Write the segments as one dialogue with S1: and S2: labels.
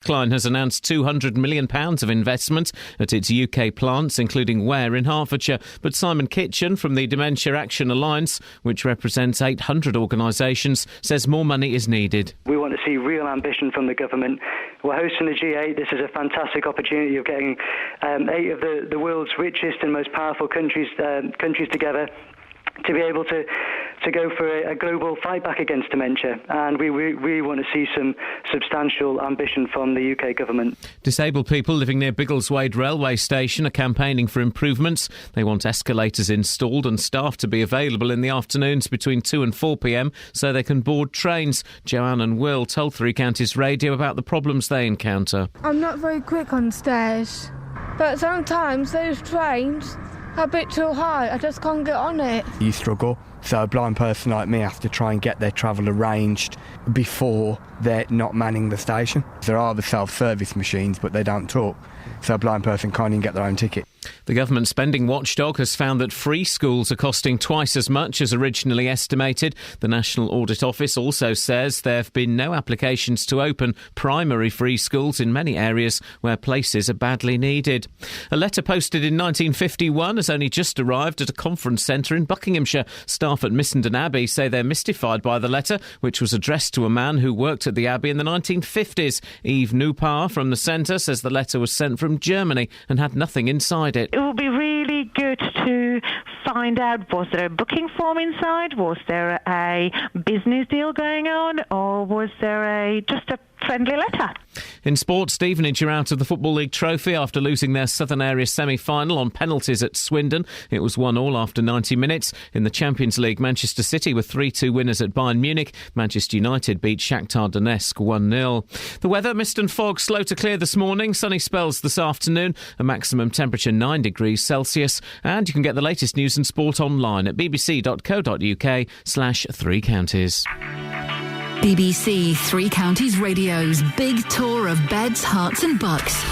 S1: Klein has announced £200 million of investment at its UK plants, including Ware in Hertfordshire. But Simon Kitchen from the Dementia Action Alliance, which represents 800 organisations, says more money is needed.
S2: We want to see real ambition from the government. We're hosting the G8. This is a fantastic opportunity of getting 8 of the world's richest and most powerful countries together to be able to go for a global fight back against dementia. And we really want to see some substantial ambition from the UK government.
S1: Disabled people living near Biggleswade railway station are campaigning for improvements. They want escalators installed and staff to be available in the afternoons between 2 and 4 p.m. so they can board trains. Joanne and Will told Three Counties Radio about the problems they encounter.
S3: I'm not very quick on stairs, but sometimes those trains a bit too high. I just can't get on it.
S4: You struggle. So a blind person like me has to try and get their travel arranged before they're not manning the station. There are the self-service machines, but they don't talk. So a blind person can't even get their own ticket.
S1: The government spending watchdog has found that free schools are costing twice as much as originally estimated. The National Audit Office also says there have been no applications to open primary free schools in many areas where places are badly needed. A letter posted in 1951 has only just arrived at a conference centre in Buckinghamshire. Staff at Missenden Abbey say they're mystified by the letter, which was addressed to a man who worked at the Abbey in the 1950s. Eve Newpower from the centre says the letter was sent from Germany and had nothing inside it.
S5: It would be really good to find out, was there a booking form inside? Was there a business deal going on? Or was there just a friendly letter?
S1: In sport, Stevenage are out of the Football League trophy after losing their Southern Area semi-final on penalties at Swindon. It was 1-1 after 90 minutes. In the Champions League, Manchester City were 3-2 winners at Bayern Munich. Manchester United beat Shakhtar Donetsk 1-0. The weather, mist and fog slow to clear this morning. Sunny spells this afternoon. A maximum temperature 9 degrees Celsius. And you can get the latest news and sport online at bbc.co.uk/3 counties.
S6: BBC Three Counties Radio's big tour of beds, hearts and bucks.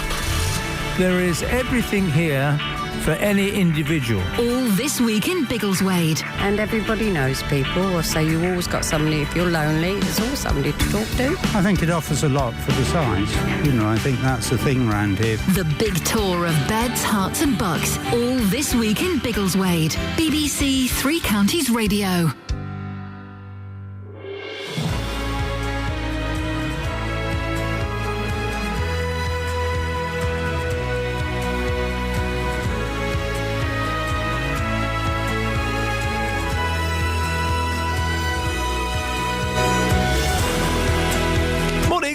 S7: There is everything here for any individual.
S6: All this week in Biggleswade.
S8: And everybody knows people, so you've always got somebody, if you're lonely, there's always somebody to talk to.
S7: I think it offers a lot for the size. You know, I think that's the thing round here.
S6: The big tour of beds, hearts and bucks. All this week in Biggleswade. BBC Three Counties Radio.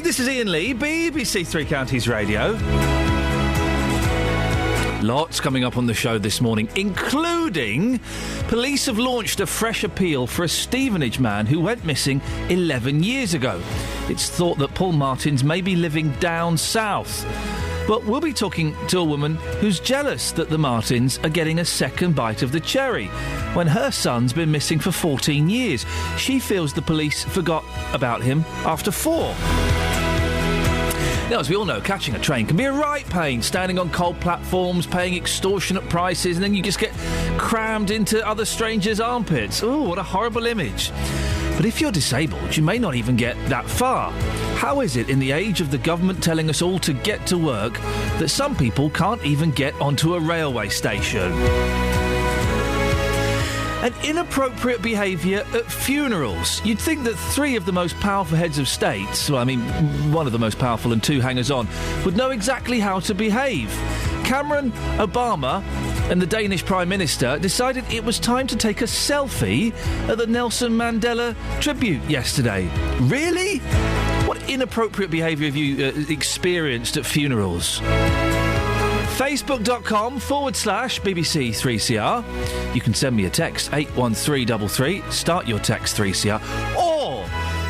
S9: This is Iain Lee, BBC Three Counties Radio. Lots coming up on the show this morning, including police have launched a fresh appeal for a Stevenage man who went missing 11 years ago. It's thought that Paul Martins may be living down south. But we'll be talking to a woman who's jealous that the Martins are getting a second bite of the cherry when her son's been missing for 14 years. She feels the police forgot about him after 4. Now, as we all know, catching a train can be a right pain, standing on cold platforms, paying extortionate prices, and then you just get crammed into other strangers' armpits. Oh, what a horrible image. But if you're disabled, you may not even get that far. How is it, in the age of the government telling us all to get to work, that some people can't even get onto a railway station? And inappropriate behaviour at funerals. You'd think that 3 of the most powerful heads of states, well, I mean, 1 of the most powerful and 2 hangers-on, would know exactly how to behave. Cameron Obama and the Danish Prime Minister decided it was time to take a selfie at the Nelson Mandela tribute yesterday. Really? What inappropriate behaviour have you experienced at funerals? Facebook.com/BBC3CR. You can send me a text, 81333. Start your text 3CR. Or,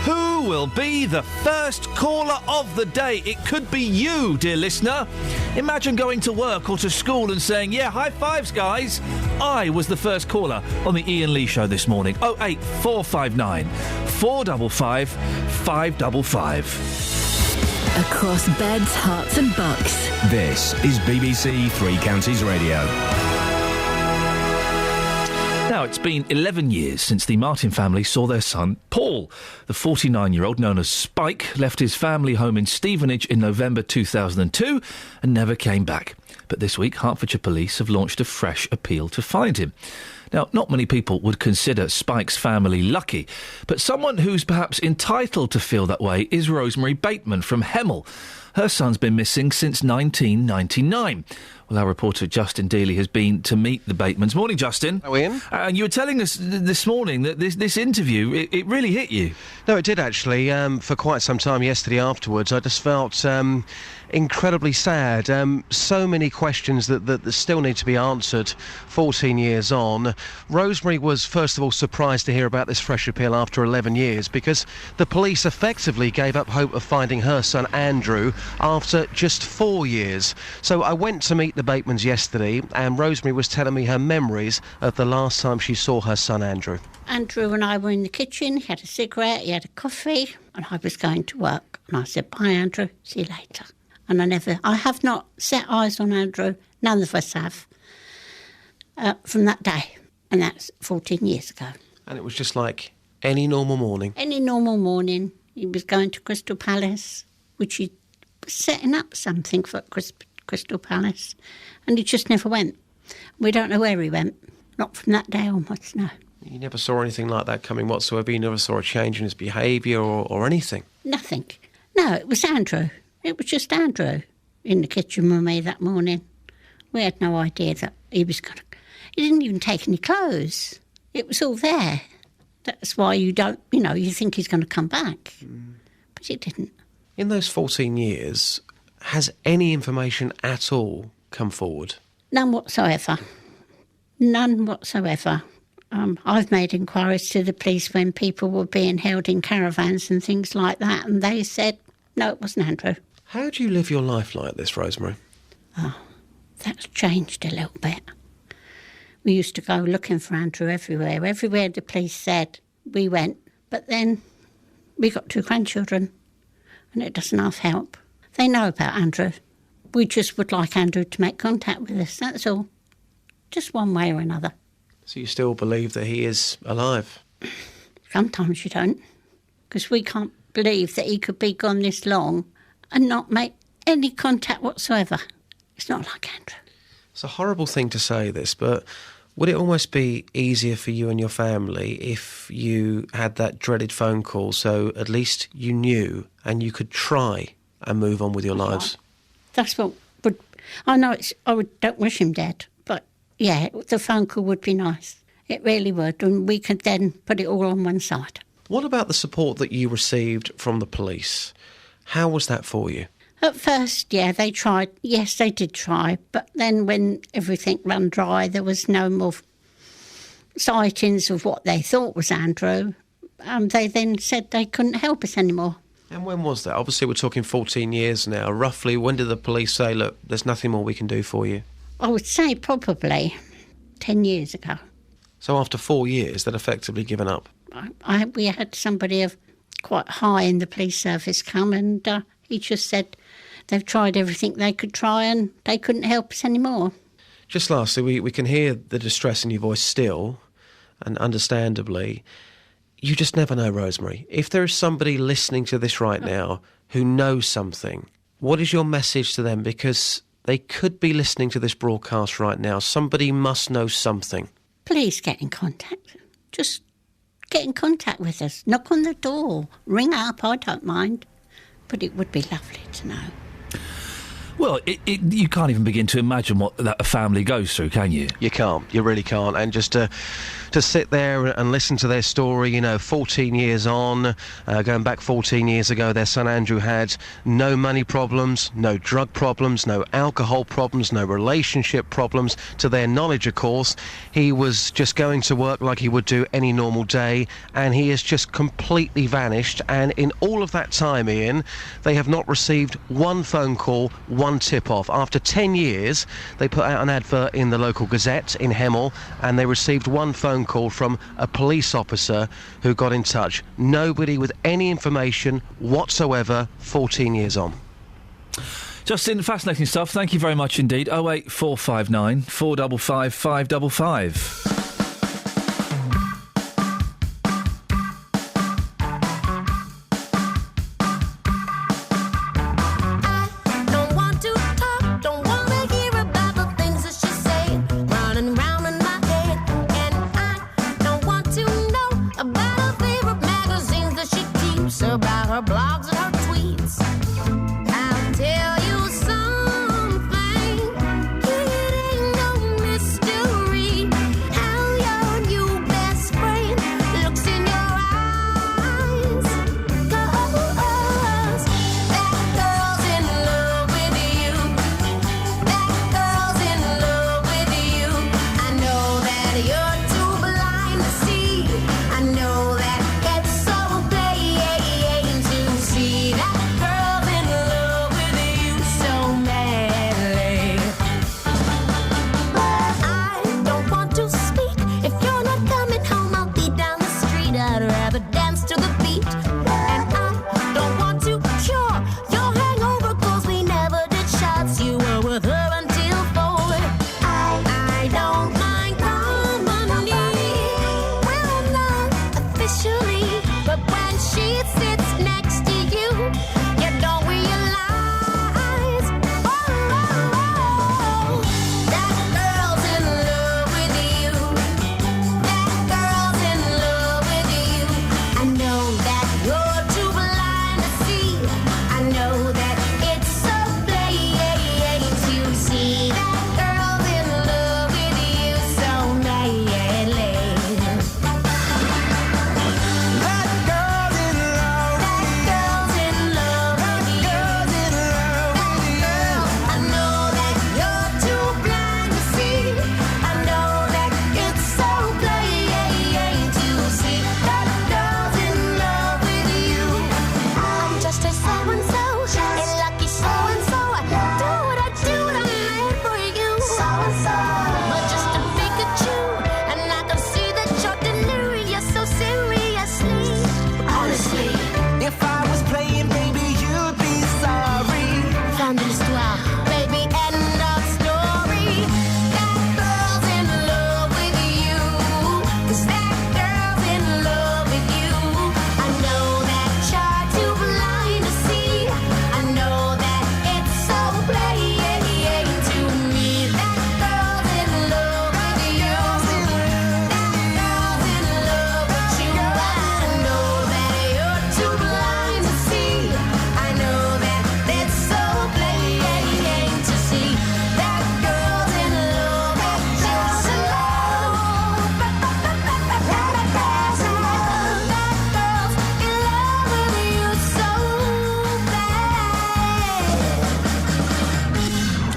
S9: who will be the first caller of the day? It could be you, dear listener. Imagine going to work or to school and saying, yeah, high fives, guys. I was the first caller on the Iain Lee Show this morning. 08459 455 555.
S6: Across beds, hearts and bucks.
S10: This is BBC Three Counties Radio.
S9: Now, it's been 11 years since the Martin family saw their son, Paul. The 49-year-old, known as Spike, left his family home in Stevenage in November 2002 and never came back. But this week, Hertfordshire Police have launched a fresh appeal to find him. Now, not many people would consider Spike's family lucky, but someone who's perhaps entitled to feel that way is Rosemary Bateman from Hemel. Her son's been missing since 1999. Well, our reporter Justin Dealey has been to meet the Batemans. Morning, Justin.
S10: Hello, Ian.
S9: And you were telling us this morning that this interview, it really hit you.
S10: No, it did actually. For quite some time yesterday afterwards, I just felt incredibly sad. So many questions that still need to be answered 14 years on. Rosemary was, first of all, surprised to hear about this fresh appeal after 11 years because the police effectively gave up hope of finding her son Andrew after just 4 years. So I went to meet the Batemans yesterday, and Rosemary was telling me her memories of the last time she saw her son Andrew.
S11: Andrew and I were in the kitchen. He had a cigarette, he had a coffee, and I was going to work. And I said, "Bye, Andrew, see you later." And I have not set eyes on Andrew, none of us have, from that day. And that's 14 years ago.
S10: And it was just like any normal morning?
S11: Any normal morning. He was going to Crystal Palace, which he was setting up something for Crystal Palace, and he just never went. We don't know where he went. Not from that day onwards, no.
S10: You never saw anything like that coming whatsoever? You never saw a change in his behaviour or anything?
S11: Nothing. No, it was Andrew. It was just Andrew in the kitchen with me that morning. We had no idea that he was going to... He didn't even take any clothes. It was all there. That's why you don't, you think he's going to come back. But he didn't.
S10: In those 14 years, has any information at all come forward?
S11: None whatsoever. None whatsoever. I've made inquiries to the police when people were being held in caravans and things like that, and they said, no, it wasn't Andrew.
S10: How do you live your life like this, Rosemary?
S11: Oh, that's changed a little bit. We used to go looking for Andrew everywhere. Everywhere the police said, we went. But then we got 2 grandchildren, and it doesn't half help. They know about Andrew. We just would like Andrew to make contact with us, that's all. Just one way or another.
S10: So you still believe that he is alive?
S11: Sometimes you don't, because we can't believe that he could be gone this long and not make any contact whatsoever. It's not like Andrew.
S10: It's a horrible thing to say this, but would it almost be easier for you and your family if you had that dreaded phone call so at least you knew and you could try and move on with your lives?
S11: That's what would... I know don't wish him dead, but yeah, the phone call would be nice. It really would, and we could then put it all on one side.
S10: What about the support that you received from the police? How was that for you?
S11: At first, yeah, they tried. Yes, they did try. But then when everything ran dry, there was no more sightings of what they thought was Andrew. They then said they couldn't help us anymore.
S10: And when was that? Obviously, we're talking 14 years now. Roughly, when did the police say, look, there's nothing more we can do for you?
S11: I would say probably 10 years ago.
S10: So after 4 years, they'd effectively given up?
S11: We had somebody quite high in the police service come, and he just said they've tried everything they could try and they couldn't help us anymore.
S10: Just lastly, we can hear the distress in your voice still, and understandably. You just never know, Rosemary. If there is somebody listening to this right now who knows something, what is your message to them? Because they could be listening to this broadcast right now. Somebody must know something.
S11: Please get in contact. Just get in contact with us. Knock on the door. Ring up, I don't mind. But it would be lovely to know.
S9: Well, you can't even begin to imagine what that family goes through, can you?
S10: You can't. You really can't. And just to sit there and listen to their story, 14 years on, going back 14 years ago, their son Andrew had no money problems, no drug problems, no alcohol problems, no relationship problems. To their knowledge, of course, he was just going to work like he would do any normal day, and he has just completely vanished. And in all of that time, Ian, they have not received one phone call, one tip-off. After 10 years, they put out an advert in the local Gazette in Hemel, and they received one phone call from a police officer who got in touch. Nobody with any information whatsoever 14 years on.
S9: Justin, fascinating stuff. Thank you very much indeed. 08459 455 555.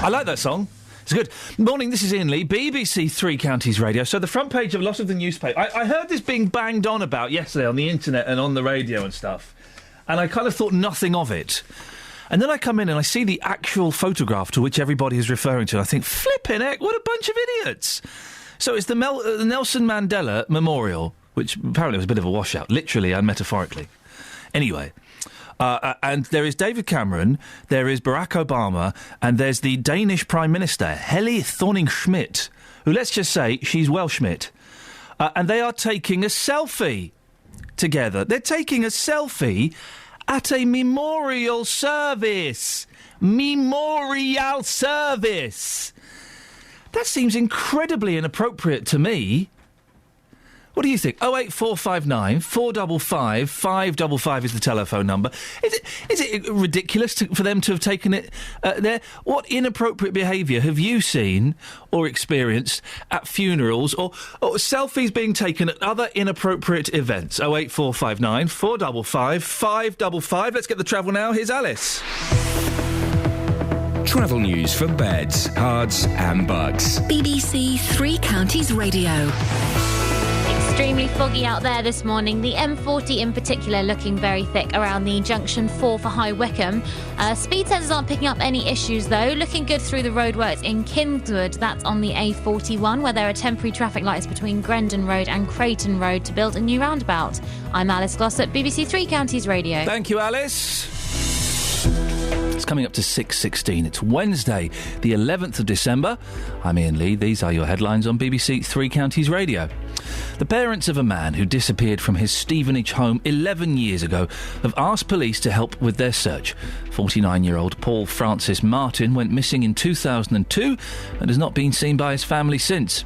S9: I like that song. It's good. Morning, this is Iain Lee, BBC Three Counties Radio. So the front page of a lot of the newspaper... I heard this being banged on about yesterday on the internet and on the radio and stuff, and I kind of thought nothing of it. And then I come in and I see the actual photograph to which everybody is referring to, and I think, flipping heck, what a bunch of idiots! So it's the Nelson Mandela Memorial, which apparently was a bit of a washout, literally and metaphorically. Anyway... and there is David Cameron, there is Barack Obama, and there's the Danish Prime Minister, Helle Thorning-Schmidt, who, let's just say, she's Welsh-Schmidt. And they are taking a selfie together. They're taking a selfie at a memorial service. Memorial service. That seems incredibly inappropriate to me. What do you think? 08459 455 555 is the telephone number. Is it ridiculous for them to have taken it there? What inappropriate behaviour have you seen or experienced at funerals or selfies being taken at other inappropriate events? 08459 455 555. Let's get the travel now. Here's Alice.
S12: Travel news for beds, cards and bugs.
S6: BBC Three Counties Radio.
S13: Extremely foggy out there this morning. The M40 in particular looking very thick around the junction 4 for High Wycombe. Speed sensors aren't picking up any issues though. Looking good through the roadworks in Kingswood. That's on the A41 where there are temporary traffic lights between Grendon Road and Creighton Road to build a new roundabout. I'm Alice Glossop, BBC Three Counties Radio.
S9: Thank you, Alice. It's coming up to 6:16. It's Wednesday, the 11th of December. I'm Iain Lee. These are your headlines on BBC Three Counties Radio. The parents of a man who disappeared from his Stevenage home 11 years ago have asked police to help with their search. 49-year-old Paul Francis Martin went missing in 2002 and has not been seen by his family since.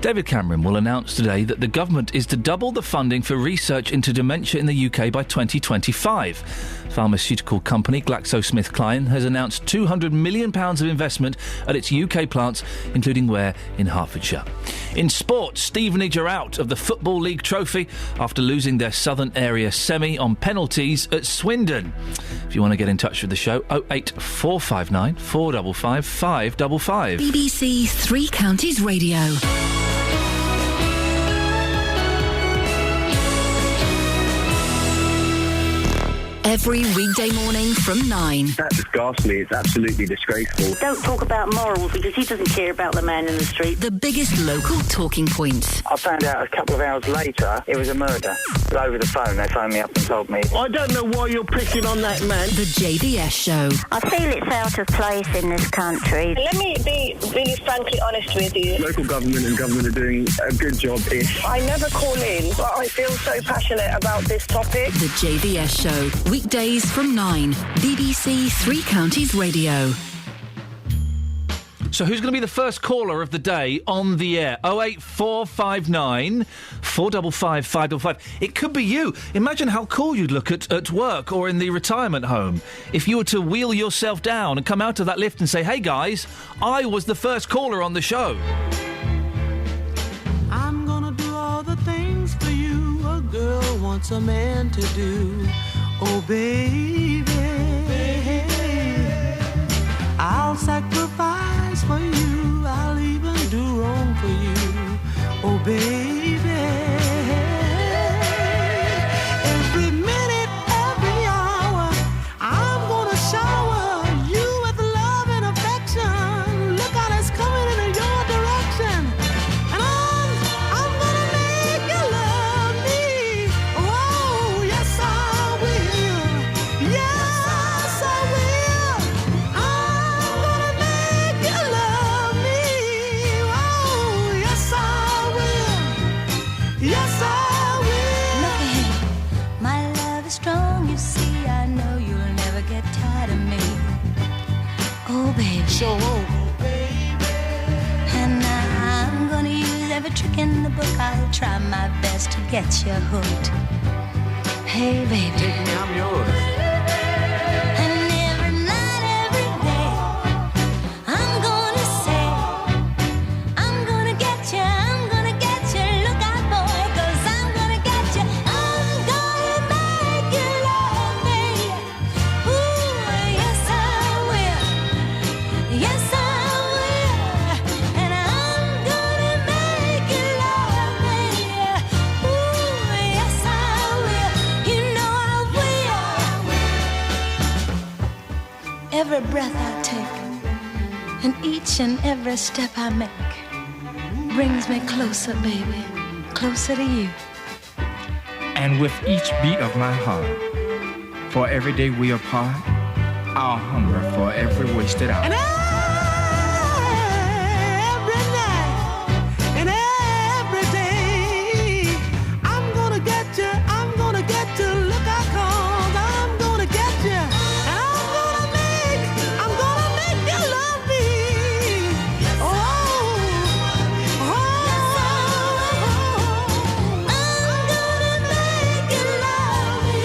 S9: David Cameron will announce today that the government is to double the funding for research into dementia in the UK by 2025. Pharmaceutical company GlaxoSmithKline has announced £200 million of investment at its UK plants, including Ware in Hertfordshire. In sport, Stevenage are out of the Football League trophy after losing their Southern Area semi on penalties at Swindon. If you want to get in touch with the show, 08459 455 555.
S6: BBC Three Counties Radio. Every weekday morning from 9.
S14: That's ghastly. It's absolutely disgraceful.
S15: Don't talk about morals because he doesn't care about the man in the street.
S6: The biggest local talking points.
S14: I found out a couple of hours later it was a murder. Over the phone, they phoned me up and told me.
S15: I don't know why you're picking on that man.
S6: The JVS Show.
S15: I feel it's out of place in this country.
S16: Let me be really frankly honest with you.
S14: Local government and government are doing a good job-ish.
S16: I never call in, but I feel so passionate about this topic.
S6: The JVS Show. Weekdays from 9. BBC Three Counties Radio.
S9: So who's going to be the first caller of the day on the air? 08459 455 555. It could be you. Imagine how cool you'd look at work or in the retirement home if you were to wheel yourself down and come out of that lift and say, hey guys, I was the first caller on the show.
S17: I'm gonna do all the things for you a girl wants a man to do. Oh, baby, I'll sacrifice for you. I'll even do wrong for you. Oh, baby, every minute, every hour, I'm gonna shower you with love and affection. Look out, it's coming in your direction. And I'm gonna make you love me. Oh, yes, I will. Yes, I will. I'm gonna make you love me. Oh, yes, I will. Yes, I will.
S18: Look ahead. My love is strong, you see. I know you'll never get tired of me. Oh, baby.
S17: So,
S18: And now I'm gonna use every trick in the book. I'll try my best to get you hooked. Hey, baby.
S17: take me, I'm yours.
S18: And every night, every day, I'm gonna say, I'm gonna get you, I'm gonna get you. Look out, boy, 'cause I'm gonna get you. I'm gonna make you love me. Ooh, yes, I will. Yes, I
S19: every breath I take, and each and every step I make brings me closer, baby, closer to you.
S20: And with each beat of my heart, for every day we apart, I'll hunger for every wasted hour.
S17: And every night and every day, I'm gonna get you, look out, 'cause I'm gonna get you, and I'm gonna make you love me. Oh, I'm gonna make you love me.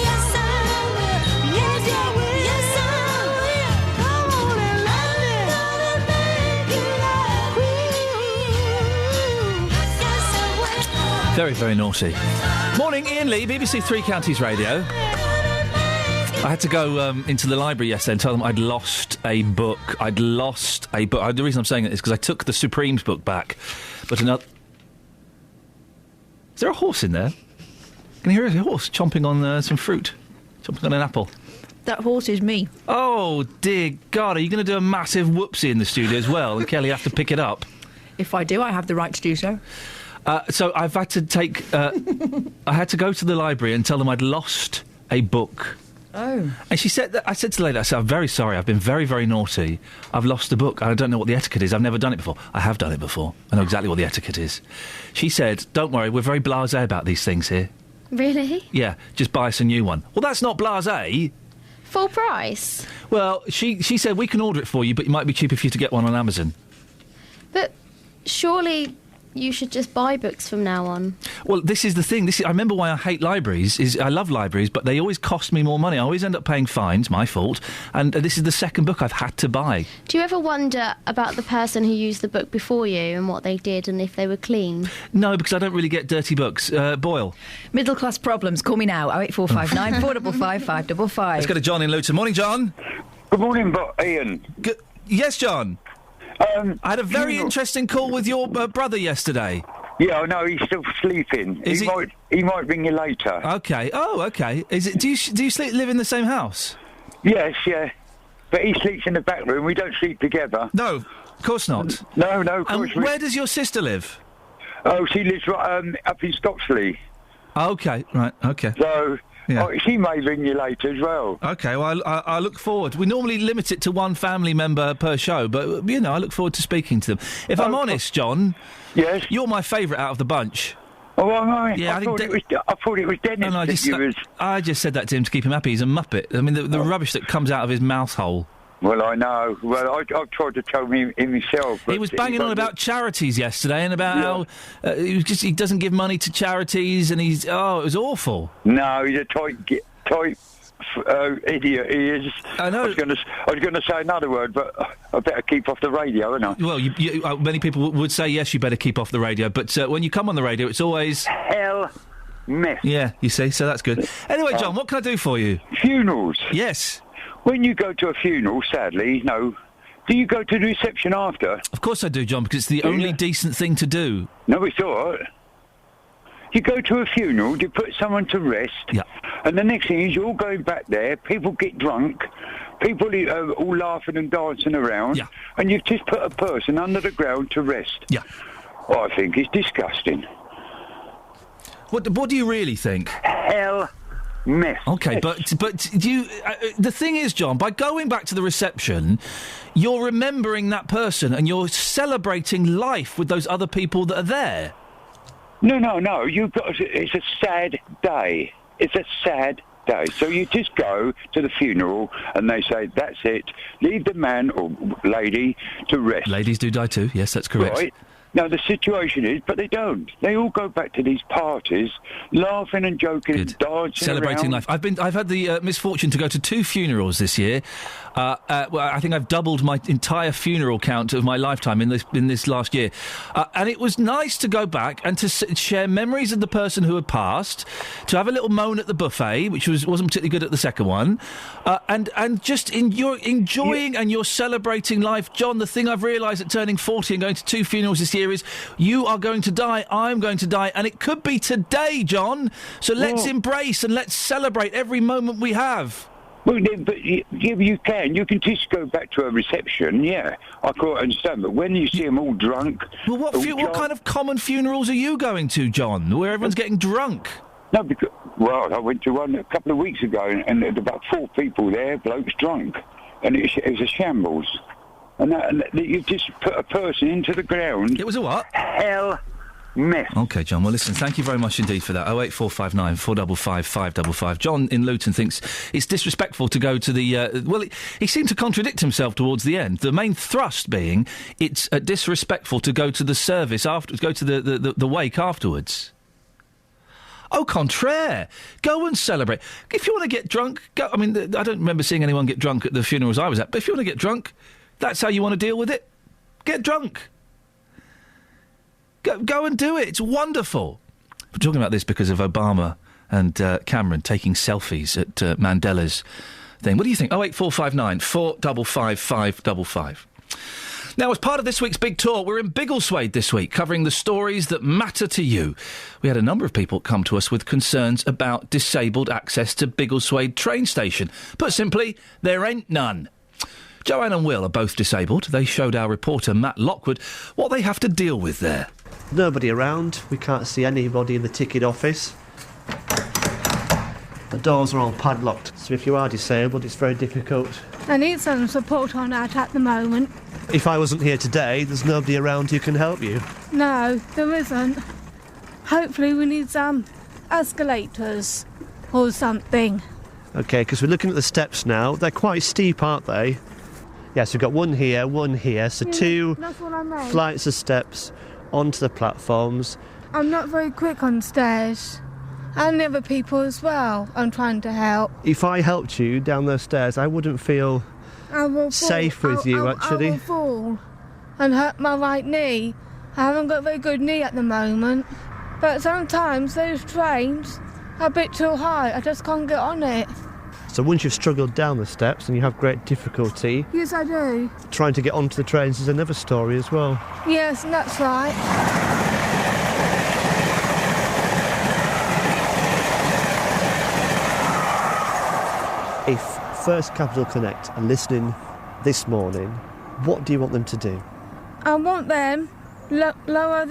S17: Yes, I will. Yes, I will. Yes, I will. Come on and love me. I'm gonna make you love me. Yes, I will.
S9: Very, very naughty. Morning, Iain Lee, BBC Three Counties Radio. I had to go into the library yesterday and tell them I'd lost a book. The reason I'm saying it is because I took the Supremes book back. But another... Is there a horse in there? Can you hear a horse chomping on some fruit? Chomping on an apple?
S21: That horse is me.
S9: Oh, dear God. Are you going to do a massive whoopsie in the studio as well? And Kelly have to pick it up?
S21: If I do, I have the right to do so.
S9: So I've had to take... I had to go to the library and tell them I'd lost a book.
S21: Oh.
S9: And she said that, I said to the lady, I said, I'm very sorry, I've been very, very naughty. I've lost the book. I don't know what the etiquette is. I've never done it before. I have done it before. I know exactly what the etiquette is. She said, don't worry, we're very blasé about these things here.
S22: Really?
S9: Yeah, just buy us a new one. Well, that's not blasé.
S22: Full price?
S9: Well, she said, we can order it for you, but it might be cheaper for you to get one on Amazon.
S22: But surely you should just buy books from now on.
S9: Well, this is the thing. I remember why I hate libraries. I love libraries, but they always cost me more money. I always end up paying fines, my fault. And this is the second book I've had to buy.
S22: Do you ever wonder about the person who used the book before you and what they did and if they were clean?
S9: No, because I don't really get dirty books. Boyle.
S21: Middle class problems. Call me now. 08459 455 555.
S9: Let's go to John in Luton. Morning, John.
S23: Good morning, Ian.
S9: Yes, John. I had a very interesting call with your brother yesterday.
S23: Yeah, I know, he's still sleeping. He might ring you later.
S9: Okay. Oh, okay. Do you live in the same house?
S23: Yes, yeah. But he sleeps in the back room. We don't sleep together.
S9: No, of course not.
S23: No, of course.
S9: And where does your sister live?
S23: Oh, she lives right up in Stocksley.
S9: Okay, right, okay.
S23: So...
S9: Yeah.
S23: Oh, she may ring you later as well.
S9: OK, well, I look forward. We normally limit it to one family member per show, but, you know, I look forward to speaking to them. If I'm honest, John...
S23: Yes?
S9: You're my favourite out of the bunch.
S23: Oh, am I?
S9: Yeah,
S23: I thought it was Dennis
S9: I just said that to him to keep him happy. He's a muppet. I mean, the rubbish that comes out of his mouth hole.
S23: Well, I know. Well, I've tried to tell him myself.
S9: He was banging on about charities yesterday and about how he doesn't give money to charities and it was awful.
S23: No, he's a tight idiot. He is.
S9: I know.
S23: I was going to say another word, but I better keep off the radio, ain't I?
S9: Well, many people would say yes, you better keep off the radio, but when you come on the radio, it's always
S23: hell mess.
S9: Yeah, you see, so that's good. Anyway, John, what can I do for you?
S23: Funerals.
S9: Yes.
S23: When you go to a funeral, sadly, do you go to the reception after?
S9: Of course I do, John, because it's the only decent thing to do.
S23: No, it's all right. You go to a funeral, you put someone to rest, and the next thing is you're all going back there, people get drunk, people are all laughing and dancing around, and you've just put a person under the ground to rest.
S9: Yeah.
S23: I think it's disgusting.
S9: What do you really think?
S23: Hell mess.
S9: Okay, but you... the thing is, John, by going back to the reception, you're remembering that person and you're celebrating life with those other people that are there.
S23: No. It's a sad day. It's a sad day. So you just go to the funeral and they say, that's it. Leave the man or lady to rest.
S9: Ladies do die too. Yes, that's correct.
S23: Right. Now, the situation is, but they don't. They all go back to these parties, laughing and joking, and dancing
S9: celebrating
S23: around.
S9: life. I've had the misfortune to go to 2 funerals this year. Well, I think I've doubled my entire funeral count of my lifetime in this last year. And it was nice to go back and to share memories of the person who had passed, to have a little moan at the buffet, which wasn't particularly good at the second one, and just you're enjoying and you're celebrating life. John, the thing I've realised at turning 40 and going to 2 funerals this year is you are going to die, I'm going to die, and it could be today, John. So let's embrace and let's celebrate every moment we have.
S23: Well, you can. You can just go back to a reception, yeah. I quite understand, but when you see them all drunk...
S9: Well, what kind of common funerals are you going to, John, where everyone's getting drunk?
S23: No, because... Well, I went to one a couple of weeks ago, and there were about 4 people there, blokes drunk, and it was a shambles. And you just put a person into the ground...
S9: It was a what?
S23: Hell... mess.
S9: OK, John. Well, listen, thank you very much indeed for that. 08459 455 555. John in Luton thinks it's disrespectful to go to the... he seemed to contradict himself towards the end. The main thrust being it's disrespectful to go to the service after, go to the wake afterwards. Au contraire. Go and celebrate. If you want to get drunk, go. I mean, I don't remember seeing anyone get drunk at the funerals I was at, but if you want to get drunk, that's how you want to deal with it. Get drunk. Go and do it. It's wonderful. We're talking about this because of Obama and Cameron taking selfies at Mandela's thing. What do you think? 08459 455 555. Now, as part of this week's big tour, we're in Biggleswade this week, covering the stories that matter to you. We had a number of people come to us with concerns about disabled access to Biggleswade train station. Put simply, there ain't none. Joanne and Will are both disabled. They showed our reporter Matt Lockwood what they have to deal with there.
S2: Nobody around. We can't see anybody in the ticket office. The doors are all padlocked, so if you are disabled, it's very difficult.
S3: I need some support on that at the moment.
S2: If I wasn't here today, there's nobody around who can help you.
S3: No, there isn't. Hopefully we need some escalators or something.
S2: OK, because we're looking at the steps now. They're quite steep, aren't they? Yes, we've got one here, so two flights of steps onto the platforms.
S3: I'm not very quick on stairs. And the other people as well. I'm trying to help.
S2: If I helped you down those stairs, I wouldn't feel safe with you, actually.
S3: I will fall and hurt my right knee. I haven't got a very good knee at the moment. But sometimes those trains are a bit too high. I just can't get on it.
S2: So once you've struggled down the steps and you have great difficulty...
S3: Yes, I do.
S2: Trying to get onto the trains is another story as well.
S3: Yes, that's right.
S2: If First Capital Connect are listening this morning, what do you want them to do?
S3: I want them lower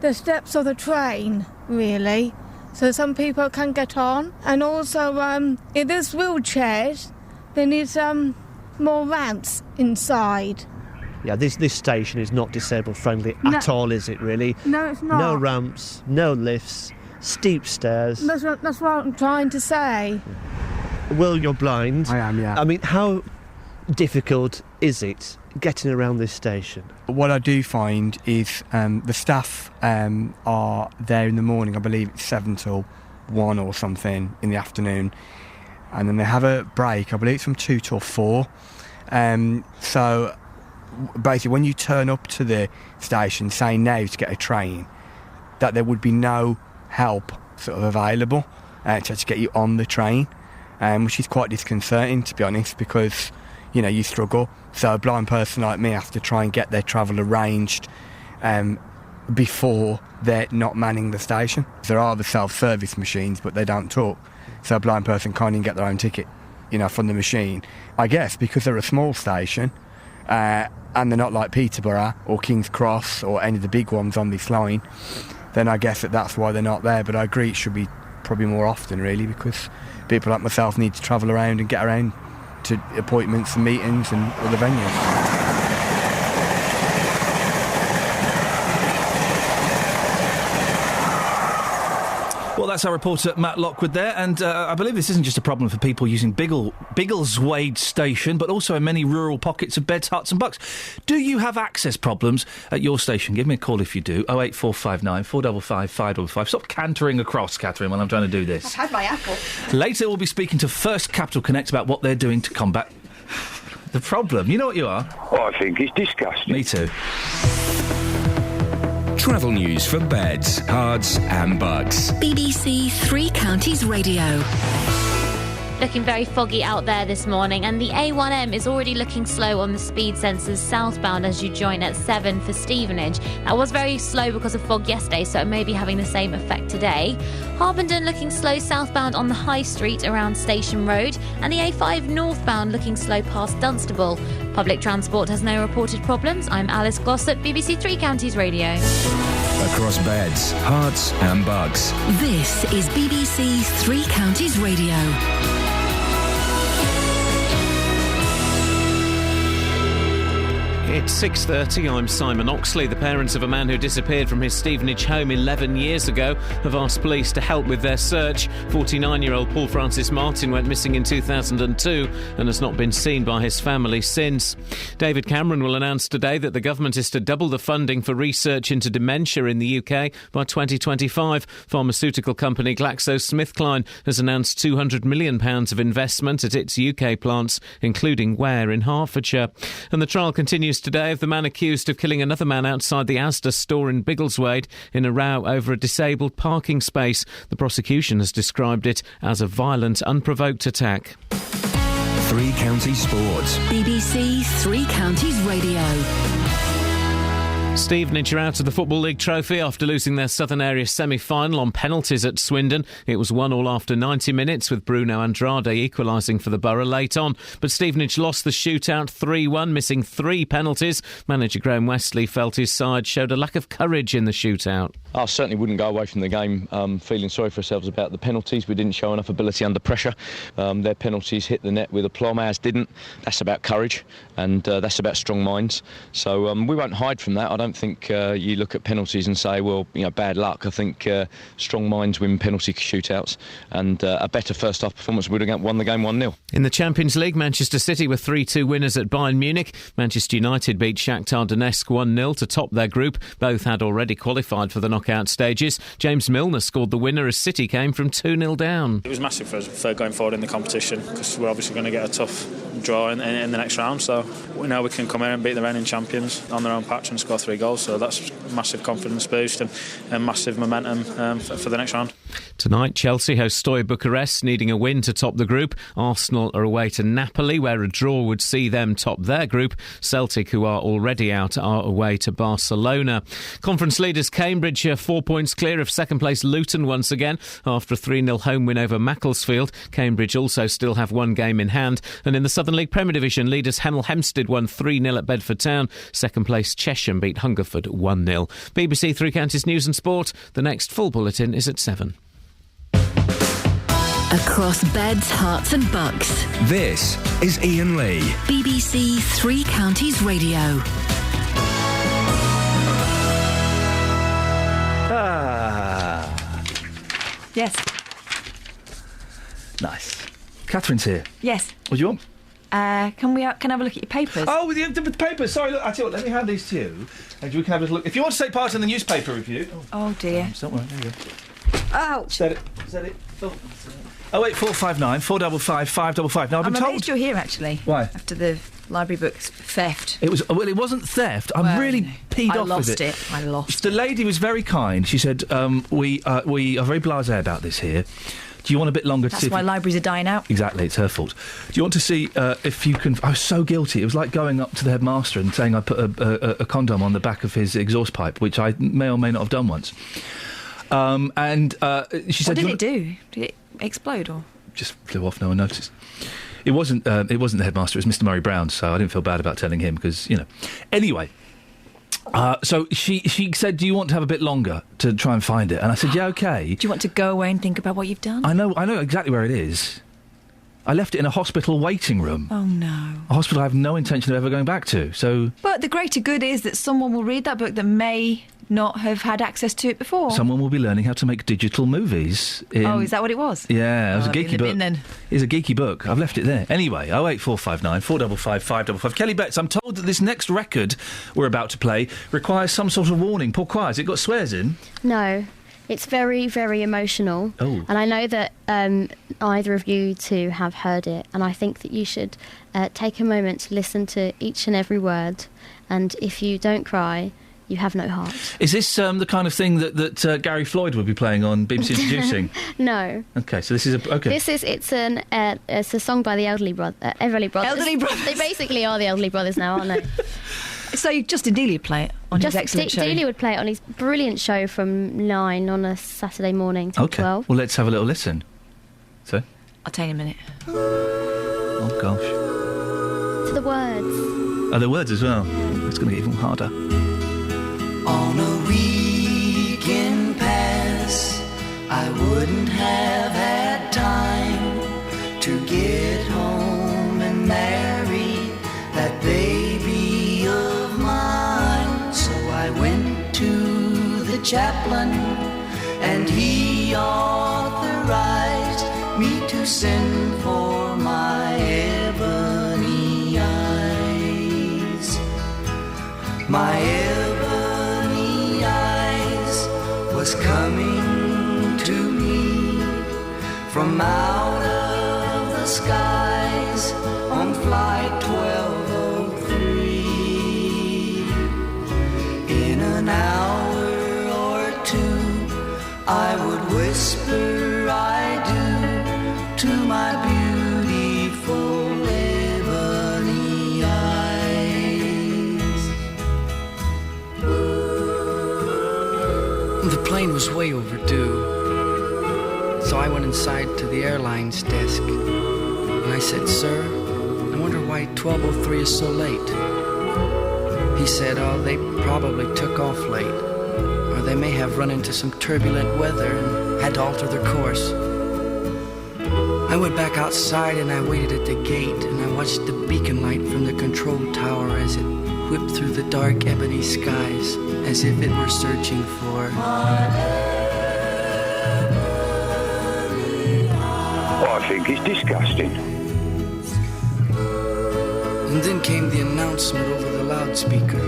S3: the steps of the train, really, so some people can get on. And also, if there's wheelchairs, they need some more ramps inside.
S2: Yeah, this station is not disabled friendly at all, is it, really?
S3: No, it's not.
S2: No ramps, no lifts, steep stairs.
S3: That's what I'm trying to say.
S2: Will, you're blind.
S4: I am, yeah.
S2: I mean, how difficult is it getting around this station?
S4: What I do find is the staff are there in the morning. I believe it's 7 till 1 or something in the afternoon. And then they have a break. I believe it's from 2 till 4. So basically, when you turn up to the station, saying now to get a train, that there would be no help sort of available to actually get you on the train. Which is quite disconcerting, to be honest, because, you know, you struggle. So a blind person like me has to try and get their travel arranged before they're not manning the station. There are the self-service machines, but they don't talk. So a blind person can't even get their own ticket, you know, from the machine. I guess because they're a small station and they're not like Peterborough or King's Cross or any of the big ones on this line, then I guess that's why they're not there. But I agree it should be probably more often, really, because people like myself need to travel around and get around to appointments and meetings and other venues.
S9: Well, that's our reporter Matt Lockwood there, and I believe this isn't just a problem for people using Biggleswade Station, but also in many rural pockets of Beds, Herts and Bucks. Do you have access problems at your station? Give me a call if you do. 08459 455 555. Stop cantering across, Catherine, while I'm trying to do this.
S21: I've had my apple.
S9: Later, we'll be speaking to First Capital Connect about what they're doing to combat the problem. You know what you are?
S23: Oh, I think it's disgusting.
S9: Me too.
S12: Travel news for Beds, Herts and Bucks.
S6: BBC Three Counties Radio.
S13: Looking very foggy out there this morning, and the A1M is already looking slow on the speed sensors southbound as you join at 7 for Stevenage. That was very slow because of fog yesterday, so it may be having the same effect today. Harpenden looking slow southbound on the High Street around Station Road, and the A5 northbound looking slow past Dunstable. Public transport has no reported problems. I'm Alice Glossop, BBC Three Counties Radio.
S12: Across beds, hearts and bugs.
S6: This is BBC Three Counties Radio.
S1: It's 6:30. I'm Simon Oxley. The parents of a man who disappeared from his Stevenage home 11 years ago have asked police to help with their search. 49-year-old Paul Francis Martin went missing in 2002 and has not been seen by his family since. David Cameron will announce today that the government is to double the funding for research into dementia in the UK by 2025. Pharmaceutical company GlaxoSmithKline has announced £200 million of investment at its UK plants, including Ware in Hertfordshire. And the trial continues today of the man accused of killing another man outside the Asda store in Biggleswade in a row over a disabled parking space. The prosecution has described it as a violent, unprovoked attack.
S12: Three Counties Sports.
S6: BBC Three Counties Radio.
S1: Stevenage are out of the Football League trophy after losing their Southern Area semi-final on penalties at Swindon. It was 1-1 after 90 minutes, with Bruno Andrade equalising for the Borough late on. But Stevenage lost the shootout 3-1, missing 3 penalties. Manager Graham Westley felt his side showed a lack of courage in the shootout.
S5: I certainly wouldn't go away from the game feeling sorry for ourselves about the penalties. We didn't show enough ability under pressure. Their penalties hit the net with aplomb, ours didn't. That's about courage, and that's about strong minds. So we won't hide from that. I don't think you look at penalties and say, well, bad luck. I think strong minds win penalty shootouts, and a better first-half performance would have won the game 1-0.
S1: In the Champions League, Manchester City were 3-2 winners at Bayern Munich. Manchester United beat Shakhtar Donetsk 1-0 to top their group. Both had already qualified for the knockout stages. James Milner scored the winner as City came from 2-0 down.
S8: It was massive for going forward in the competition, because we're obviously going to get a tough draw in the next round, so we know we can come here and beat the reigning champions on their own patch and score 3 goals, so that's massive confidence boost and massive momentum for the next round.
S1: Tonight, Chelsea host Steaua Bucharest, needing a win to top the group. Arsenal are away to Napoli, where a draw would see them top their group. Celtic, who are already out, are away to Barcelona. Conference leaders Cambridge are 4 points clear of second place Luton once again after a 3-0 home win over Macclesfield. Cambridge also still have one game in hand. And in the Southern League Premier Division, leaders Hemel Hempstead won 3-0 at Bedford Town. Second place Chesham beat Hungerford 1-0. BBC Three Counties News and Sport. The next full bulletin is at 7.
S6: Across beds, hearts and bucks.
S12: This is Iain Lee.
S6: BBC Three Counties Radio.
S24: Yes.
S9: Nice. Catherine's here.
S24: Yes.
S9: What do you want?
S24: Can I have a look at your papers?
S9: Oh, the papers. Sorry, look, I tell you what, let me hand these to you, and we can have a look. If you want to take part in the newspaper review.
S24: Oh dear.
S9: Don't worry, there you go.
S24: Ouch.
S9: Is that it? Oh. 08459 455 555. Now,
S24: I'm amazed you're here, actually.
S9: Why?
S24: After the library books theft.
S9: It wasn't theft. I'm really peed off with it.
S24: I lost it.
S9: The lady was very kind. She said, we are very blasé about this here. Do you want a bit longer to see...
S24: That's why libraries are dying out.
S9: Exactly, it's her fault. Do you want to see if you can... I was so guilty. It was like going up to the headmaster and saying I put a condom on the back of his exhaust pipe, which I may or may not have done once. She said...
S24: What did it do? Did it explode or...?
S9: Just flew off, no one noticed. It wasn't the headmaster, it was Mr. Murray Brown, so I didn't feel bad about telling him, because, Anyway... so she said, do you want to have a bit longer to try and find it? And I said, yeah, OK.
S24: Do you want to go away and think about what you've done?
S9: I know exactly where it is. I left it in a hospital waiting room.
S24: Oh, no.
S9: A hospital I have no intention of ever going back to, so...
S24: But the greater good is that someone will read that book that may not have had access to it before.
S9: Someone will be learning how to make digital movies.
S24: Oh, is that what it was?
S9: Yeah, it was a geeky book.
S24: Then.
S9: It's a geeky book. I've left it there. Anyway, 08459 455 555. Kelly Betts, I'm told that this next record we're about to play requires some sort of warning. Pourquoi? Has it got swears in?
S22: No. It's very, very emotional.
S9: Oh.
S22: And I know that either of you two have heard it, and I think that you should take a moment to listen to each and every word. And if you don't cry, you have no heart.
S9: Is this the kind of thing that Gary Floyd would be playing on BBC Introducing?
S22: No.
S9: Okay, so this is okay.
S22: It's a song by the Everly Brothers.
S21: Elderly Brothers.
S22: They basically are the Elderly Brothers now, aren't they?
S21: So Justin Dealey would play it on his excellent show.
S22: Dealey would play it on his brilliant show from 9 on a Saturday morning till 12.
S9: Well, let's have a little listen. So?
S21: I'll tell you in a minute.
S9: Oh, gosh.
S22: To the words.
S9: Oh, the words as well. It's going to get even harder.
S7: On a weekend pass, I wouldn't have had time to get home and marry that baby of mine. So I went to the chaplain and he authorized me to send for my ebony eyes. My ebony eyes was coming to me from out of the skies on flight 1203. In an hour or two I would whisper I do to my beautiful ebony eyes.
S10: The plane was way overdue, so I went inside to the airline's desk and I said, "Sir, I wonder why 1203 is so late." He said, "Oh, they probably took off late, or they may have run into some turbulent weather and had to alter their course." I went back outside and I waited at the gate and I watched the beacon light from the control tower as it whipped through the dark ebony skies as if it were searching for...
S23: I think it's disgusting.
S10: And then came the announcement over the loudspeaker.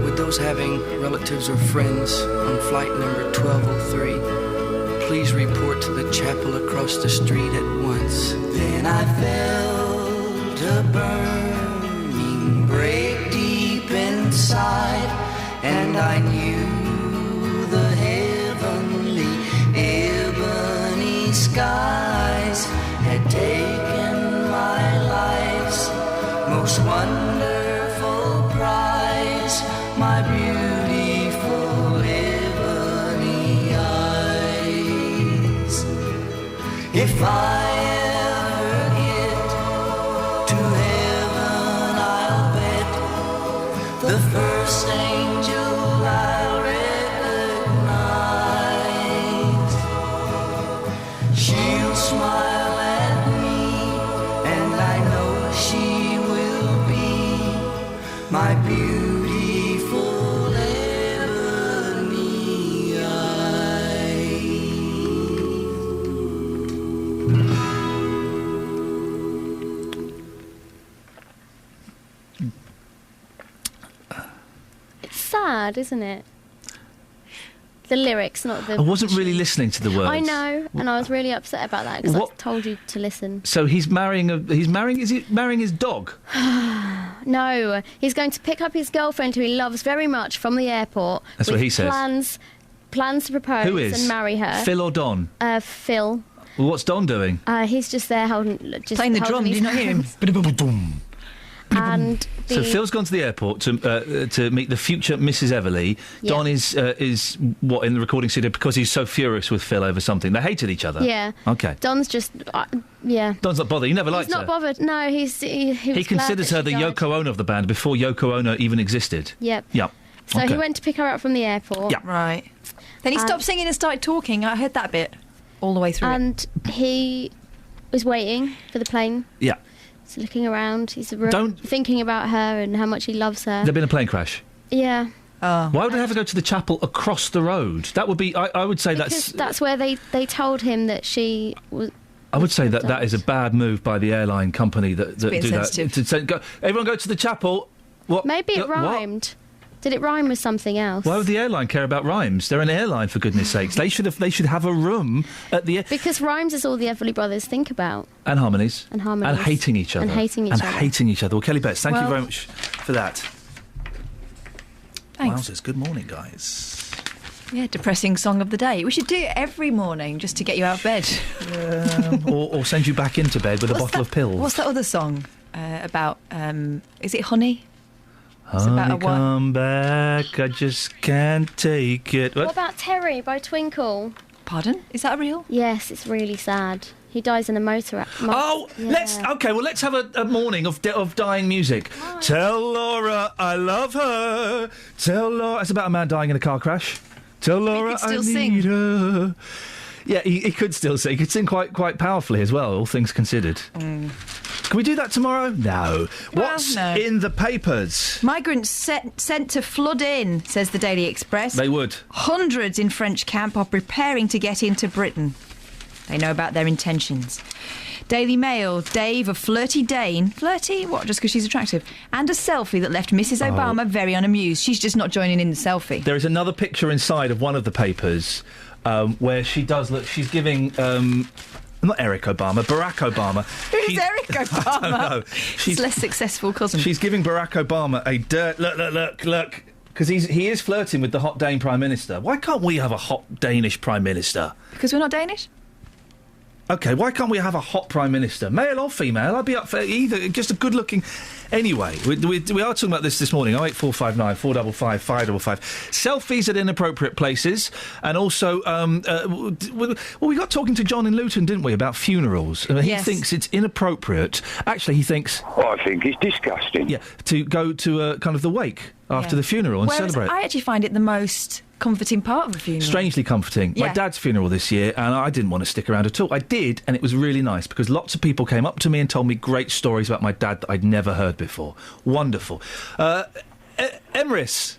S10: With those having relatives or friends on flight number 1203, please report to the chapel across the street at once.
S7: Then I felt a burning break deep inside, and I knew the heavenly ebony skies had taken my life's most wonderful prize, my beautiful ebony eyes. If I ever get to heaven, I'll bet the first angel I'll recognize. She'll smile at me, and I know she will be my beautiful ebony eyes.
S22: It's sad, isn't it? The lyrics, not the...
S9: I wasn't really listening to the words.
S22: I know, and I was really upset about that because I told you to listen.
S9: So is he marrying his dog?
S22: No, he's going to pick up his girlfriend who he loves very much from the airport.
S9: That's what he says.
S22: Plans to propose
S9: Who is?
S22: and marry her.
S9: Phil or Don?
S22: Phil.
S9: Well, what's Don doing?
S22: He's just there playing
S21: the drum. Did you not hear him?
S22: And
S9: so Phil's gone to the airport to meet the future Mrs. Everly.
S22: Yeah.
S9: Don is what in the recording studio because he's so furious with Phil over something. They hated each other.
S22: Yeah.
S9: Okay.
S22: Don's just
S9: Don's not bothered. He never liked
S22: He's not bothered. No, he
S9: considers her the Yoko Ono of the band before Yoko Ono even existed.
S22: Yep.
S9: Yep.
S22: So he went to pick her up from the airport.
S9: Yeah.
S21: Right. Then he stopped singing and started talking. I heard that bit all the way through.
S22: And he was waiting for the plane.
S9: Yeah.
S22: He's looking around. He's thinking about her and how much he loves her.
S9: There'd been a plane crash.
S22: Yeah.
S21: Oh.
S9: Why would I have to go to the chapel across the road? That would be. I would say
S22: because that's where they told him that she was.
S9: I would say that is a bad move by the airline company that do that. To say, everyone go to the chapel. What?
S22: Maybe it rhymed.
S9: What?
S22: Did it rhyme with something else?
S9: Why would the airline care about rhymes? They're an airline, for goodness sakes. They should have a room at the...
S22: Because rhymes is all the Everly Brothers think about.
S9: And harmonies.
S22: And harmonies.
S9: And hating each other.
S22: And hating each other.
S9: Well, Kelly Betts, thank you very much for that.
S21: Thanks.
S9: Wowzers, good morning, guys.
S21: Yeah, depressing song of the day. We should do it every morning just to get you out of bed.
S9: or send you back into bed with a bottle of pills.
S21: What's that other song about? Is it Honey?
S9: Honey, come back, I just can't take it.
S22: What about Terry by Twinkle?
S21: Pardon? Is that real?
S22: Yes, it's really sad. He dies in a motor accident.
S9: Let's have a morning of dying music.
S22: Oh.
S9: Tell Laura I love her. Tell Laura. It's about a man dying in a car crash. Tell Laura I need her. Yeah, he could still sing. He could sing quite powerfully as well, all things considered. Can we do that tomorrow? No. What's in the papers?
S21: Migrants sent to flood in, says the Daily Express.
S9: They would.
S21: Hundreds in French camp are preparing to get into Britain. They know about their intentions. Daily Mail, Dave, a flirty Dane. Flirty? What, just because she's attractive? And a selfie that left Mrs Obama very unamused. She's just not joining in the selfie.
S9: There is another picture inside of one of the papers where she does look... She's giving... not Eric Obama, Barack Obama.
S21: Who's Eric Obama?
S9: I don't know.
S21: His less successful cousin.
S9: She's giving Barack Obama a look. Because he is flirting with the hot Dane Prime Minister. Why can't we have a hot Danish Prime Minister?
S21: Because we're not Danish?
S9: OK, why can't we have a hot Prime Minister? Male or female? I'd be up for either. Just a good-looking... Anyway, we are talking about this morning. 08459 455 555. Selfies at inappropriate places. And also, we got talking to John in Luton, didn't we, about funerals. He thinks it's inappropriate. Actually, he thinks...
S23: I think it's disgusting.
S9: Yeah, to go to kind of the wake after the funeral and celebrate.
S21: I actually find it the most comforting part of a funeral.
S9: Strangely comforting.
S21: Yeah.
S9: My dad's funeral this year, and I didn't want to stick around at all. I did, and it was really nice, because lots of people came up to me and told me great stories about my dad that I'd never heard before. Wonderful. Emrys.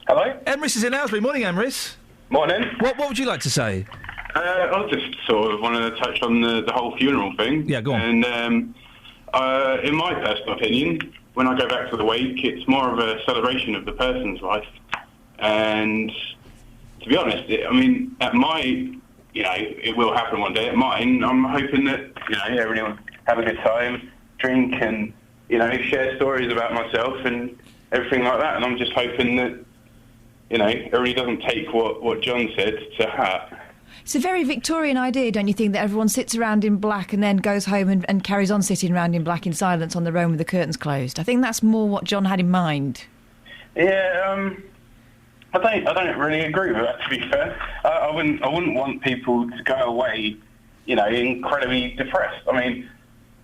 S11: Hello?
S9: Emrys is in Aylesbury. Morning, Emrys.
S11: Morning.
S9: What would you like to say?
S11: I just sort of wanted to touch on the whole funeral thing.
S9: Yeah, go on.
S11: And in my personal opinion, when I go back to the wake, it's more of a celebration of the person's life. And to be honest, at my, it will happen one day. At mine, I'm hoping that, everyone have a good time, drink and, share stories about myself and everything like that. And I'm just hoping that, everybody doesn't take what John said to heart.
S21: It's a very Victorian idea, don't you think, that everyone sits around in black and then goes home and carries on sitting around in black in silence on their own with the curtains closed? I think that's more what John had in mind.
S11: Yeah, I don't really agree with that, to be fair. I wouldn't want people to go away, incredibly depressed.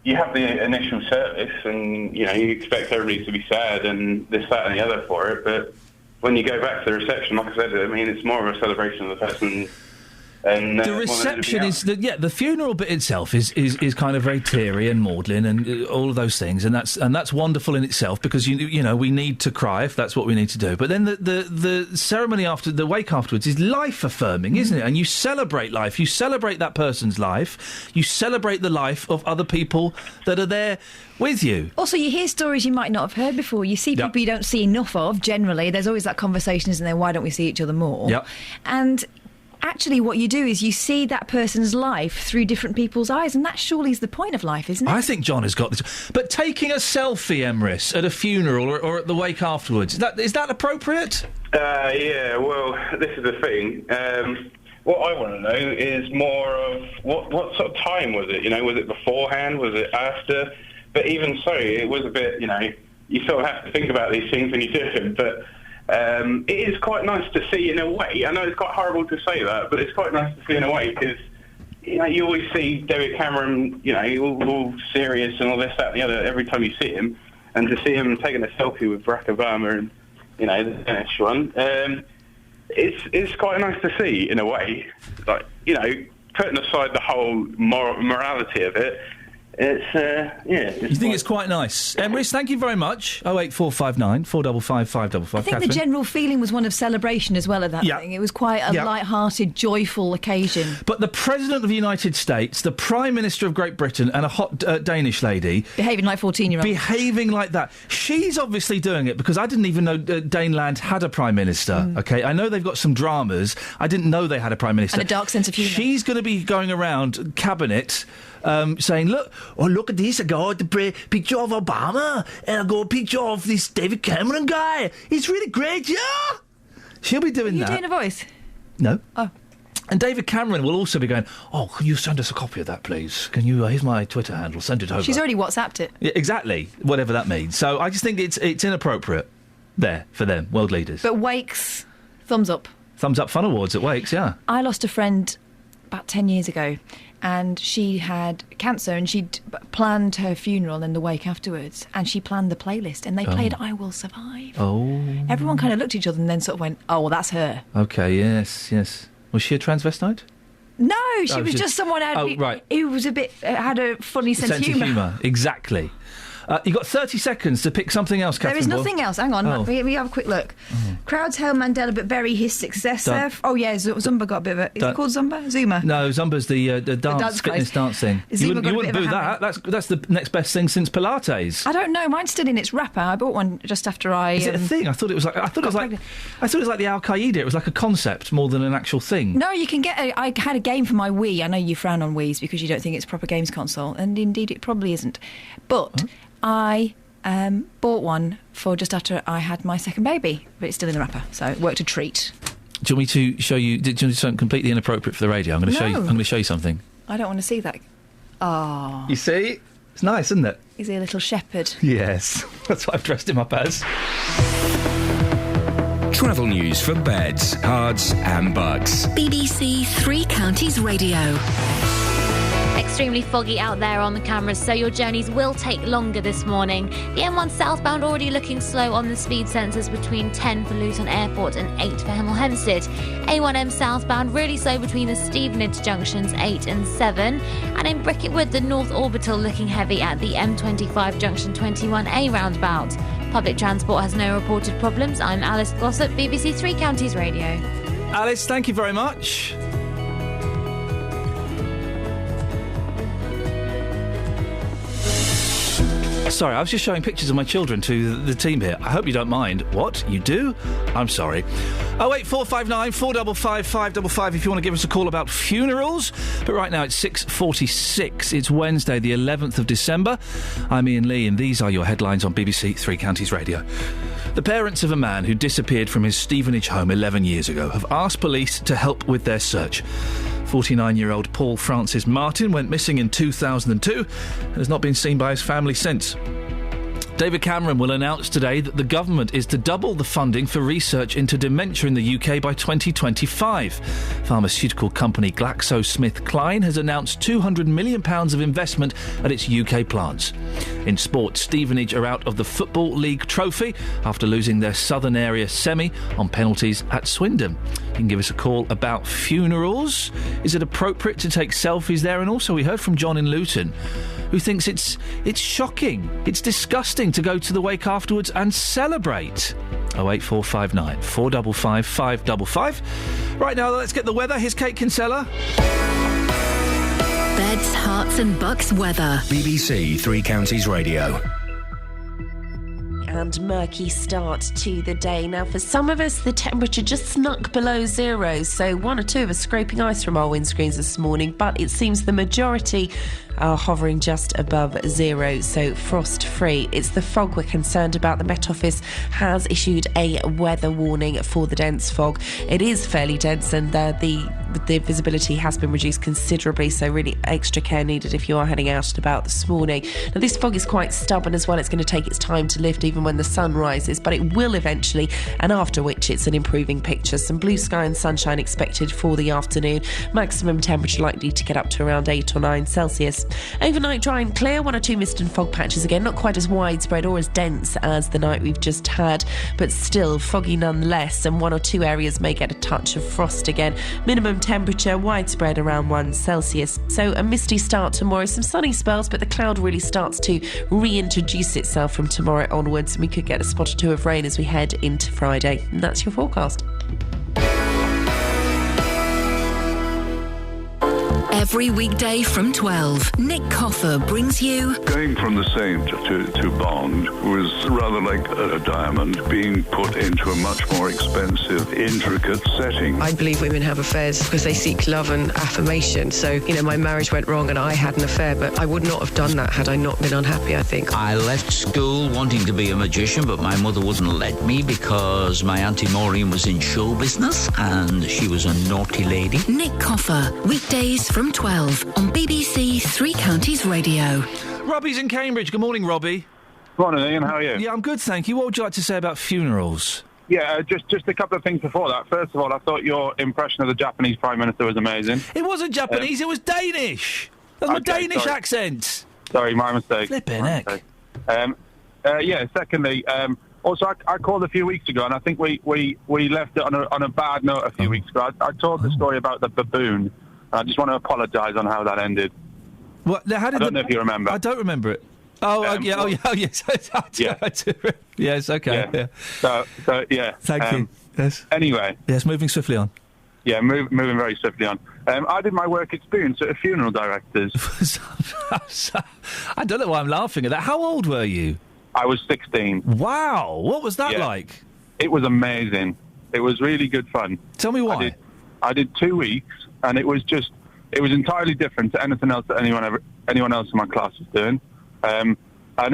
S11: You have the initial service and, you expect everybody to be sad and this, that and the other for it, but when you go back to the reception, like I said, it's more of a celebration of the person. And,
S9: the reception is the funeral bit itself is kind of very teary and maudlin and all of those things, and that's wonderful in itself, because we need to cry if that's what we need to do. But then the ceremony after the wake afterwards is life affirming, isn't it? And you celebrate life, you celebrate that person's life, you celebrate the life of other people that are there with you.
S21: Also, you hear stories you might not have heard before. You see people you don't see enough of. Generally, there's always that conversation, isn't there? Why don't we see each other more?
S9: Yep.
S21: And actually what you do is you see that person's life through different people's eyes, and that surely is the point of life, isn't it?
S9: I think John has got this. But taking a selfie, Emrys, at a funeral or at the wake afterwards, is that appropriate?
S11: Yeah, well, this is the thing. What I want to know is more of what sort of time was it? Was it beforehand? Was it after? But even so, it was a bit, you sort of have to think about these things when you do them, but... it is quite nice to see in a way. I know it's quite horrible to say that, but it's quite nice to see in a way, because you always see David Cameron, all serious and all this, that, and the other every time you see him, and to see him taking a selfie with Barack Obama and the Danish one, it's quite nice to see in a way. Like putting aside the whole morality of it. It's
S9: you think it's quite nice. Emrys, thank you very much. 08459 455 555.
S21: I think the general feeling was one of celebration as well at that thing. It was quite a light-hearted, joyful occasion.
S9: But the President of the United States, the Prime Minister of Great Britain, and a hot Danish lady...
S21: behaving like 14-year-olds.
S9: Behaving like that. She's obviously doing it because I didn't even know Daneland had a Prime Minister, OK? I know they've got some dramas. I didn't know they had a Prime Minister.
S21: And a dark sense of humour.
S9: She's going to be going around Cabinet... saying, look at this, I got the picture of Obama, and I got a picture of this David Cameron guy. It's really great, yeah? She'll be doing that.
S21: Are you doing a voice?
S9: No.
S21: Oh.
S9: And David Cameron will also be going, can you send us a copy of that, please? Can you, here's my Twitter handle, send it over.
S21: She's already WhatsApped it.
S9: Yeah, exactly, whatever that means. So I just think it's inappropriate there for them, world leaders.
S21: But Wakes, thumbs up.
S9: Thumbs up fun awards at Wakes, yeah.
S21: I lost a friend about 10 years ago, and she had cancer, and she'd planned her funeral and the wake afterwards, and she planned the playlist, and they played I Will Survive.
S9: Oh.
S21: Everyone kind of looked at each other and then sort of went, oh, well, that's her.
S9: OK, yes. Was she a transvestite?
S21: No, she was just someone who was a bit had a funny sense of humour.
S9: Exactly. You've got 30 seconds to pick something else, Catherine.
S21: There is nothing else. Hang on, we have a quick look. Crowds hail Mandela, but bury his successor. Zumba got a bit of a... Is it called Zumba? Zuma?
S9: No, Zumba's the dance fitness dance thing. You wouldn't boo that. That's the next best thing since Pilates.
S21: I don't know. Mine's still in its wrapper. I bought one just after I...
S9: Is it a thing? I thought it was like the Al Qaeda. It was like a concept more than an actual thing.
S21: No, you can get... I had a game for my Wii. I know you frown on Wiis because you don't think it's a proper games console, and indeed it probably isn't. But... I bought one for just after I had my second baby, but it's still in the wrapper, so it worked a treat.
S9: Do you want me to show you? Do you want to do something completely inappropriate for the radio? I'm going to show you. I'm going to show you something.
S21: I don't want to see that. Oh,
S9: you see, it's nice, isn't it?
S21: Is he a little shepherd?
S9: Yes, that's what I've dressed him up as.
S12: Travel news for beds, cards, and bugs.
S6: BBC Three Counties Radio.
S13: Extremely foggy out there on the cameras, so your journeys will take longer this morning. The M1 southbound already looking slow on the speed sensors between 10 for Luton Airport and 8 for Hemel Hempstead. A1M southbound really slow between the Stevenage junctions 8 and 7. And in Bricket Wood, the North Orbital looking heavy at the M25 junction 21A roundabout. Public transport has no reported problems. I'm Alice Glossop, BBC Three Counties Radio.
S9: Alice, thank you very much. Sorry, I was just showing pictures of my children to the team here. I hope you don't mind. What? You do? I'm sorry. 08459 455 555 if you want to give us a call about funerals. But right now it's 6:46. It's Wednesday, the 11th of December. I'm Iain Lee, and these are your headlines on BBC Three Counties Radio. The parents of a man who disappeared from his Stevenage home 11 years ago have asked police to help with their search. 49-year-old Paul Francis Martin went missing in 2002 and has not been seen by his family since. David Cameron will announce today that the government is to double the funding for research into dementia in the UK by 2025. Pharmaceutical company GlaxoSmithKline has announced £200 million of investment at its UK plants. In sport, Stevenage are out of the Football League trophy after losing their southern area semi on penalties at Swindon. You can give us a call about funerals. Is it appropriate to take selfies there? And also we heard from John in Luton, who thinks it's shocking, it's disgusting to go to the wake afterwards and celebrate. 08459 455 555. Right now, let's get the weather. Here's Kate Kinsella.
S6: Beds, Hearts and Bucks weather.
S12: BBC Three Counties Radio.
S14: And murky start to the day. Now, for some of us, the temperature just snuck below zero, so one or two of us scraping ice from our windscreens this morning, but it seems the majority are hovering just above zero, so frost-free. It's the fog we're concerned about. The Met Office has issued a weather warning for the dense fog. It is fairly dense, and the visibility has been reduced considerably, so really extra care needed if you are heading out and about this morning. Now, this fog is quite stubborn as well. It's going to take its time to lift even when the sun rises, but it will eventually, and after which it's an improving picture. Some blue sky and sunshine expected for the afternoon. Maximum temperature likely to get up to around 8 or 9 Celsius. Overnight dry and clear, one or two mist and fog patches again, not quite as widespread or as dense as the night we've just had, but still foggy nonetheless, and one or two areas may get a touch of frost again. Minimum temperature widespread around 1 Celsius. So a misty start tomorrow, some sunny spells, but the cloud really starts to reintroduce itself from tomorrow onwards, and we could get a spot or two of rain as we head into Friday. And that's your forecast.
S6: Every weekday from 12, Nick Coffer brings you...
S15: Going from the Saint to Bond was rather like a diamond being put into a much more expensive, intricate setting.
S16: I believe women have affairs because they seek love and affirmation. So, my marriage went wrong and I had an affair, but I would not have done that had I not been unhappy, I think.
S18: I left school wanting to be a magician, but my mother wouldn't let me because my Auntie Maureen was in show business and she was a naughty lady.
S6: Nick Coffer, weekdays from 12 on BBC Three Counties Radio.
S9: Robbie's in Cambridge. Good morning, Robbie.
S19: Morning, Ian. How are you?
S9: Yeah, I'm good, thank you. What would you like to say about funerals?
S19: Yeah, just a couple of things before that. First of all, I thought your impression of the Japanese Prime Minister was amazing.
S9: It wasn't Japanese, it was Danish. That's my Danish accent.
S19: Sorry, my mistake.
S9: Flipping heck.
S19: Secondly, also I called a few weeks ago, and I think we left it on a bad note a few weeks ago. I told the story about the baboon. I just want to apologise on how that ended.
S9: What? How did
S19: I don't know if you remember.
S9: I don't remember it. Yes. Yes, okay.
S19: Yeah. So yeah.
S9: Thank you. Yes.
S19: Anyway.
S9: Yes, moving swiftly on.
S19: Yeah, moving very swiftly on. I did my work experience at a funeral director's.
S9: I don't know why I'm laughing at that. How old were you?
S19: I was 16.
S9: Wow. What was that like?
S19: It was amazing. It was really good fun.
S9: Tell me why.
S19: I did 2 weeks, and it was entirely different to anything else that anyone else in my class was doing. And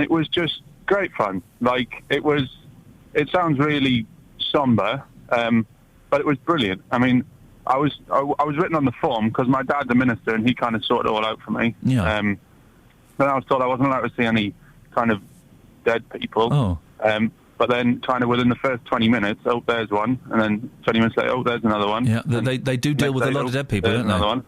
S19: it was just great fun. Like, it sounds really somber, but it was brilliant. I mean, I was written on the form because my dad's a minister and he kind of sorted it all out for me.
S9: Yeah.
S19: Then I was told I wasn't allowed to see any kind of dead people.
S9: Oh.
S19: But then kind of within the first 20 minutes, oh, there's one. And then 20 minutes later, oh, there's another one.
S9: Yeah, they do deal with a lot of dead people, don't they?
S19: Another one.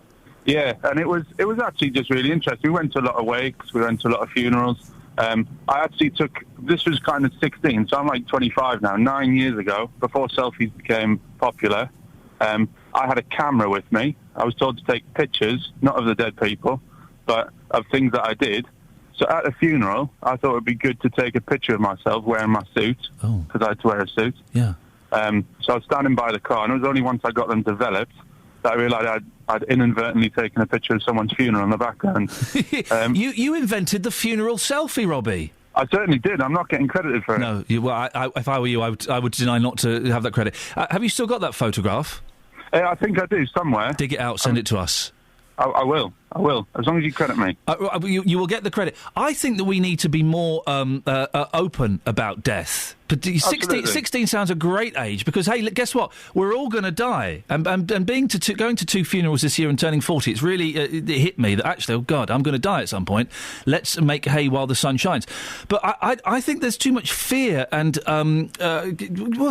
S19: Yeah, and it was actually just really interesting. We went to a lot of wakes, we went to a lot of funerals. I actually this was kind of 16, so I'm like 25 now, 9 years ago, before selfies became popular. I had a camera with me. I was told to take pictures, not of the dead people, but of things that I did. So at a funeral, I thought it would be good to take a picture of myself wearing my suit, because I had to wear a suit.
S9: Yeah.
S19: So I was standing by the car, and it was only once I got them developed that I realised I'd inadvertently taken a picture of someone's funeral in the background.
S9: You invented the funeral selfie, Robbie.
S19: I certainly did. I'm not getting credited for it.
S9: No, if I were you, I would deny not to have that credit. Have you still got that photograph?
S19: I think I do, somewhere.
S9: Dig it out, send it to us.
S19: I will, as long as you credit me.
S9: You will get the credit. I think that we need to be more open about death. But 16 sounds a great age because, hey, guess what? We're all going to die. And going to 2 funerals this year and turning 40, it's really it hit me that actually, oh, God, I'm going to die at some point. Let's make hay while the sun shines. But I think there's too much fear and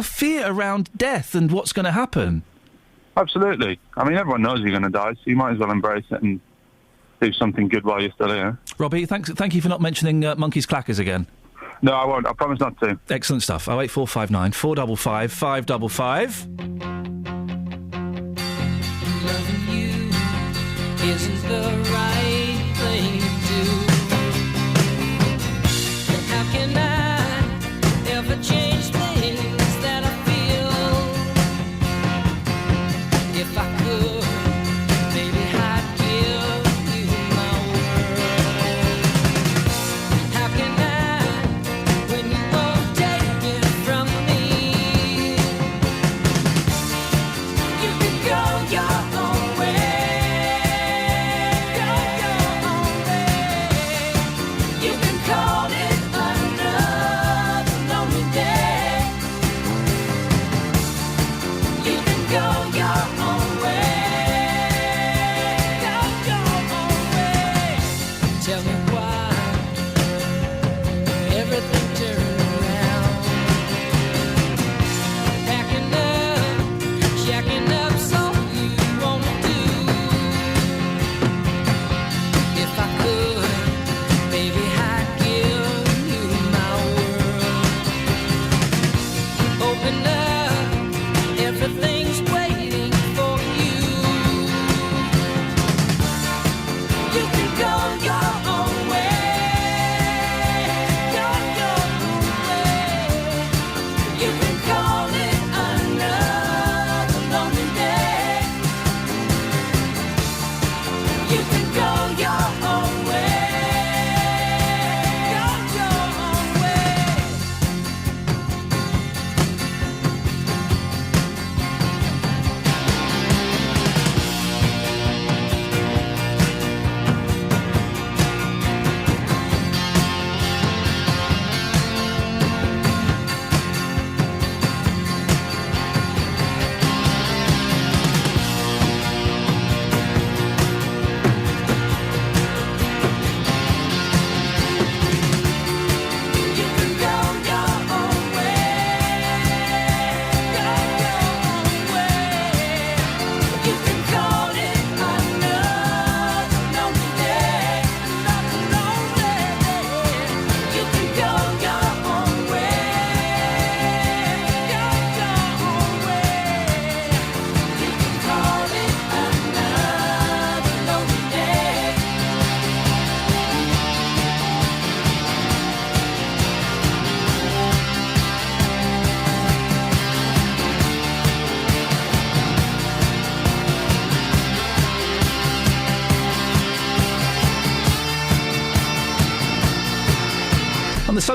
S9: fear around death and what's going to happen.
S19: Absolutely. I mean, everyone knows you're going to die, so you might as well embrace it and do something good while you're still here.
S9: Robbie, thank you for not mentioning Monkey's Clackers again.
S19: No, I won't. I promise not to.
S9: Excellent stuff. 08459 455 555.
S7: Loving you isn't the right thing to do. And how can I ever change things that I feel? If I could, baby, I'd give you my word. How can I, when you won't take it from me? You can go your own way. Go your own way. You can call it another.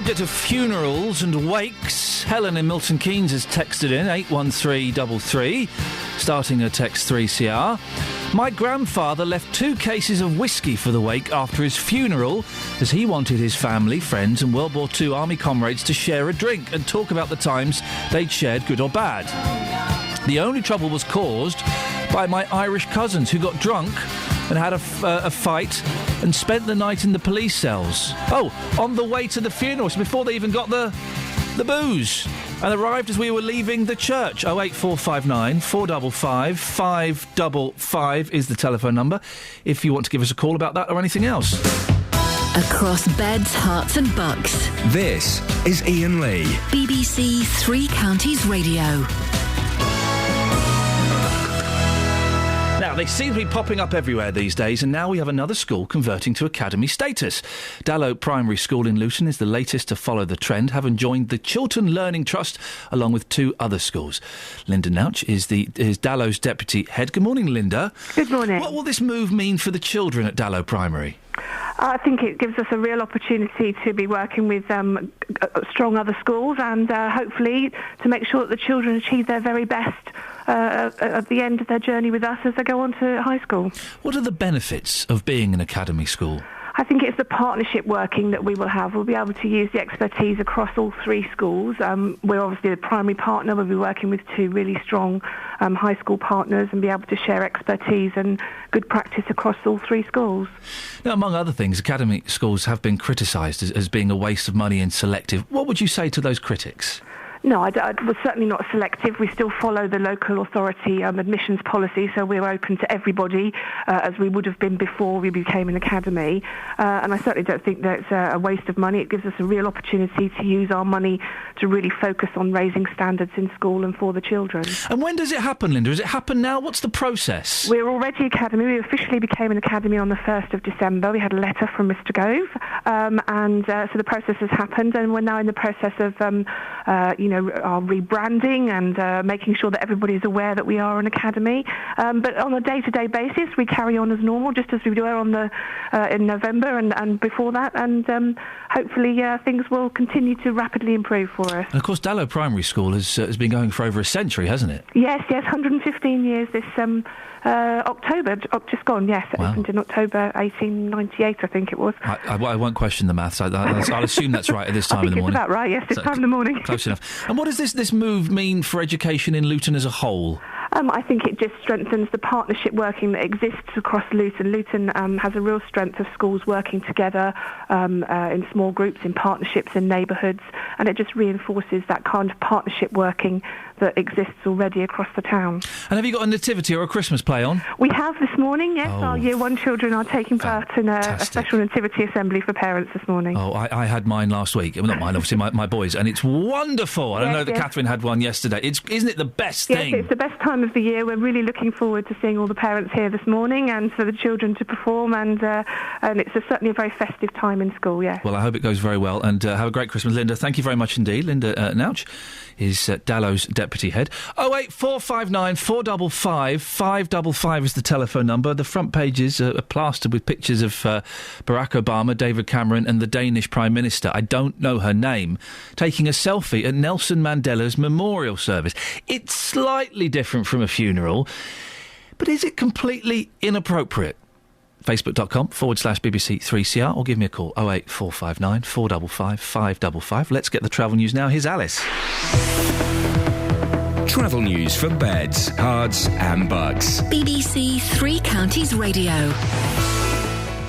S9: subject of funerals and wakes, Helen in Milton Keynes has texted in 81333, starting her text 3CR. My grandfather left 2 cases of whiskey for the wake after his funeral, as he wanted his family, friends and World War II Army comrades to share a drink and talk about the times they'd shared, good or bad. The only trouble was caused by my Irish cousins, who got drunk and had a fight and spent the night in the police cells. Oh, on the way to the funeral, so before they even got the booze, and arrived as we were leaving the church. 08459 455 555 is the telephone number if you want to give us a call about that or anything else.
S6: Across beds, hearts and bucks.
S12: This is Iain Lee.
S6: BBC Three Counties Radio.
S9: Now, they seem to be popping up everywhere these days, and now we have another school converting to academy status. Dallow Primary School in Luton is the latest to follow the trend, having joined the Chiltern Learning Trust along with 2 other schools. Linda Nouch is Dallow's deputy head. Good morning, Linda.
S2: Good morning.
S9: What will this move mean for the children at Dallow Primary?
S2: I think it gives us a real opportunity to be working with strong other schools and hopefully to make sure that the children achieve their very best at the end of their journey with us as they go on to high school.
S9: What are the benefits of being an academy school?
S2: I think it's the partnership working that we will have. We'll be able to use the expertise across all 3 schools. We're obviously the primary partner. We'll be working with 2 really strong high school partners and be able to share expertise and good practice across all 3 schools.
S9: Now, among other things, academy schools have been criticised as being a waste of money and selective. What would you say to those critics?
S2: No, I was certainly not selective. We still follow the local authority admissions policy, so we're open to everybody, as we would have been before we became an academy. And I certainly don't think that's a waste of money. It gives us a real opportunity to use our money to really focus on raising standards in school and for the children.
S9: And when does it happen, Linda? Does it happen now? What's the process?
S2: We're already academy. We officially became an academy on the 1st of December. We had a letter from Mr Gove, so the process has happened, and we're now in the process of, our rebranding and making sure that everybody is aware that we are an academy. But on a day-to-day basis, we carry on as normal, just as we were on in November and before that, and hopefully things will continue to rapidly improve for us.
S9: And of course, Dallow Primary School has been going for over a century, hasn't it?
S2: Yes, 115 years this October, just gone, yes. It opened in October 1898, I think it was.
S9: I won't question the maths. I'll assume that's right at this time in the morning.
S2: I think it's about right, yes, this time in the morning.
S9: Close enough. And what does this move mean for education in Luton as a whole?
S2: I think it just strengthens the partnership working that exists across Luton. Luton has a real strength of schools working together in small groups, in partnerships, in neighbourhoods, and it just reinforces that kind of partnership working that exists already across the town.
S9: And have you got a nativity or a Christmas play on?
S2: We have this morning, yes. Our Year 1 children are taking part in a special nativity assembly for parents this morning.
S9: Oh, I had mine last week. Well, not mine, obviously, my boys, and it's wonderful. I know that Catherine had one yesterday. Isn't it the best thing?
S2: Yes, it's the best time of the year. We're really looking forward to seeing all the parents here this morning and for the children to perform, and it's certainly a very festive time in school, yes.
S9: Well, I hope it goes very well, and have a great Christmas, Linda. Thank you very much indeed. Linda Nouch is Dallow's deputy head. 08459 455 555 is the telephone number. The front pages are plastered with pictures of Barack Obama, David Cameron and the Danish Prime Minister, I don't know her name, taking a selfie at Nelson Mandela's memorial service. It's slightly different from a funeral, but is it completely inappropriate? Facebook.com/BBC3CR or give me a call 08459 455 555. Let's get the travel news now. Here's Alice.
S12: Travel news for beds, cards and bugs.
S6: BBC Three Counties Radio.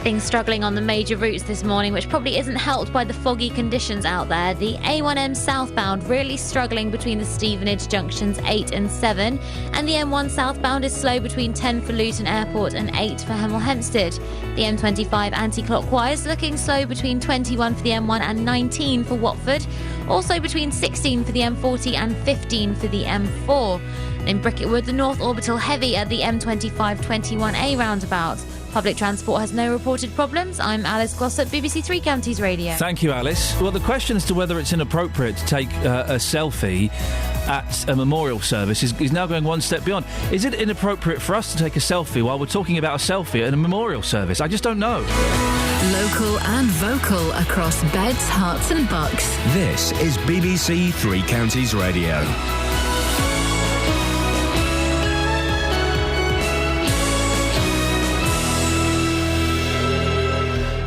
S13: Things struggling on the major routes this morning, which probably isn't helped by the foggy conditions out there. The A1M southbound really struggling between the Stevenage junctions 8 and 7, and the M1 southbound is slow between 10 for Luton Airport and 8 for Hemel Hempstead. The M25 anti-clockwise looking slow between 21 for the M1 and 19 for Watford. Also between 16 for the M40 and 15 for the M4. In Bricketwood, the North Orbital heavy at the M25 21A roundabout. Public transport has no reported problems. I'm Alice Glossop, BBC Three Counties Radio.
S9: Thank you, Alice. Well, the question as to whether it's inappropriate to take a selfie at a memorial service is now going one step beyond. Is it inappropriate for us to take a selfie while we're talking about a selfie at a memorial service? I just don't know.
S6: Local and vocal across beds, hearts and bucks.
S12: This is BBC Three Counties Radio.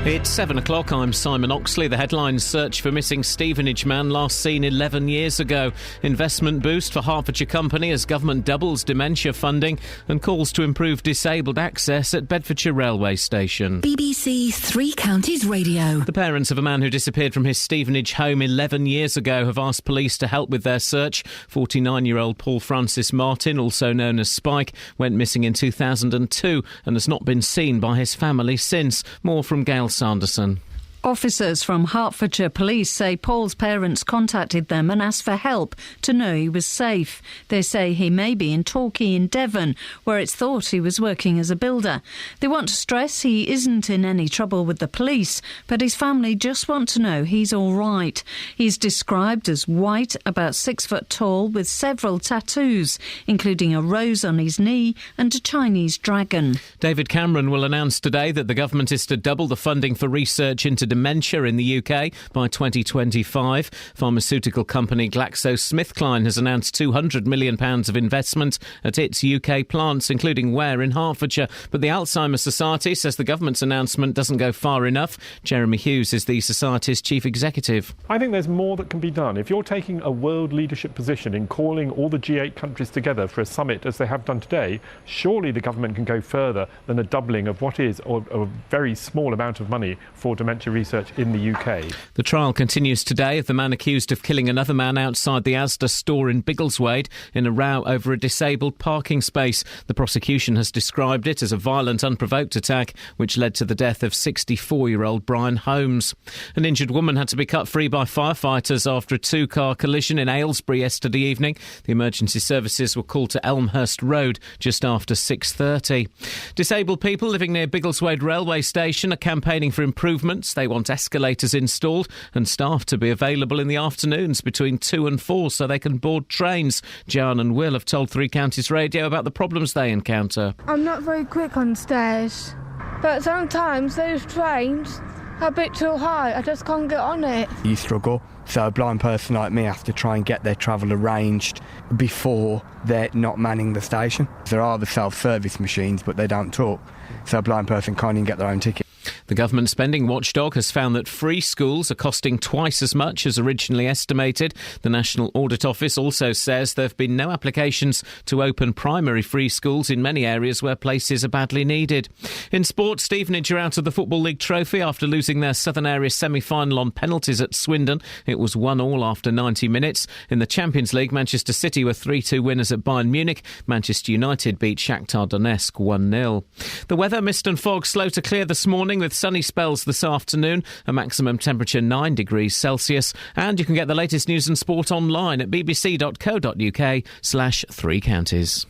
S1: It's 7 o'clock. I'm Simon Oxley. The headlines: search for missing Stevenage man last seen 11 years ago. Investment boost for Hertfordshire company as government doubles dementia funding, and calls to improve disabled access at Bedfordshire railway station.
S6: BBC Three Counties Radio.
S1: The parents of a man who disappeared from his Stevenage home 11 years ago have asked police to help with their search. 49-year-old Paul Francis Martin, also known as Spike, went missing in 2002 and has not been seen by his family since. More from Gail Sanderson.
S3: Officers from Hertfordshire Police say Paul's parents contacted them and asked for help to know he was safe. They say he may be in Torquay in Devon, where it's thought he was working as a builder. They want to stress he isn't in any trouble with the police, but his family just want to know he's all right. He's described as white, about 6 foot tall, with several tattoos, including a rose on his knee and a Chinese dragon.
S1: David Cameron will announce today that the government is to double the funding for research into dementia in the UK by 2025. Pharmaceutical company GlaxoSmithKline has announced £200 million of investment at its UK plants, including Ware in Hertfordshire. But the Alzheimer's Society says the government's announcement doesn't go far enough. Jeremy Hughes is the Society's chief executive.
S4: I think there's more that can be done. If you're taking a world leadership position in calling all the G8 countries together for a summit, as they have done today, surely the government can go further than a doubling of what is a very small amount of money for dementia research in the UK.
S1: The trial continues today of the man accused of killing another man outside the Asda store in Biggleswade in a row over a disabled parking space. The prosecution has described it as a violent, unprovoked attack which led to the death of 64-year-old Brian Holmes. An injured woman had to be cut free by firefighters after a two-car collision in Aylesbury yesterday evening. The emergency services were called to Elmhurst Road just after 6:30. Disabled people living near Biggleswade railway station are campaigning for improvements. They want escalators installed and staff to be available in the afternoons between 2 and 4 so they can board trains. Jan and Will have told Three Counties Radio about the problems they encounter.
S17: I'm not very quick on stairs, but sometimes those trains are a bit too high. I just can't get on it.
S20: You struggle, so a blind person like me has to try and get their travel arranged before they're not manning the station. There are the self-service machines, but they don't talk, so a blind person can't even get their own ticket.
S1: The government spending watchdog has found that free schools are costing twice as much as originally estimated. The National Audit Office also says there have been no applications to open primary free schools in many areas where places are badly needed. In sport, Stevenage are out of the Football League trophy after losing their Southern Area semi-final on penalties at Swindon. It was 1-1 after 90 minutes. In the Champions League, Manchester City were 3-2 winners at Bayern Munich. Manchester United beat Shakhtar Donetsk 1-0. The weather: mist and fog slow to clear this morning with sunny spells this afternoon, a maximum temperature 9 degrees Celsius. And you can get the latest news and sport online at bbc.co.uk/3 counties.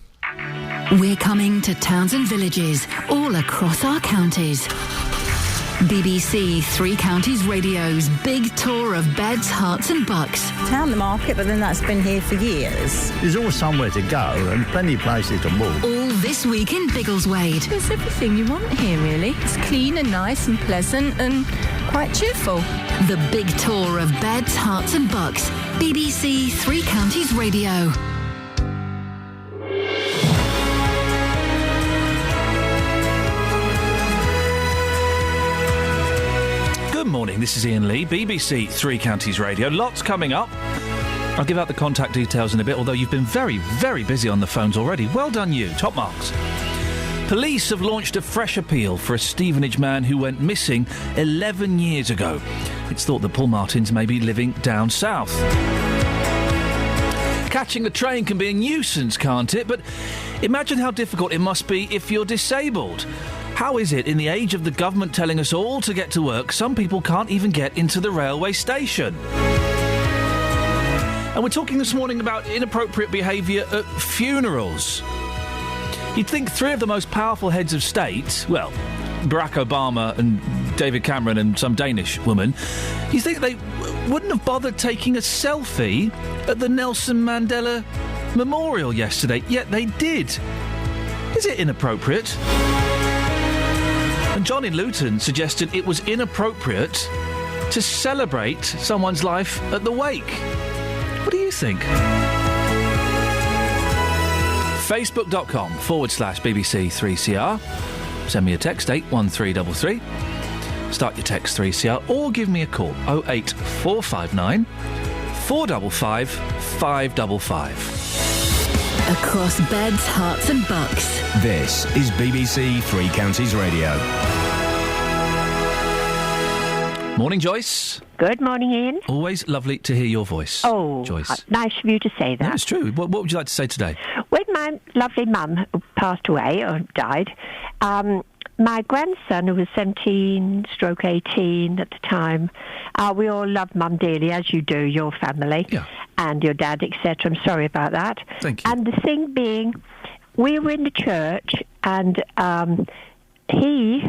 S6: We're coming to towns and villages all across our counties. BBC Three Counties Radio's big tour of beds, hearts and bucks.
S25: Town the market, but then that's been here for years.
S26: There's always somewhere to go and plenty of places to move.
S6: All this week in Biggleswade.
S22: There's everything you want here, really. It's clean and nice and pleasant and quite cheerful.
S6: The big tour of beds, hearts and bucks. BBC Three Counties Radio.
S9: Good morning, this is Iain Lee, BBC Three Counties Radio. Lots coming up. I'll give out the contact details in a bit, although you've been very, very busy on the phones already. Well done you, top marks. Police have launched a fresh appeal for a Stevenage man who went missing 11 years ago. It's thought that Paul Martins may be living down south. Catching a train can be a nuisance, can't it? But imagine how difficult it must be if you're disabled. How is it, in the age of the government telling us all to get to work, some people can't even get into the railway station? And we're talking this morning about inappropriate behaviour at funerals. You'd think three of the most powerful heads of state, well, Barack Obama and David Cameron and some Danish woman, you think they wouldn't have bothered taking a selfie at the Nelson Mandela Memorial yesterday, yet they did. Is it inappropriate? And John in Luton suggested it was inappropriate to celebrate someone's life at the wake. What do you think? Facebook.com/BBC3CR. Send me a text, 81333. Start your text 3CR or give me a call, 08459 455 555.
S6: Across beds, hearts and bucks.
S12: This is BBC Three Counties Radio.
S9: Morning, Joyce.
S5: Good morning, Ian.
S9: Always lovely to hear your voice.
S5: Oh,
S9: Joyce.
S5: Nice of you to say that.
S9: No, it's true. What would you like to say today?
S5: When my lovely mum passed away, or died, my grandson, who was 17/18 at the time, we all love Mum dearly, as you do, your family, and your dad, etc. I'm sorry about that.
S9: Thank you.
S5: And the thing being, we were in the church, and he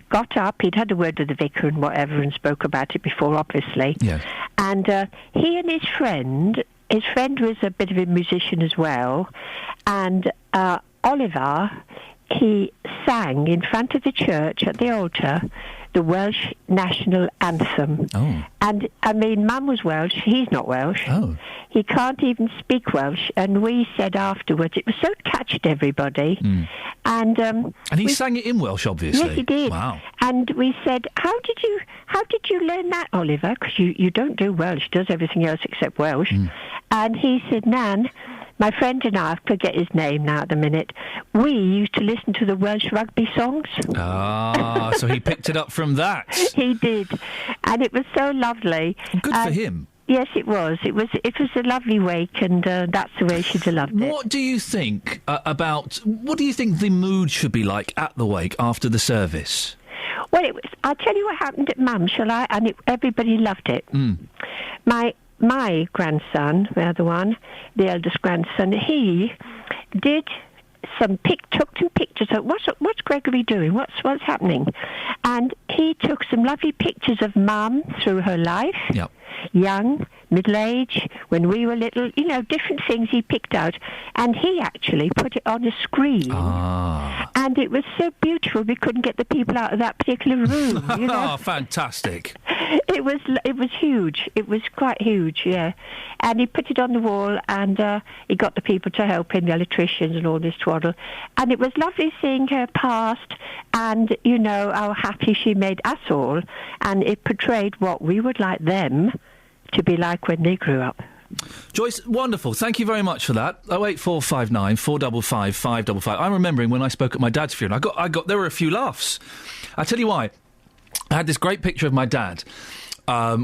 S5: got up, he'd had a word with the vicar and whatever, and spoke about it before, obviously.
S9: Yes.
S5: And he and his friend was a bit of a musician as well, and Oliver, he sang in front of the church at the altar the Welsh national anthem.
S9: Oh.
S5: And, I mean, Mum was Welsh, he's not Welsh.
S9: Oh.
S5: He can't even speak Welsh, and we said afterwards, it was so touched everybody. And
S9: he sang it in Welsh, obviously.
S5: Yes, he did.
S9: Wow.
S5: And we said, how did you learn that, Oliver? Because you don't do Welsh, does everything else except Welsh. And he said, Nan, my friend and I forget his name now at the minute, we used to listen to the Welsh rugby songs.
S9: Ah, so he picked it up from that.
S5: He did. And it was so lovely.
S9: Good for him.
S5: Yes, it was. It was a lovely wake, and that's the way she'd have loved it.
S9: What do you think what do you think the mood should be like at the wake after the service?
S5: Well, I'll tell you what happened at Mum, shall I? And everybody loved it. My grandson, the other one, the eldest grandson, he did took some pictures of what's Gregory doing? What's happening? And he took some lovely pictures of Mum through her life.
S9: Yep.
S5: Young, middle-aged, when we were little, different things he picked out. And he actually put it on a screen.
S9: Ah.
S5: And it was so beautiful we couldn't get the people out of that particular room.
S9: Oh, fantastic.
S5: It was huge. It was quite huge, yeah. And he put it on the wall, and he got the people to help him, the electricians and all this twaddle. And it was lovely seeing her past, and, how happy she made us all. And it portrayed what we would like them to be like when they grew up.
S9: Joyce, wonderful. Thank you very much for that. 08459 455 555. I'm remembering when I spoke at my dad's funeral. There were a few laughs. I tell you why. I had this great picture of my dad,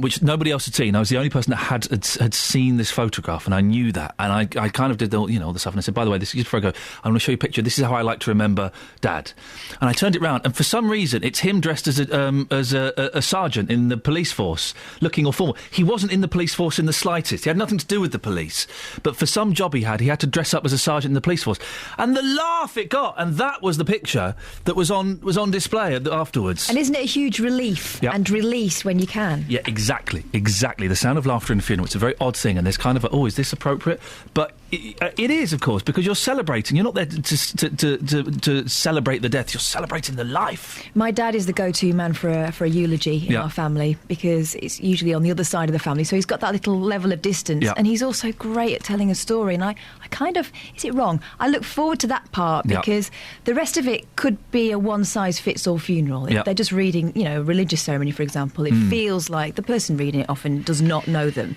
S9: which nobody else had seen. I was the only person that had seen this photograph, and I knew that. And I kind of did all the stuff, and I said, by the way, this just before I go, I'm going to show you a picture. This is how I like to remember Dad. And I turned it round, and for some reason, it's him dressed as a sergeant in the police force, looking all formal. He wasn't in the police force in the slightest. He had nothing to do with the police. But for some job he had to dress up as a sergeant in the police force. And the laugh it got, and that was the picture that was on display afterwards.
S21: And isn't it a huge relief and release when you can?
S9: Yeah, exactly. The sound of laughter in a funeral, it's a very odd thing, and there's kind of is this appropriate? But it is, of course, because you're celebrating. You're not there to celebrate the death, you're celebrating the life.
S21: My dad is the go-to man for a eulogy in our family, because it's usually on the other side of the family, so he's got that little level of distance, and he's also great at telling a story, and I kind of, is it wrong? I look forward to that part, because the rest of it could be a one-size-fits-all funeral. If they're just reading, a religious ceremony, for example, it feels like the person reading it often does not know them.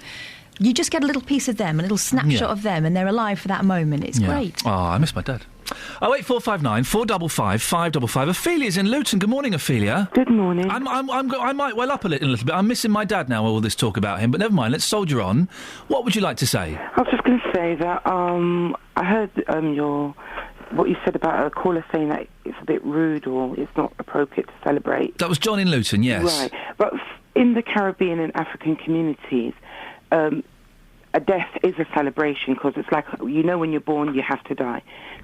S21: You just get a little piece of them, a little snapshot of them, and they're alive for that moment. It's great.
S9: Oh, I miss my dad. 08459 455 555. Ophelia's in Luton. Good morning, Ophelia.
S8: Good morning.
S9: I might well up a little bit. I'm missing my dad now, all this talk about him, but never mind, let's soldier on. What would you like to say?
S8: I was just going to say that I heard what you said about a caller saying that it's a bit rude or it's not appropriate to celebrate.
S9: That was John in Luton, yes.
S8: Right. But in the Caribbean and African communities, a death is a celebration, because it's like, when you're born, you have to die.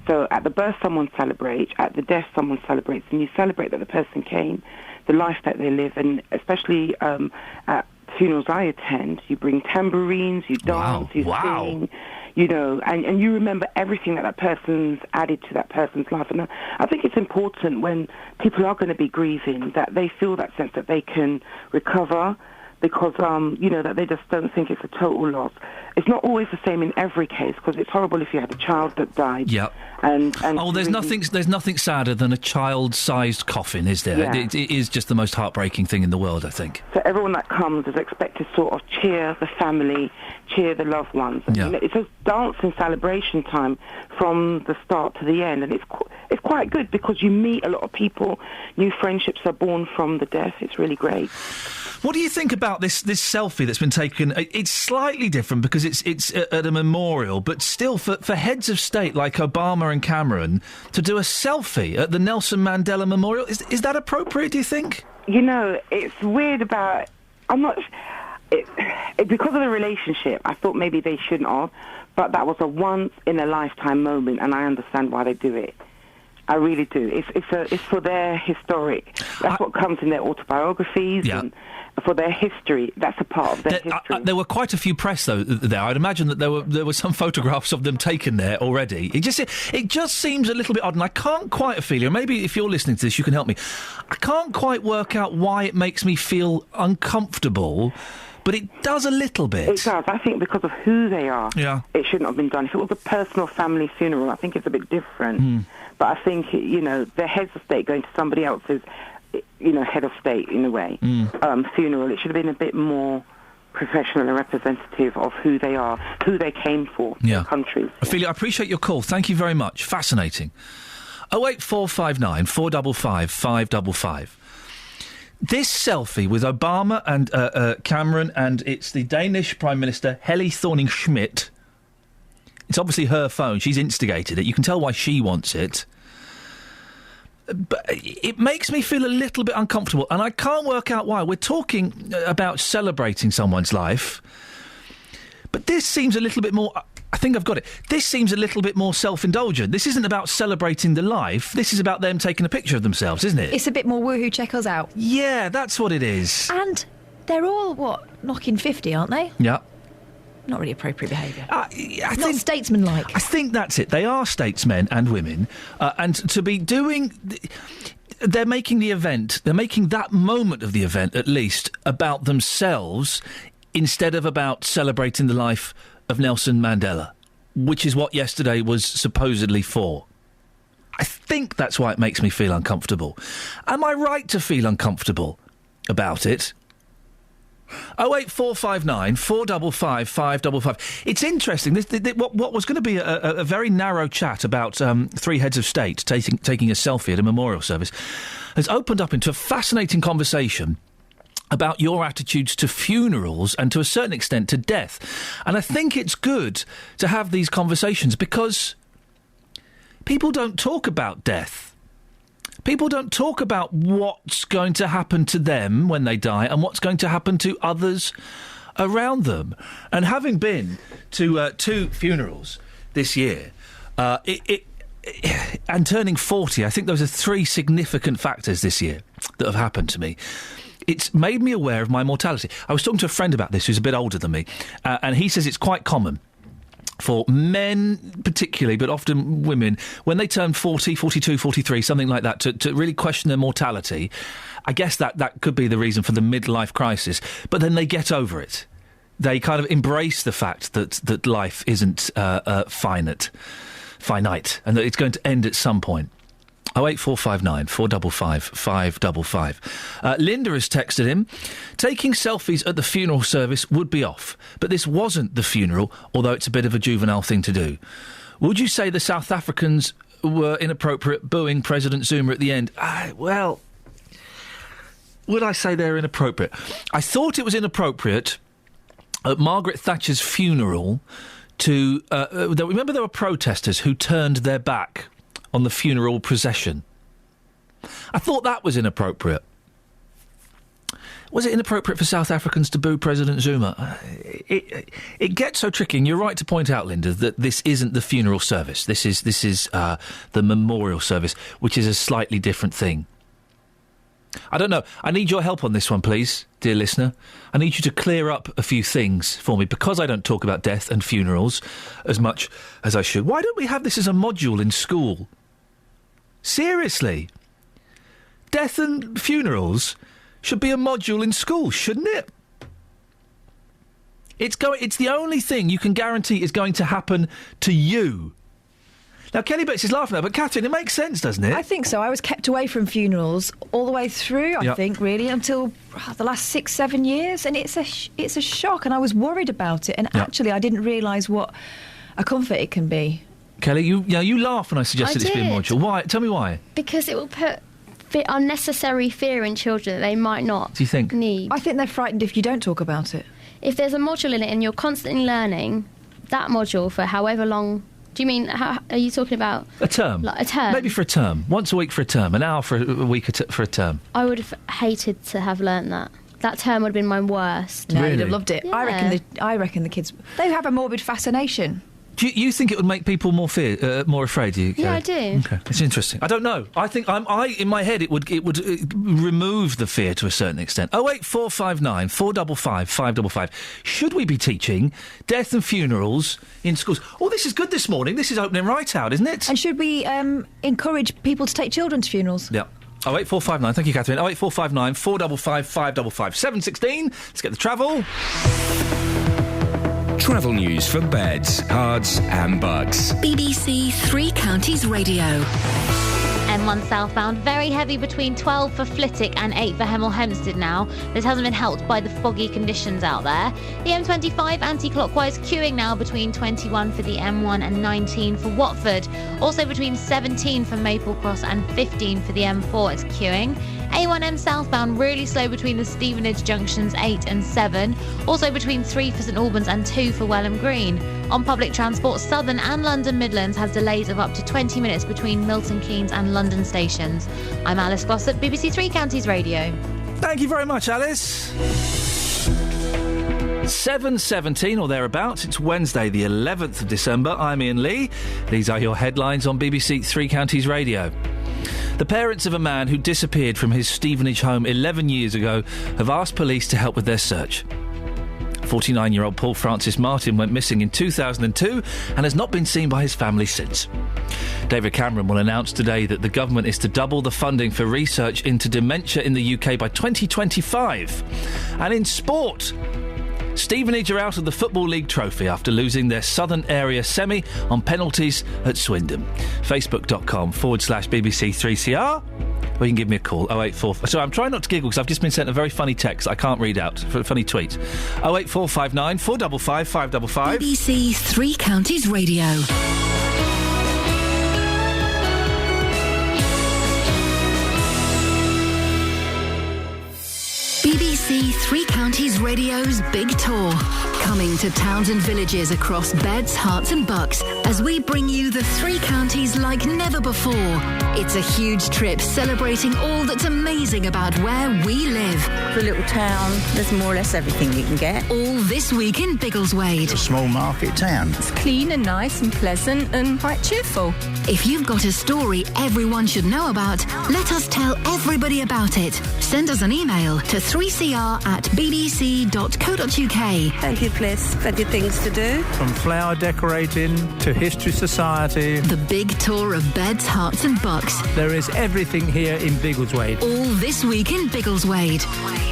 S8: So at the birth, someone celebrates. At the death, someone celebrates. And you celebrate that the person came, the life that they live. And especially at funerals I attend, you bring tambourines, you dance, you sing. you know, and you remember everything that person's added to that person's life. And I think it's important when people are going to be grieving that they feel that sense that they can recover, because, you know, that they just don't think it's a total loss. It's not always the same in every case, because it's horrible if you had a child that died.
S9: Yep.
S8: And
S9: there's nothing sadder than a child-sized coffin, is there?
S8: Yeah.
S9: It is just the most heartbreaking thing in the world, I think.
S8: So everyone that comes is expected to sort of cheer the family, cheer the loved ones.
S9: Yeah.
S8: And it's a dance and celebration time from the start to the end, and it's quite good because you meet a lot of people, new friendships are born from the death. It's really great.
S9: What do you think about this selfie that's been taken? It's slightly different because it's at a memorial, but still for heads of state like Obama and Cameron to do a selfie at the Nelson Mandela Memorial, is that appropriate, do you think?
S8: You know, it's weird about... I'm not... because of the relationship, I thought maybe they shouldn't have, but that was a once-in-a-lifetime moment, and I understand why they do it. I really do. It's for their historic. That's what comes in their autobiographies.
S9: Yeah.
S8: And for their history. That's a part of their history.
S9: There were quite a few press though there. I'd imagine that there were some photographs of them taken there already. It just seems a little bit odd, and I can't quite feel. Maybe if you're listening to this, you can help me. I can't quite work out why it makes me feel uncomfortable. But it does a little bit.
S8: It does. I think because of who they are,
S9: it
S8: shouldn't have been done. If it was a personal family funeral, I think it's a bit different. But I think, the heads of state going to somebody else's, head of state, in a way, funeral, it should have been a bit more professional and representative of who they are, who they came for, their countries.
S9: Ophelia, I appreciate your call. Thank you very much. Fascinating. 08459 455 555. This selfie with Obama and Cameron, and it's the Danish Prime Minister, Helle Thorning-Schmidt. It's obviously her phone. She's instigated it. You can tell why she wants it. But it makes me feel a little bit uncomfortable, and I can't work out why. We're talking about celebrating someone's life, but this seems a little bit more... I think I've got it. This seems a little bit more self-indulgent. This isn't about celebrating the life. This is about them taking a picture of themselves, isn't it?
S21: It's a bit more woohoo, check us out.
S9: Yeah, that's what it is.
S21: And they're all, knocking 50, aren't they?
S9: Yeah.
S21: Not really appropriate behaviour. Not statesman-like.
S9: I think that's it. They are statesmen and women. And to be doing... They're making the event, they're making that moment of the event, at least, about themselves instead of about celebrating the life of Nelson Mandela, which is what yesterday was supposedly for. I think that's why it makes me feel uncomfortable. Am I right to feel uncomfortable about it? 08459 455 555. It's interesting. What was going to be a very narrow chat about three heads of state taking a selfie at a memorial service has opened up into a fascinating conversation about your attitudes to funerals and to a certain extent to death. And I think it's good to have these conversations because people don't talk about death. People don't talk about what's going to happen to them when they die and what's going to happen to others around them. And having been to two funerals this year, and turning 40, I think those are three significant factors this year that have happened to me. It's made me aware of my mortality. I was talking to a friend about this who's a bit older than me, and he says it's quite common for men particularly, but often women, when they turn 40, 42, 43, something like that, to really question their mortality. I guess that could be the reason for the midlife crisis, but then they get over it. They kind of embrace the fact that life isn't finite, and that it's going to end at some point. 08459 455 555. Linda has texted him. Taking selfies at the funeral service would be off, but this wasn't the funeral, although it's a bit of a juvenile thing to do. Would you say the South Africans were inappropriate booing President Zuma at the end? Well, would I say they're inappropriate? I thought it was inappropriate at Margaret Thatcher's funeral to... remember there were protesters who turned their back on the funeral procession. I thought that was inappropriate. Was it inappropriate for South Africans to boo President Zuma? It gets so tricky, and you're right to point out, Linda, that this isn't the funeral service. This is the memorial service, which is a slightly different thing. I don't know. I need your help on this one, please, dear listener. I need you to clear up a few things for me, because I don't talk about death and funerals as much as I should. Why don't we have this as a module in school? Seriously. Death and funerals should be a module in school, shouldn't it? It's the only thing you can guarantee is going to happen to you. Now, Kelly Betts is laughing at that, but Catherine, it makes sense, doesn't it?
S21: I think so. I was kept away from funerals all the way through, I think, really, until the last 6-7 years, and it's a shock, and I was worried about it, and actually I didn't realise what a comfort it can be.
S9: Kelly, you laugh when I suggested it's being module. Why? Tell me why.
S22: Because it will put unnecessary fear in children that they might not
S9: Do you think?
S22: need.
S21: I think they're frightened if you don't talk about it.
S22: If there's a module in it and you're constantly learning that module for however long... Do you mean, are you talking about...
S9: A term.
S22: Like a term?
S9: Maybe for a term. Once a week for a term. An hour for a week for a term.
S22: I would have hated to have learnt that. That term would have been my worst.
S21: No, you'd have loved it.
S22: Yeah.
S21: I reckon the kids... They have a morbid fascination.
S9: Do you think it would make people more afraid? Do you, Kelly?
S22: Yeah, I do.
S9: Okay, it's interesting. I don't know. I think in my head it would remove the fear to a certain extent. 08459 455 555. Should we be teaching death and funerals in schools? Oh, this is good this morning. This is opening right out, isn't it?
S21: And should we encourage people to take children to funerals?
S9: Yeah. 08459. Thank you, Catherine. 08459 455 555. 7:16. Let's get the travel.
S12: Travel news for beds, cards and bugs.
S6: BBC Three Counties Radio.
S13: M1 southbound, very heavy between 12 for Flitwick and 8 for Hemel Hempstead now. This hasn't been helped by the foggy conditions out there. The M25 anti-clockwise queuing now between 21 for the M1 and 19 for Watford. Also between 17 for Maple Cross and 15 for the M4 it's queuing. A1M southbound really slow between the Stevenage junctions 8 and 7. Also between 3 for St Albans and 2 for Welham Green. On public transport, Southern and London Midlands has delays of up to 20 minutes between Milton Keynes and London stations. I'm Alice Glossop, BBC Three Counties Radio.
S9: Thank you very much, Alice. 7:17 or thereabouts. It's Wednesday, the 11th of December. I'm Iain Lee. These are your headlines on BBC Three Counties Radio. The parents of a man who disappeared from his Stevenage home 11 years ago have asked police to help with their search. 49-year-old Paul Francis Martin went missing in 2002 and has not been seen by his family since. David Cameron will announce today that the government is to double the funding for research into dementia in the UK by 2025. And in sport, Stevenage are out of the Football League trophy after losing their Southern Area semi on penalties at Swindon. Facebook.com/BBC3CR. Or you can give me a call, 084... Sorry, I'm trying not to giggle because I've just been sent a very funny text I can't read out, a funny tweet. 08459 455 555.
S6: BBC Three Counties Radio. BBC Three Counties Radio's Big Tour. Coming to towns and villages across Beds, Herts and Bucks as we bring you the three counties like never before. It's a huge trip celebrating all that's amazing about where we live.
S25: For a little town, there's more or less everything you can get.
S6: All this week in Biggleswade.
S26: It's a small market town.
S17: It's clean and nice and pleasant and quite cheerful.
S6: If you've got a story everyone should know about, let us tell everybody about it. Send us an email to 3cr@bbc.co.uk.
S25: Plenty of place, plenty of things to do.
S26: From flower decorating to History Society.
S6: The big tour of Beds, Herts and Bucks.
S26: There is everything here in Biggleswade.
S6: All this week in Biggleswade.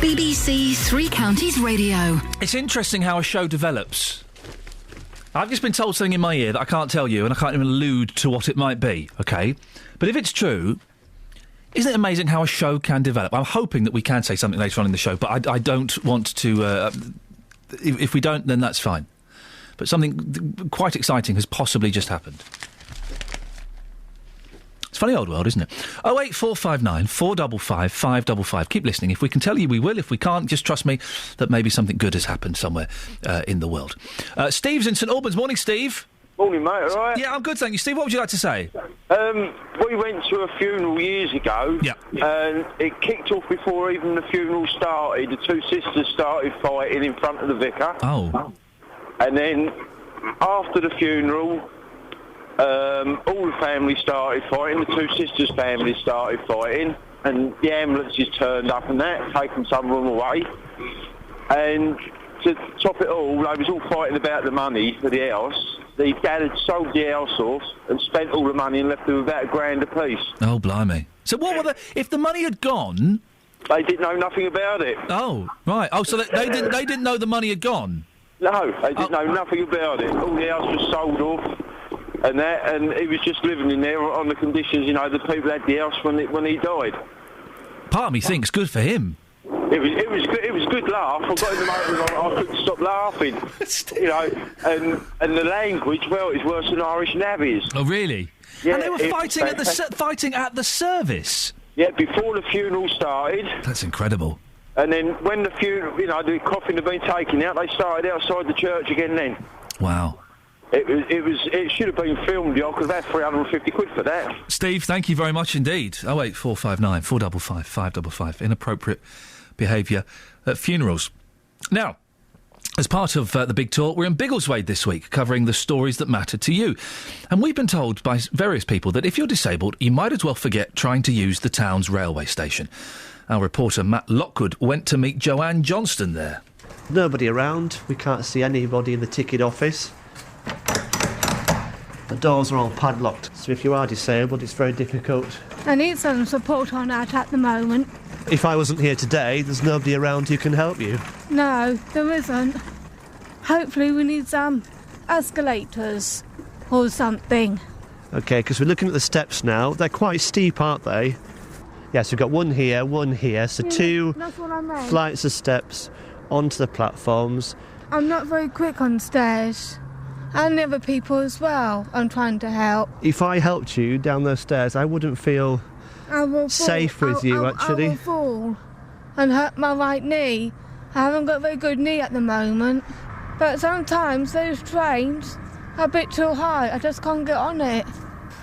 S6: BBC Three Counties Radio.
S9: It's interesting how a show develops. I've just been told something in my ear that I can't tell you, and I can't even allude to what it might be, OK? But if it's true, isn't it amazing how a show can develop? I'm hoping that we can say something later on in the show, but I don't want to... if we don't, then that's fine. But something quite exciting has possibly just happened. It's a funny old world, isn't it? 08459 455 555. Keep listening. If we can tell you, we will. If we can't, just trust me that maybe something good has happened somewhere in the world. Steve's in St Albans. Morning, Steve.
S10: Morning, mate, all right?
S9: Yeah, I'm good, thank you. Steve, what would you like to say?
S10: We went to a funeral years ago, and it kicked off before even the funeral started. The two sisters started fighting in front of the vicar.
S9: Oh.
S10: And then, after the funeral, all the family started fighting. The two sisters' families started fighting. and the ambulance has turned up and that, taken some of them away. And to top it all, they was all fighting about the money for the house. The dad had sold the house off and spent all the money and left them about £1,000 apiece.
S9: Oh, blimey. So what were if the money had gone...
S10: They didn't know nothing about it.
S9: Oh, right. Oh, so they didn't know the money had gone?
S10: No, they didn't know nothing about it. All the house was sold off and that, and he was just living in there on the conditions, you know, the people had the house when he died.
S9: Part of me thinks good for him.
S10: It was a good laugh. I got in the motor and I couldn't stop laughing. You know, and the language, well, it's worse than Irish navvies.
S9: Oh, really?
S10: Yeah,
S9: and they were fighting at the service?
S10: Yeah, before the funeral started.
S9: That's incredible.
S10: And then when the funeral, you know, the coffin had been taken out, they started outside the church again then.
S9: Wow.
S10: It should have been filmed. I could have had 350 quid for that.
S9: Steve, thank you very much indeed. 08459 455 555. Inappropriate behaviour at funerals. Now, as part of the big tour, we're in Biggleswade this week, covering the stories that matter to you. And we've been told by various people that if you're disabled, you might as well forget trying to use the town's railway station. Our reporter, Matt Lockwood, went to meet Joanne Johnston there.
S11: Nobody around. We can't see anybody in the ticket office. The doors are all padlocked, so if you are disabled, it's very difficult.
S17: I need some support on that at the moment.
S11: If I wasn't here today, there's nobody around who can help you.
S17: No, there isn't. Hopefully we need some escalators or something.
S11: OK, because we're looking at the steps now. They're quite steep, aren't they? Yes, we've got one here, so two flights of steps onto the platforms.
S17: I'm not very quick on stairs. And the other people as well. I'm trying to help.
S11: If I helped you down those stairs, I wouldn't feel safe with you, actually.
S17: I will fall and hurt my right knee. I haven't got a very good knee at the moment. But sometimes those trains are a bit too high. I just can't get on it.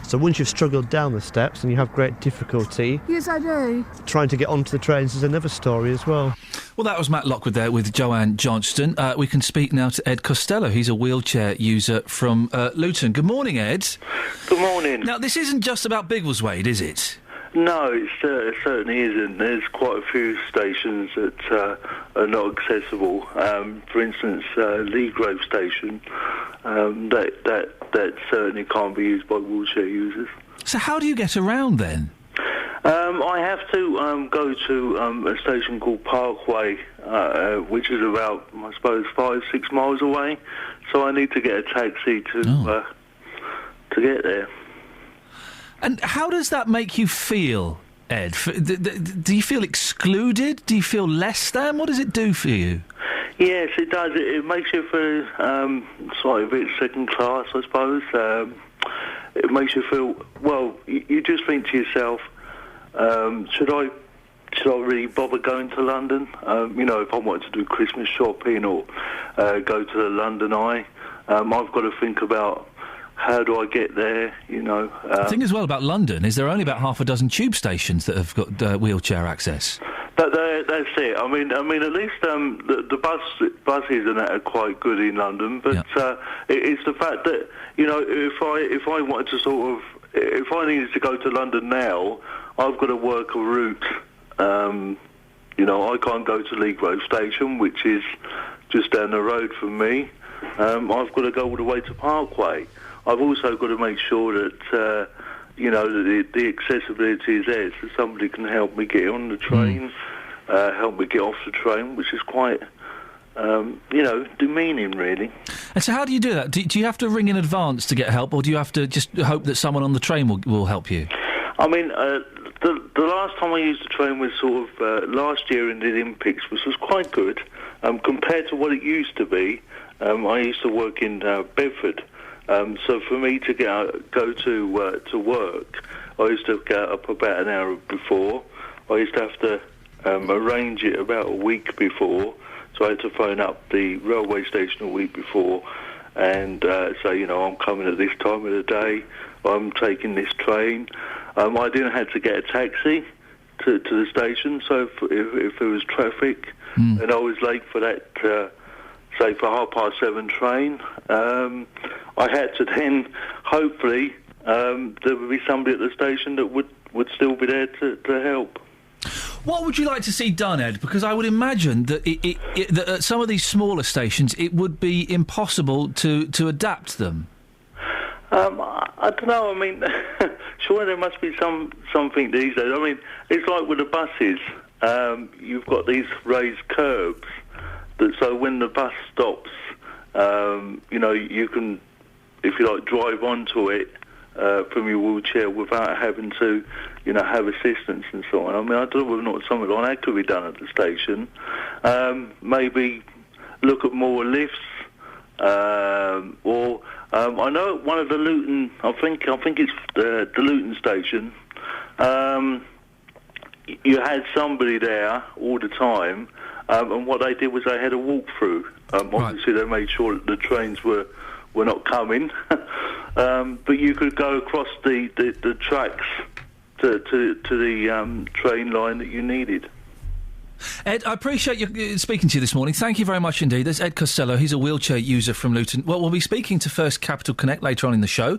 S11: So once you've struggled down the steps and you have great difficulty...
S17: Yes, I do.
S11: ...trying to get onto the trains is another story as well.
S9: Well, that was Matt Lockwood there with Joanne Johnston. We can speak now to Ed Costello. He's a wheelchair user from Luton. Good morning, Ed.
S14: Good morning.
S9: Now, this isn't just about Biggleswade, is it?
S14: No, it certainly isn't. There's quite a few stations that are not accessible. For instance, Lee Grove Station, that certainly can't be used by wheelchair users.
S9: So how do you get around then?
S14: I have to go to a station called Parkway, which is about, I suppose, 5-6 miles away. So I need to get a taxi to get there.
S9: And how does that make you feel, Ed? Do you feel excluded? Do you feel less than? What does it do for you?
S14: Yes, it does. It makes you feel slightly a bit second class, I suppose. It makes you feel, well, you just think to yourself, should I really bother going to London? You know, if I wanted to do Christmas shopping or go to the London Eye, I've got to think about how do I get there, you know.
S9: The thing as well about London is there are only about half a dozen tube stations that have got wheelchair access.
S14: That's it. I mean, at least the buses and that are quite good in London. But it's the fact that, you know, if I wanted to if I needed to go to London now, I've got to work a route. You know, I can't go to Lee Grove Station, which is just down the road from me. I've got to go all the way to Parkway. I've also got to make sure that, you know, that the accessibility is there, so somebody can help me get on the train, help me get off the train, which is quite, you know, demeaning, really.
S9: And so how do you do that? Do you have to ring in advance to get help, or do you have to just hope that someone on the train will help you?
S14: I mean, the last time I used the train was sort of last year in the Olympics, which was quite good, compared to what it used to be. I used to work in Bedford. So for me to go to work, I used to get up about an hour before. I used to have to arrange it about a week before. So I had to phone up the railway station a week before and say, you know, I'm coming at this time of the day. I'm taking this train. I then had to get a taxi to the station. So if there was traffic and I was late for that, say for 7:30 train, I had to then, hopefully, there would be somebody at the station that would still be there to help.
S9: What would you like to see done, Ed? Because I would imagine that that at some of these smaller stations, it would be impossible to adapt them.
S14: I don't know. I mean, sure, there must be something these days. I mean, it's like with the buses. You've got these raised curbs, so when the bus stops, you can, if you like, drive onto it from your wheelchair without having to, have assistance and so on. I mean, I don't know whether or not something like that could be done at the station. Maybe look at more lifts, or I know at one of the Luton, I think it's the Luton station. You had somebody there all the time, and what they did was they had a walkthrough. Obviously, they made sure that the trains were not coming, but you could go across the tracks to the train line that you needed.
S9: Ed, I appreciate you speaking to you this morning. Thank you very much indeed. There's Ed Costello. He's a wheelchair user from Luton. Well, we'll be speaking to First Capital Connect later on in the show.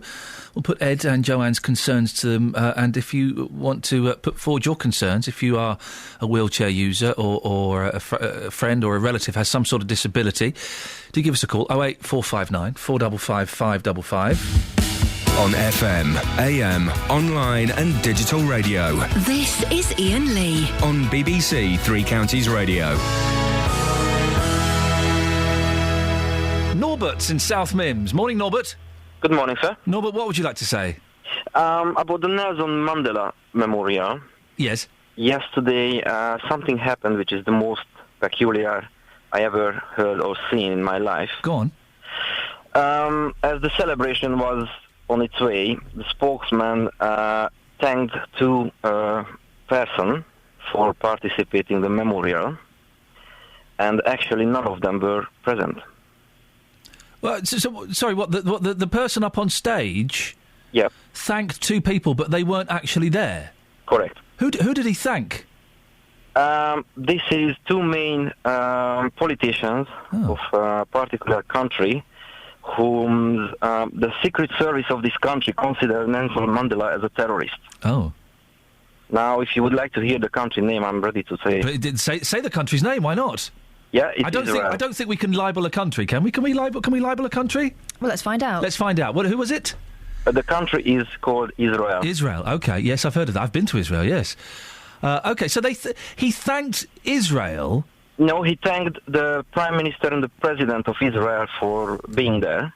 S9: We'll put Ed and Joanne's concerns to them, and if you want to put forward your concerns, if you are a wheelchair user or a friend or a relative has some sort of disability, do give us a call, 08459 455 555.
S12: On FM, AM, online and digital radio.
S6: This is Iain Lee.
S12: On BBC Three Counties Radio.
S9: Norbert's in South Mims. Morning, Norbert.
S15: Good morning, sir.
S9: Norbert, what would you like to say?
S15: About the Nelson Mandela Memorial.
S9: Yes.
S15: Yesterday, something happened which is the most peculiar I ever heard or seen in my life.
S9: Go on.
S15: As the celebration was on its way, the spokesman thanked two persons for participating in the memorial, and actually none of them were present.
S9: Well, sorry, what the person up on stage?
S15: Yep.
S9: Thanked two people, but they weren't actually there.
S15: Correct.
S9: Who did he thank?
S15: This is two main politicians of a particular country, whom the Secret Service of this country considers Nelson Mandela as a terrorist.
S9: Oh.
S15: Now, if you would like to hear the country name, I'm ready to say.
S9: But it did say the country's name. Why not?
S15: Yeah,
S9: I don't think we can libel a country, can we? Can we libel a country?
S21: Well, let's find out.
S9: Let's find out. Who was it?
S15: The country is called Israel.
S9: Israel. Okay. Yes, I've heard of that. I've been to Israel. Yes. Okay. So he thanked Israel.
S15: No, he thanked the Prime Minister and the President of Israel for being there.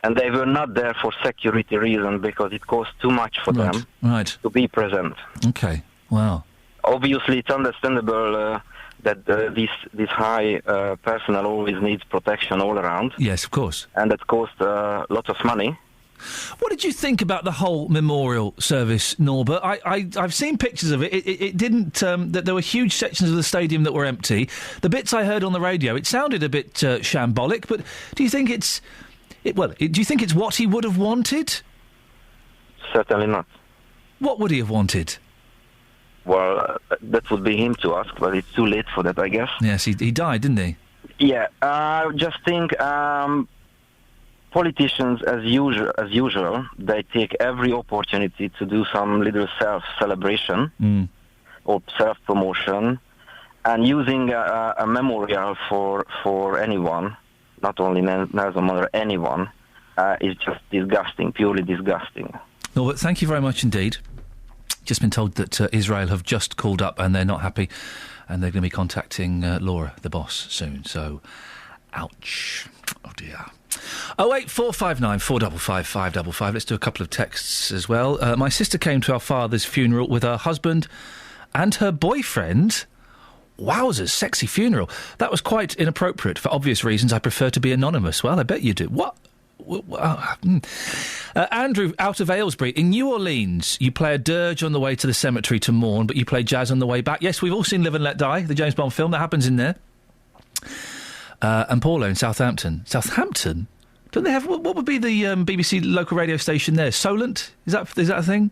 S15: And they were not there for security reasons because it cost too much for them to be present.
S9: Okay, wow.
S15: Obviously, it's understandable that this high personnel always needs protection all around.
S9: Yes, of course.
S15: And that cost lots of money.
S9: What did you think about the whole memorial service, Norbert? I've seen pictures of it. It didn't. That there were huge sections of the stadium that were empty. The bits I heard on the radio, it sounded a bit shambolic. But do you think it's? Do you think it's what he would have wanted?
S15: Certainly not.
S9: What would he have wanted?
S15: Well, that would be him to ask, but it's too late for that, I guess.
S9: Yes, he died, didn't he?
S15: Yeah. I just think. Politicians, as usual, they take every opportunity to do some little self-celebration or self-promotion, and using a memorial for anyone, not only Nelson Mandela, anyone, is just disgusting, purely disgusting.
S9: Norbert, thank you very much indeed. Just been told that Israel have just called up and they're not happy, and they're going to be contacting Laura, the boss, soon. So, ouch. Oh dear. 08459 455 555. Let's do a couple of texts as well. My sister came to our father's funeral with her husband and her boyfriend. Wowzers, sexy funeral. That was quite inappropriate. For obvious reasons, I prefer to be anonymous. Well, I bet you do. What? Andrew, out of Aylesbury. In New Orleans, you play a dirge on the way to the cemetery to mourn, but you play jazz on the way back. Yes, we've all seen Live and Let Die, the James Bond film. That happens in there. And Paulo in Southampton. Southampton? Don't they have... What would be the BBC local radio station there? Solent? Is that a thing?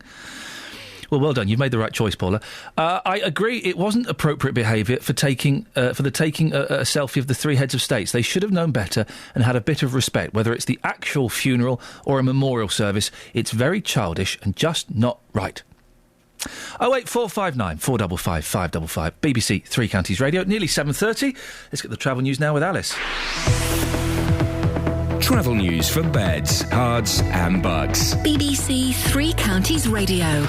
S9: Well, well done. You've made the right choice, Paula. I agree. It wasn't appropriate behaviour for taking a selfie of the three heads of states. They should have known better and had a bit of respect, whether it's the actual funeral or a memorial service. It's very childish and just not right. 08459 455 555. BBC Three Counties Radio. Nearly 7:30. Let's get the travel news now with Alice.
S12: Travel news for beds, cards and bugs.
S6: BBC Three Counties Radio.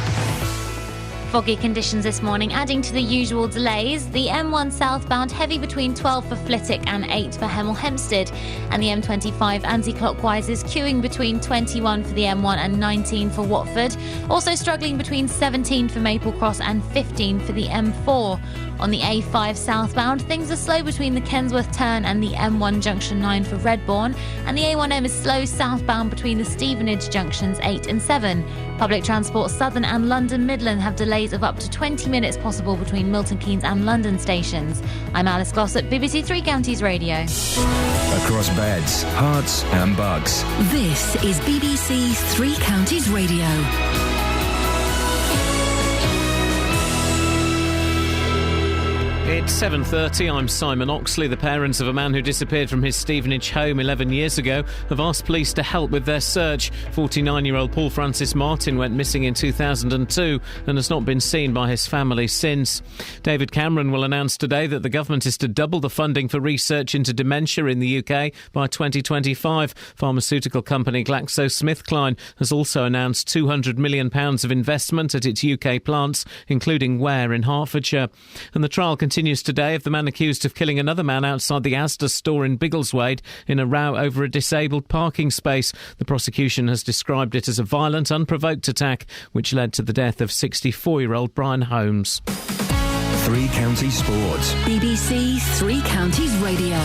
S13: Foggy conditions this morning, adding to the usual delays. The M1 southbound heavy between 12 for Flitwick and 8 for Hemel Hempstead. And the M25 anti-clockwise is queuing between 21 for the M1 and 19 for Watford. Also struggling between 17 for Maple Cross and 15 for the M4. On the A5 southbound, things are slow between the Kensworth turn and the M1 junction 9 for Redbourne. And the A1M is slow southbound between the Stevenage junctions 8 and 7. Public transport Southern and London Midland have delays of up to 20 minutes possible between Milton Keynes and London stations. I'm Alice Glossop, BBC Three Counties Radio.
S12: Across beds, hearts and bugs.
S6: This is BBC Three Counties Radio.
S1: It's 7:30. I'm Simon Oxley. The parents of a man who disappeared from his Stevenage home 11 years ago have asked police to help with their search. 49-year-old Paul Francis Martin went missing in 2002 and has not been seen by his family since. David Cameron will announce today that the government is to double the funding for research into dementia in the UK by 2025. Pharmaceutical company GlaxoSmithKline has also announced £200 million of investment at its UK plants, including Ware in Hertfordshire. And the trial continues today of the man accused of killing another man outside the Asda store in Biggleswade in a row over a disabled parking space. The prosecution has described it as a violent, unprovoked attack which led to the death of 64-year-old Brian Holmes.
S12: Three Counties Sports.
S6: BBC Three Counties Radio.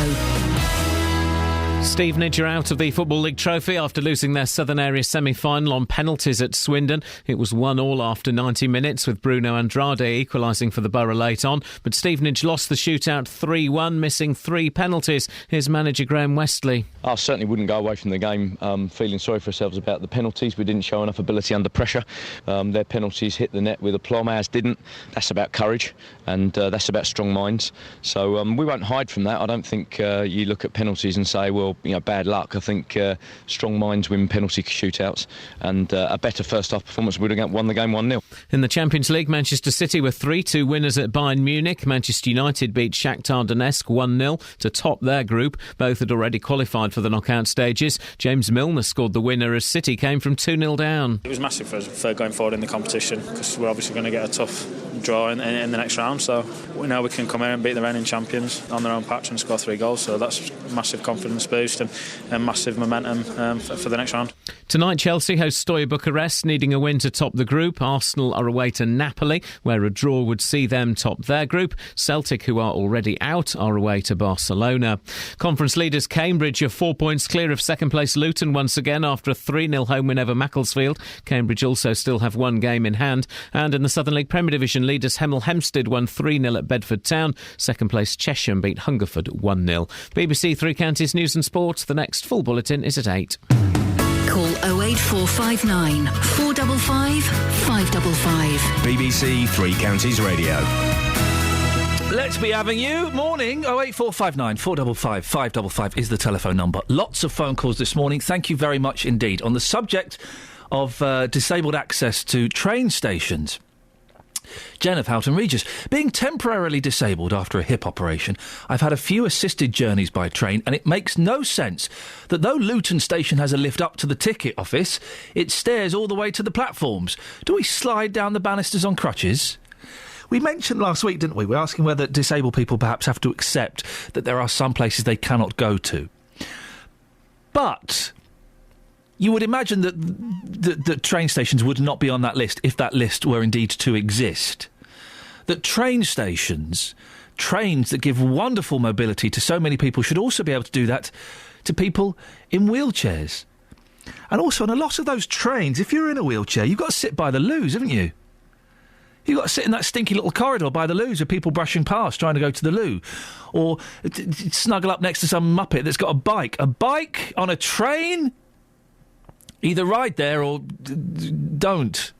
S1: Stevenage are out of the Football League trophy after losing their Southern Area semi-final on penalties at Swindon. It was 1-1 after 90 minutes, with Bruno Andrade equalising for the Borough late on. But Stevenage lost the shootout 3-1, missing 3 penalties. Here's manager Graham Westley.
S7: I certainly wouldn't go away from the game feeling sorry for ourselves about the penalties. We didn't show enough ability under pressure. Their penalties hit the net with aplomb, ours didn't. That's about courage, and that's about strong minds. So we won't hide from that. I don't think you look at penalties and say, well, bad luck. I think strong minds win penalty shootouts, and a better first-half performance would have won the game 1-0.
S1: In the Champions League, Manchester City were 3-2 winners at Bayern Munich. Manchester United beat Shakhtar Donetsk 1-0 to top their group. Both had already qualified for the knockout stages. James Milner scored the winner as City came from 2-0 down.
S16: It was massive for us for going forward in the competition, because we're obviously going to get a tough draw in the next round, so we know we can come here and beat the reigning champions on their own patch and score 3 goals, so that's a massive confidence boost and massive momentum for the next round.
S1: Tonight, Chelsea host Steaua Bucharest, needing a win to top the group. Arsenal are away to Napoli, where a draw would see them top their group. Celtic, who are already out, are away to Barcelona. Conference leaders Cambridge are 4 points clear of second place Luton once again after a 3-0 home win over Macclesfield. Cambridge also still have one game in hand. And in the Southern League Premier Division, leaders Hemel Hempstead won 3-0 at Bedford Town. Second place Chesham beat Hungerford 1-0. BBC Three Counties News and Sport. The next full bulletin is at 8.
S6: Call 08459 455 555.
S12: BBC Three Counties Radio.
S9: Let's be having you. Morning. 08459 455 555 is the telephone number. Lots of phone calls this morning. Thank you very much indeed. On the subject of disabled access to train stations. Jen of Houghton Regis. Being temporarily disabled after a hip operation, I've had a few assisted journeys by train, and it makes no sense that though Luton Station has a lift up to the ticket office, it stairs all the way to the platforms. Do we slide down the banisters on crutches? We mentioned last week, didn't we? We're asking whether disabled people perhaps have to accept that there are some places they cannot go to. But you would imagine that train stations would not be on that list if that list were indeed to exist. That train stations, trains that give wonderful mobility to so many people, should also be able to do that to people in wheelchairs. And also on a lot of those trains, if you're in a wheelchair, you've got to sit by the loos, haven't you? You've got to sit in that stinky little corridor by the loos with people brushing past trying to go to the loo. Or snuggle up next to some muppet that's got a bike. A bike on a train? Either ride there or don't.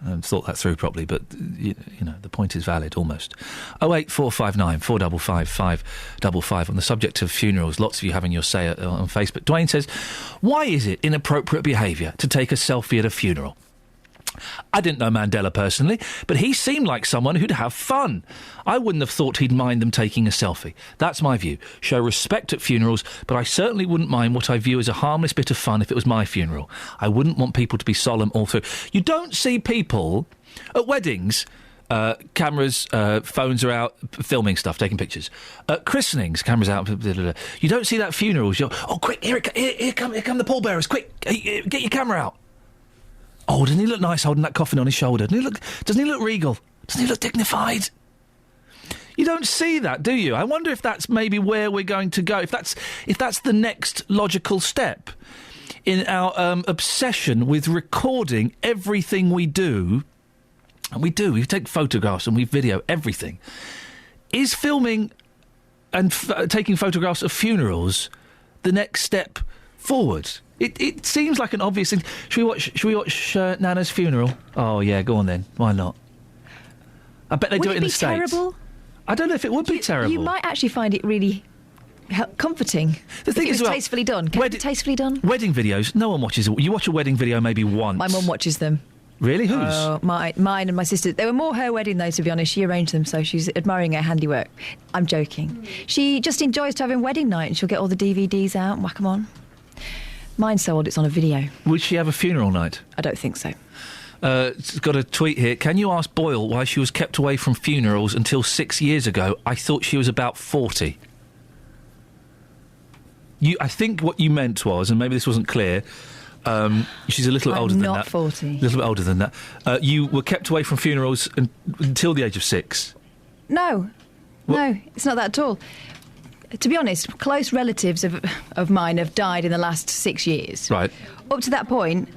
S9: I haven't thought that through properly, but, you know, the point is valid, almost. 08459 455 555. On the subject of funerals, lots of you having your say on Facebook. Dwayne says, why is it inappropriate behaviour to take a selfie at a funeral? I didn't know Mandela personally, but he seemed like someone who'd have fun. I wouldn't have thought he'd mind them taking a selfie. That's my view. Show respect at funerals, but I certainly wouldn't mind what I view as a harmless bit of fun if it was my funeral. I wouldn't want people to be solemn all through. You don't see people at weddings... cameras, phones are out, filming stuff, taking pictures. Christenings, cameras out. Blah, blah, blah. You don't see that at funerals. You're, oh, quick, here come the pallbearers, quick, get your camera out. Oh, doesn't he look nice holding that coffin on his shoulder? Doesn't he look regal? Doesn't he look dignified? You don't see that, do you? I wonder if that's maybe where we're going to go. If that's the next logical step in our obsession with recording everything we do. And we do. We take photographs and we video everything. Is filming and taking photographs of funerals the next step forward? It seems like an obvious thing. Should we watch Nana's funeral? Oh, yeah, go on then. Why not? I bet they do it in the States. Would it be terrible? I don't know if it would be terrible.
S21: You might actually find it really comforting. The thing is, tastefully done. Can it be tastefully done? Wedding
S9: videos, no one watches. You watch a wedding video maybe once.
S21: My mum watches them.
S9: Really? Whose?
S21: Mine and my sister. They were more her wedding, though, to be honest. She arranged them, so she's admiring her handiwork. I'm joking. She just enjoys having wedding night, and she'll get all the DVDs out and whack them on. Mine's so old, it's on a video.
S9: Would she have a funeral night?
S21: I don't think so.
S9: Got a tweet here. Can you ask Boyle why she was kept away from funerals until 6 years ago? I thought she was about 40. I think what you meant was, and maybe this wasn't clear... she's a little older than that.
S21: I'm not 40.
S9: A little bit older than that. You were kept away from funerals until the age of 6?
S21: No. No, it's not that at all. To be honest, close relatives of mine have died in the last 6 years.
S9: Right.
S21: Up to that point,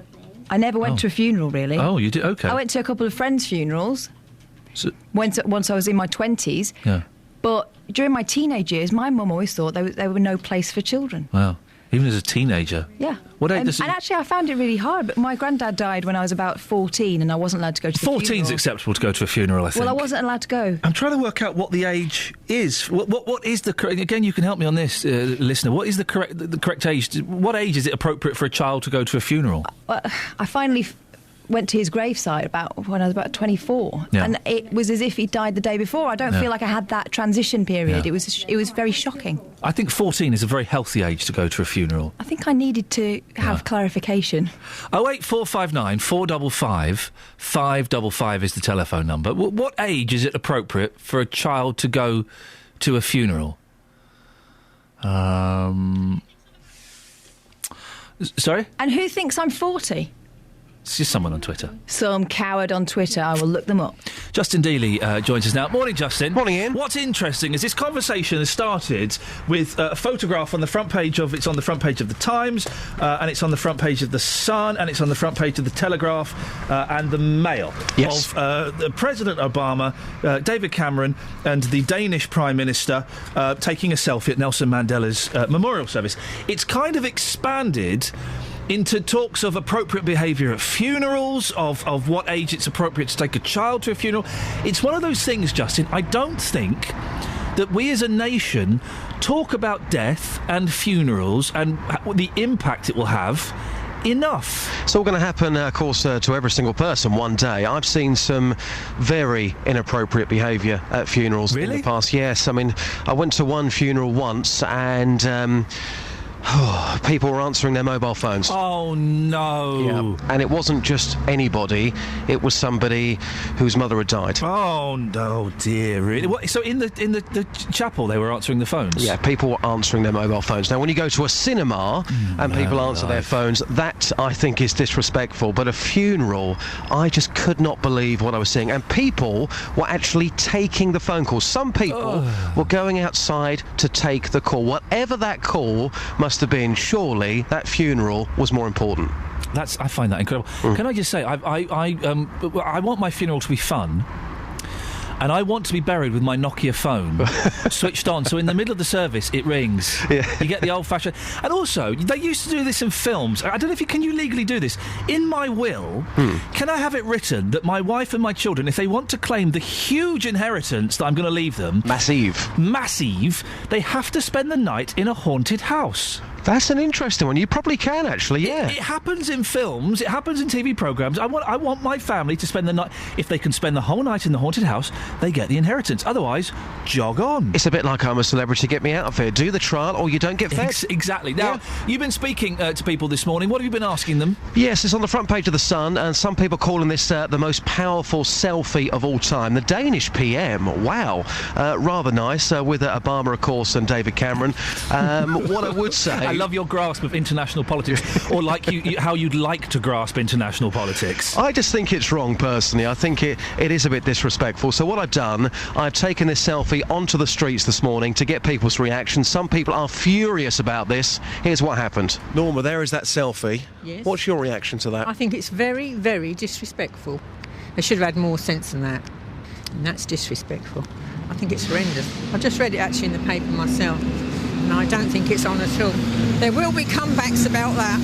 S21: I never went to a funeral, really.
S9: Oh, you did? OK.
S21: I went to a couple of friends' funerals once I was in my 20s.
S9: Yeah.
S21: But during my teenage years, my mum always thought there were no place for children.
S9: Wow. Even as a teenager?
S21: Yeah.
S9: What age
S21: and actually, I found it really hard. But my granddad died when I was about 14 and I wasn't allowed to go to the funeral.
S9: 14's acceptable to go to a funeral, I think.
S21: Well, I wasn't allowed to go.
S9: I'm trying to work out what the age is. What is the correct... Again, you can help me on this, listener. What is the correct age? What age is it appropriate for a child to go to a funeral?
S21: I finally... went to his gravesite when I was about 24, and it was as if he died the day before. I don't feel like I had that transition period.
S9: Yeah.
S21: It was very shocking. I
S9: think 14 is a very healthy age to go to a funeral.
S21: I think I needed to have clarification.
S9: 08459 455 555 is the telephone number. What age is it appropriate for a child to go to a funeral? Sorry?
S21: And who thinks I'm 40?
S9: It's just someone on Twitter.
S21: Some coward on Twitter. I will look them up.
S9: Justin Dealey joins us now. Morning, Justin.
S11: Morning, Ian.
S9: What's interesting is this conversation has started with a photograph on the front page of... It's on the front page of The Times, and it's on the front page of The Sun, and it's on the front page of The Telegraph and The Mail.
S11: Yes.
S9: Of President Obama, David Cameron, and the Danish Prime Minister taking a selfie at Nelson Mandela's memorial service. It's kind of expanded... into talks of appropriate behaviour at funerals, of what age it's appropriate to take a child to a funeral. It's one of those things, Justin, I don't think that we as a nation talk about death and funerals and the impact it will have enough.
S2: It's all going to happen, of course, to every single person one day. I've seen some very inappropriate behaviour at funerals in the past. Yes, I mean, I went to one funeral once and... people were answering their mobile phones.
S9: Oh, no.
S2: Yeah. And it wasn't just anybody, it was somebody whose mother had died.
S9: Oh, no, dear. Really? What, so in the chapel they were answering the phones?
S2: Yeah, people were answering their mobile phones. Now, when you go to a cinema and people answer their phones, that, I think, is disrespectful. But a funeral, I just could not believe what I was seeing. And people were actually taking the phone calls. Some people were going outside to take the call. Whatever that call must have been, surely that funeral was more important.
S9: I find that incredible. Can I just say, I want my funeral to be fun. And I want to be buried with my Nokia phone switched on, so in the middle of the service it rings. Yeah. You get the old-fashioned... And also, they used to do this in films. I don't know if can you legally do this? In my will, can I have it written that my wife and my children, if they want to claim the huge inheritance that I'm going to leave them...
S2: Massive,
S9: they have to spend the night in a haunted house.
S2: That's an interesting one. You probably can, actually, yeah.
S9: It happens in films, it happens in TV programmes. I want my family to spend the night... If they can spend the whole night in the haunted house, they get the inheritance. Otherwise, jog on.
S2: It's a bit like I'm a celebrity, get me out of here. Do the trial or you don't get fed.
S9: Exactly. Now, you've been speaking to people this morning. What have you been asking them?
S2: Yes, it's on the front page of The Sun, and some people calling this the most powerful selfie of all time. The Danish PM, wow. Rather nice, with Obama, of course, and David Cameron. What I would say...
S9: I love your grasp of international politics, or like how you'd like to grasp international politics.
S2: I just think it's wrong, personally. I think it is a bit disrespectful. So what I've done, I've taken this selfie onto the streets this morning to get people's reactions. Some people are furious about this. Here's what happened. Norma, there is that selfie.
S3: Yes.
S2: What's your reaction to that?
S3: I think it's very, very disrespectful. They should have had more sense than that. And that's disrespectful. I think it's horrendous. I just read it actually in the paper myself. And I don't think it's on at all. There will be comebacks about that.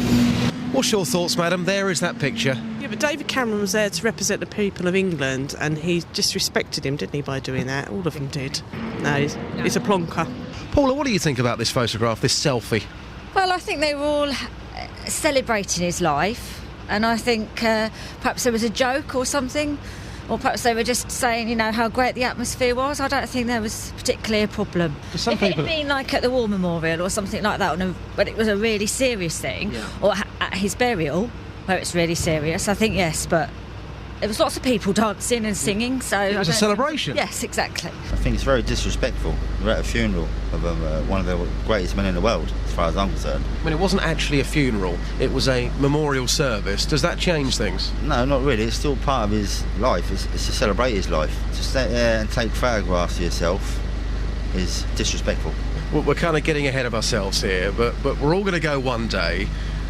S2: What's your thoughts, madam? There is that picture.
S4: Yeah, but David Cameron was there to represent the people of England, and he disrespected him, didn't he, by doing that? All of them did. No, he's a plonker.
S2: Paula, what do you think about this photograph, this selfie?
S18: Well, I think they were all celebrating his life, and I think perhaps there was a joke or something. Or perhaps they were just saying, how great the atmosphere was. I don't think there was particularly a problem. If it had been like at the War Memorial or something like that, but it was a really serious thing, or at his burial, where it's really serious, I think yes, but there was lots of people dancing and singing, so...
S2: It was a celebration.
S18: Yes, exactly.
S19: I think it's very disrespectful. We're at a funeral of one of the greatest men in the world, as far as I'm concerned.
S2: I mean, it wasn't actually a funeral, it was a memorial service. Does that change things?
S19: No, not really. It's still part of his life. It's to celebrate his life. To stay there and take photographs of yourself is disrespectful.
S2: Well, we're kind of getting ahead of ourselves here, but we're all going to go one day.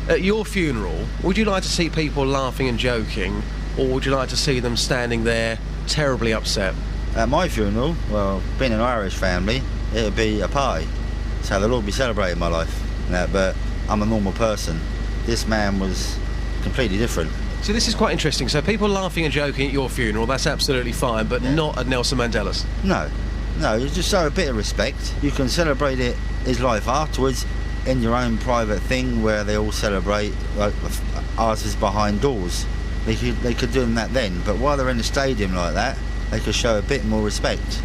S2: At your funeral, would you like to see people laughing and joking, or would you like to see them standing there terribly upset?
S19: At my funeral, well, being an Irish family, it would be a party. So they'll all be celebrating my life. But I'm a normal person. This man was completely different.
S2: So this is quite interesting. So people laughing and joking at your funeral, that's absolutely fine, but not at Nelson Mandela's?
S19: No, you just show a bit of respect. You can celebrate his life afterwards in your own private thing where they all celebrate. Like ours is behind doors. They could do that then, but while they're in the stadium like that, they could show a bit more respect.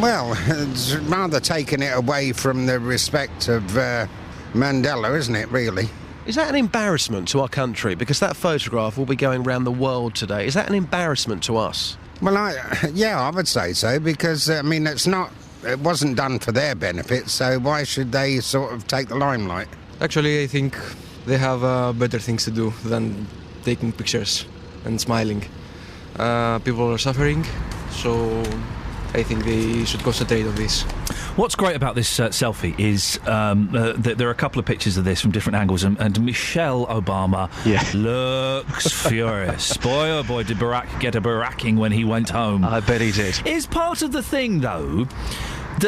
S23: Well, it's rather taking it away from the respect of Mandela, isn't it, really?
S2: Is that an embarrassment to our country? Because that photograph will be going around the world today. Is that an embarrassment to us?
S23: Well, I would say so, because, it wasn't done for their benefit, so why should they sort of take the limelight?
S24: Actually, I think they have better things to do than taking pictures and smiling. People are suffering, so I think they should concentrate on this.
S9: What's great about this selfie is there are a couple of pictures of this from different angles, and Michelle Obama looks furious. Boy, oh boy, did Barack get a baracking when he went home.
S2: I bet he did.
S9: Is part of the thing, though...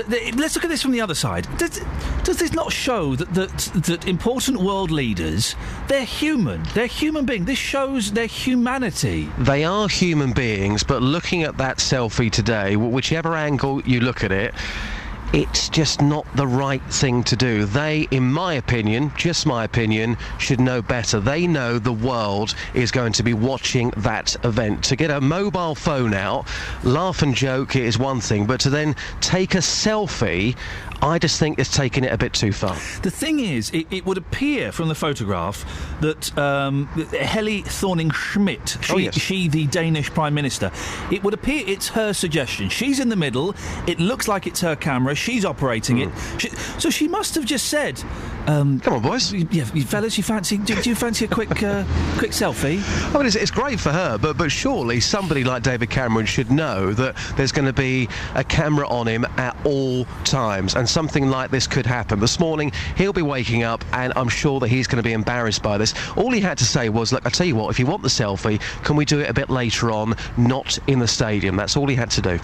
S9: let's look at this from the other side. Does this not show that important world leaders, they're human? They're human beings. This shows their humanity.
S2: They are human beings, but looking at that selfie today, whichever angle you look at it, it's just not the right thing to do. They, in my opinion, just my opinion, should know better. They know the world is going to be watching that event. To get a mobile phone out, laugh and joke is one thing, but to then take a selfie, I just think it's taking it a bit too far.
S9: The thing is, it would appear from the photograph that Helle Thorning-Schmidt, she the Danish Prime Minister, it would appear it's her suggestion. She's in the middle, it looks like it's her camera, she's operating it. So she must have just said...
S2: come on, boys.
S9: Yeah, fellas, do you fancy a quick selfie?
S2: I mean, it's great for her, but surely somebody like David Cameron should know that there's going to be a camera on him at all times, and something like this could happen. This morning, he'll be waking up, and I'm sure that he's going to be embarrassed by this. All he had to say was, look, I tell you what, if you want the selfie, can we do it a bit later on, not in the stadium? That's all he had to do.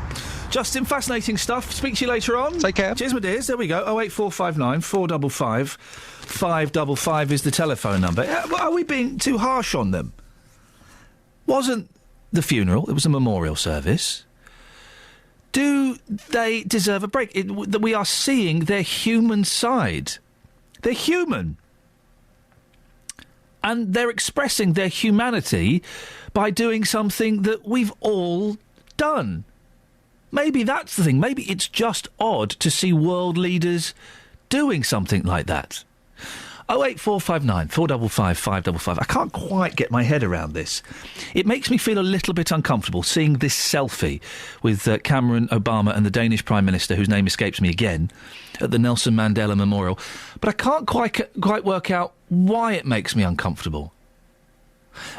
S9: Justin, fascinating stuff. Speak to you later on.
S2: Take care.
S9: Cheers, my dears. There we go. 08459 455 555 is the telephone number. Are we being too harsh on them? Wasn't the funeral, it was a memorial service. Do they deserve a break? That we are seeing their human side. They're human. And they're expressing their humanity by doing something that we've all done. Maybe that's the thing. Maybe it's just odd to see world leaders doing something like that. 08459 455 555. I can't quite get my head around this. It makes me feel a little bit uncomfortable seeing this selfie with Cameron, Obama and the Danish Prime Minister, whose name escapes me again, at the Nelson Mandela Memorial. But I can't quite work out why it makes me uncomfortable.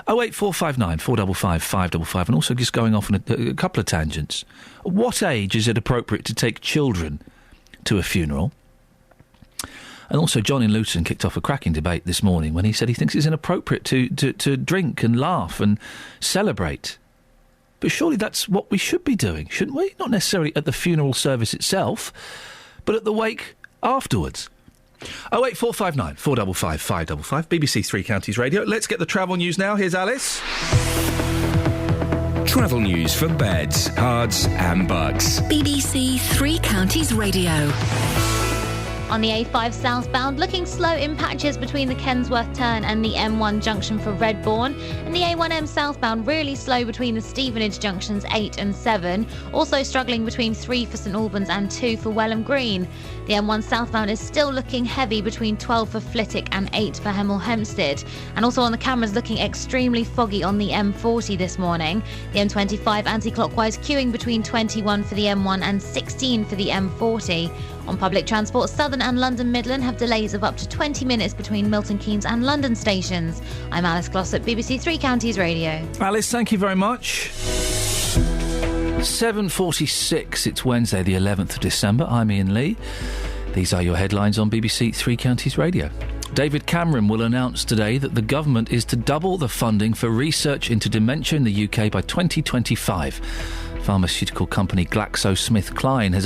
S9: 08459 455 555. And also just going off on a couple of tangents. What age is it appropriate to take children to a funeral? And also, John in Luton kicked off a cracking debate this morning when he said he thinks it's inappropriate to drink and laugh and celebrate. But surely that's what we should be doing, shouldn't we? Not necessarily at the funeral service itself, but at the wake afterwards. 08459 455 555, BBC Three Counties Radio. Let's get the travel news now. Here's Alice.
S12: Travel news for beds, cards and bugs.
S6: BBC Three Counties Radio.
S13: On the A5 southbound, looking slow in patches between the Kensworth turn and the M1 junction for Redbourne, and the A1M southbound really slow between the Stevenage junctions 8 and 7, also struggling between 3 for St Albans and 2 for Welham Green. The M1 southbound is still looking heavy between 12 for Flitwick and 8 for Hemel Hempstead. And also on the cameras, looking extremely foggy on the M40 this morning. The M25 anti-clockwise queuing between 21 for the M1 and 16 for the M40. On public transport, Southern and London Midland have delays of up to 20 minutes between Milton Keynes and London stations. I'm Alice Glossop, BBC Three Counties Radio.
S9: Alice, thank you very much. 7:46, it's Wednesday the 11th of December. I'm Iain Lee. These are your headlines on BBC Three Counties Radio. David Cameron will announce today that the government is to double the funding for research into dementia in the UK by 2025. Pharmaceutical company GlaxoSmithKline has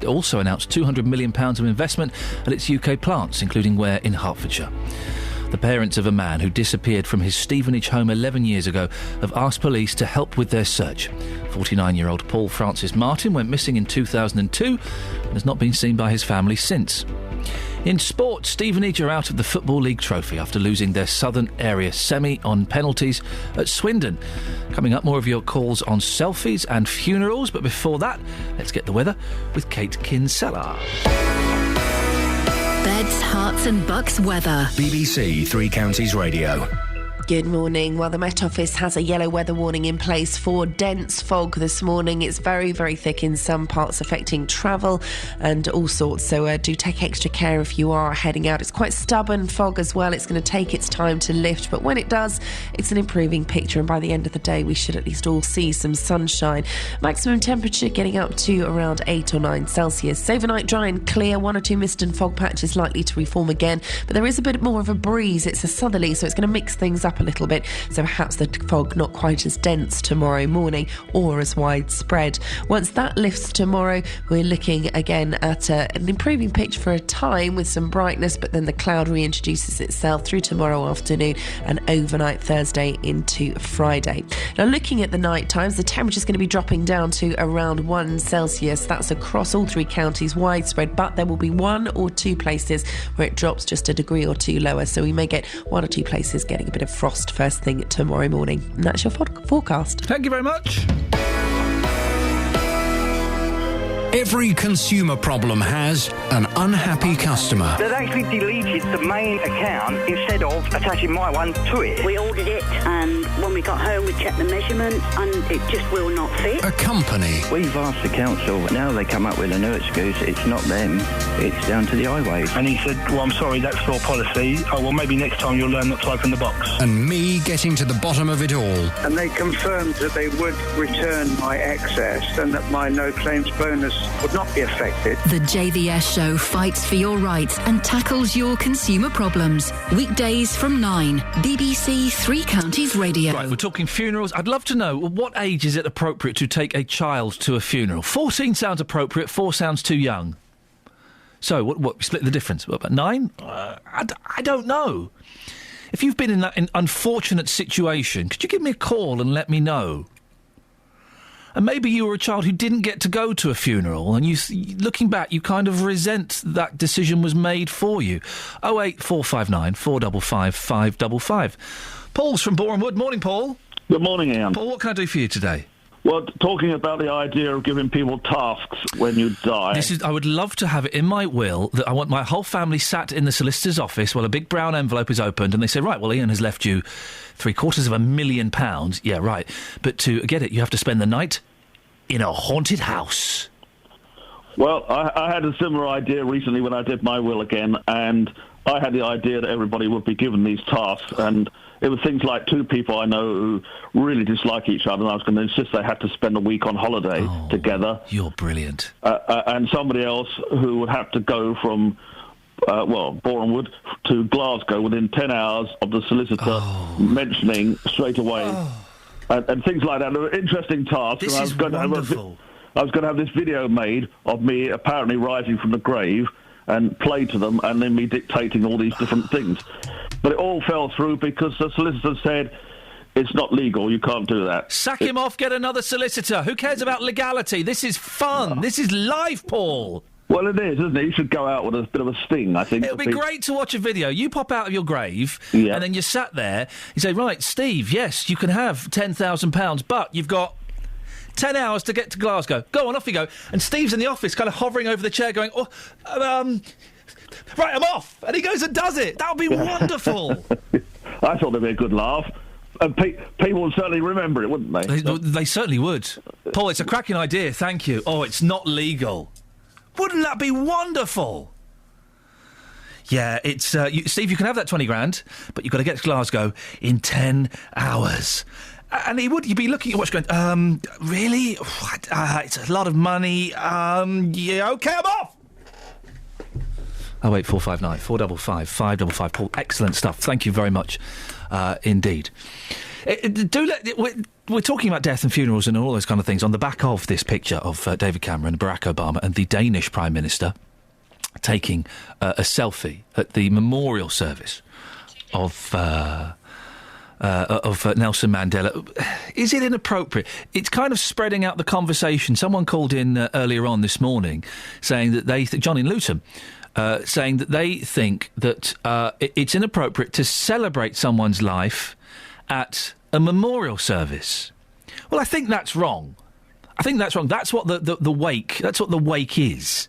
S9: also announced £200 million of investment at its UK plants, including Ware in Hertfordshire. The parents of a man who disappeared from his Stevenage home 11 years ago have asked police to help with their search. 49-year-old Paul Francis Martin went missing in 2002 and has not been seen by his family since. In sport, Stevenage are out of the Football League trophy after losing their Southern Area semi on penalties at Swindon. Coming up, more of your calls on selfies and funerals, but before that, let's get the weather with Kate Kinsella.
S6: Beds, Herts and Bucks weather.
S12: BBC Three Counties Radio.
S5: Good morning. Well, the Met Office has a yellow weather warning in place for dense fog this morning. It's very, very thick in some parts, affecting travel and all sorts. So do take extra care if you are heading out. It's quite stubborn fog as well. It's going to take its time to lift, but when it does, it's an improving picture. And by the end of the day, we should at least all see some sunshine. Maximum temperature getting up to around 8 or 9 Celsius. Overnight dry and clear. 1 or 2 mist and fog patches likely to reform again, but there is a bit more of a breeze. It's a southerly, so it's going to mix things up a little bit, so perhaps the fog not quite as dense tomorrow morning or as widespread. Once that lifts tomorrow, we're looking again at an improving picture for a time with some brightness, but then the cloud reintroduces itself through tomorrow afternoon and overnight Thursday into Friday. Now, looking at the night times, the temperature is going to be dropping down to around 1 Celsius. That's across all 3 counties, widespread, but there will be 1 or 2 places where it drops just a degree or 2 lower, so we may get 1 or 2 places getting a bit of frost first thing tomorrow morning. And that's your forecast.
S9: Thank you very much.
S12: Every consumer problem has an unhappy customer.
S8: They've actually deleted the main account instead of attaching my one to it.
S20: We ordered it, and when we got home we checked the measurements and it just will not fit.
S12: A company.
S22: We've asked the council, now they come up with a new excuse. It's not them, it's down to the highways.
S25: And he said, well, I'm sorry, that's your policy. Oh, well, maybe next time you'll learn not to open the box.
S12: And me getting to the bottom of it all.
S26: And they confirmed that they would return my excess and that my no claims bonus would not be affected.
S6: The JVS show fights for your rights and tackles your consumer problems. Weekdays from 9, BBC Three Counties Radio.
S9: Right, we're talking funerals. I'd love to know, what age is it appropriate to take a child to a funeral? 14 sounds appropriate, 4 sounds too young. So, what split the difference? What, about 9? I don't know. If you've been in that unfortunate situation, could you give me a call and let me know? And maybe you were a child who didn't get to go to a funeral, and looking back, you kind of resent that decision was made for you. 08459 455 555. Paul's from Borehamwood. Morning, Paul.
S7: Good morning, Iain.
S9: Paul, what can I do for you today?
S7: Well, talking about the idea of giving people tasks when you die.
S9: I would love to have it in my will that I want my whole family sat in the solicitor's office while a big brown envelope is opened and they say, right, well, Iain has left you £750,000. Yeah, right. But to get it, you have to spend the night in a haunted house.
S7: Well, I had a similar idea recently when I did my will again, and I had the idea that everybody would be given these tasks, and it was things like two people I know who really dislike each other, and I was going to insist they had to spend a week on holiday together.
S9: You're brilliant.
S7: And somebody else who would have to go from, Borehamwood to Glasgow within 10 hours of the solicitor mentioning straight away. And things like that. They were interesting tasks.
S9: This is wonderful.
S7: I was going to have this video made of me apparently rising from the grave and play to them, and then me dictating all these different things. But it all fell through because the solicitor said, it's not legal, you can't do that.
S9: Sack him off, get another solicitor. Who cares about legality? This is fun. This is live, Paul.
S7: Well, it is, isn't it? You should go out with a bit of a sting, I think.
S9: It would be great to watch a video. You pop out of your grave,
S7: Yeah.
S9: and then you sat there, you say, right, Steve, yes, you can have £10,000, but you've got 10 hours to get to Glasgow. Go on, off you go. And Steve's in the office kind of hovering over the chair going, right, I'm off. And he goes and does it. That would be wonderful.
S7: I thought there'd be a good laugh. And people would certainly remember it, wouldn't they?
S9: They certainly would. Paul, it's a cracking idea, thank you. Oh, it's not legal. Wouldn't that be wonderful? Yeah, it's... Steve, you can have that 20 grand, but you've got to get to Glasgow in 10 hours. And you'd be looking at what's going, really? It's a lot of money. Yeah, OK, I'm off! 08459 455 555. Paul, excellent stuff. Thank you very much indeed. We're talking about death and funerals and all those kind of things on the back of this picture of David Cameron, Barack Obama and the Danish Prime Minister taking a selfie at the memorial service of Nelson Mandela. Is it inappropriate? It's kind of spreading out the conversation. Someone called in earlier on this morning saying that John in Luton, saying that they think that it's inappropriate to celebrate someone's life at a memorial service. Well, I think that's wrong. That's what the wake. That's what the wake is.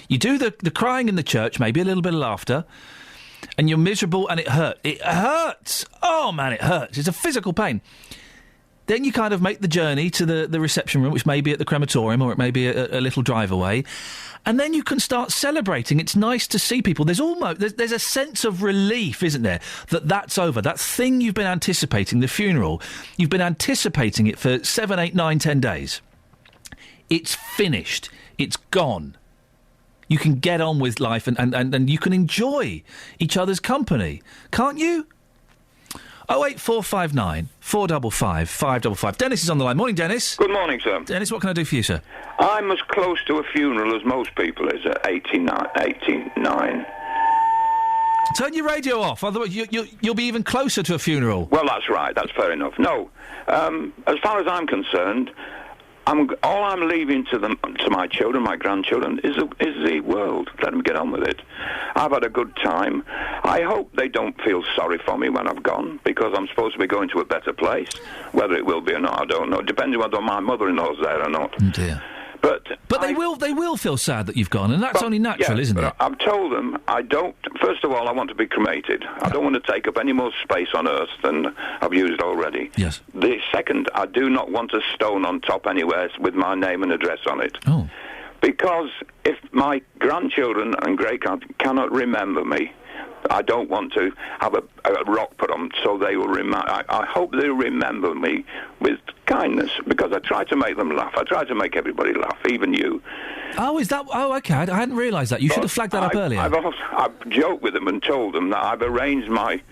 S9: You do the crying in the church, maybe a little bit of laughter, and you're miserable and it hurts. It hurts. Oh, man, it hurts. It's a physical pain. Then you kind of make the journey to the reception room, which may be at the crematorium or it may be a little drive away. And then you can start celebrating. It's nice to see people. There's a sense of relief, isn't there, that's over. That thing you've been anticipating, the funeral, you've been anticipating it for 7, 8, 9, 10 days. It's finished. It's gone. You can get on with life and you can enjoy each other's company, can't you? 08459 455 555. Dennis is on the line. Morning, Dennis.
S10: Good morning, sir.
S9: Dennis, what can I do for you, sir?
S10: I'm as close to a funeral as most people is at 89.
S9: Turn your radio off, otherwise you'll be even closer to a funeral.
S10: Well, that's right. That's fair enough. No, as far as I'm concerned, all I'm leaving to my children, my grandchildren, is the world. Let them get on with it. I've had a good time. I hope they don't feel sorry for me when I've gone, because I'm supposed to be going to a better place. Whether it will be or not, I don't know. Depending whether my mother-in-law's there or not.
S9: Oh dear. But they will feel sad that you've gone, and that's only natural, isn't it?
S10: I've told them I don't. First of all, I want to be cremated. I don't want to take up any more space on Earth than I've used already.
S9: Yes.
S10: The second, I do not want a stone on top anywhere with my name and address on it.
S9: Oh.
S10: Because if my grandchildren and great-grandchildren cannot remember me, I don't want to have a rock put on so they will I hope they remember me with kindness, because I try to make them laugh. I try to make everybody laugh, even you.
S9: Oh, is that... Oh, OK, I hadn't realised that. You should have flagged that up earlier.
S10: I've joked with them and told them that I've arranged my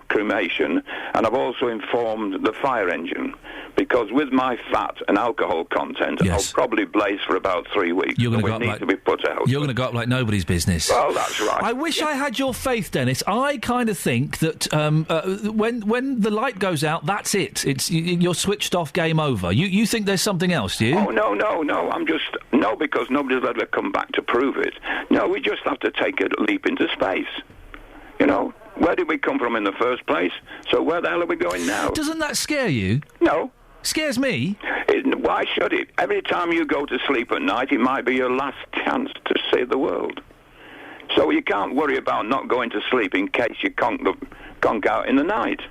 S10: cremation, and I've also informed the fire engine, because with my fat and alcohol content, I'll probably blaze for about 3 weeks.
S9: You're going to
S10: go up to be put out.
S9: You're going to go up like nobody's business.
S10: Well, that's right.
S9: I wish I had your faith, Dennis. I kind of think that when the light goes out, that's it. You're switched off, game over. You think there's something else, do you?
S10: Oh, no. I'm just... No, because nobody's ever come back to prove it. No, we just have to take a leap into space. You know, where did we come from in the first place? So where the hell are we going now?
S9: Doesn't that scare you?
S10: No.
S9: Scares me?
S10: Why should it? Every time you go to sleep at night, it might be your last chance to save the world. So you can't worry about not going to sleep in case you conk out in the night.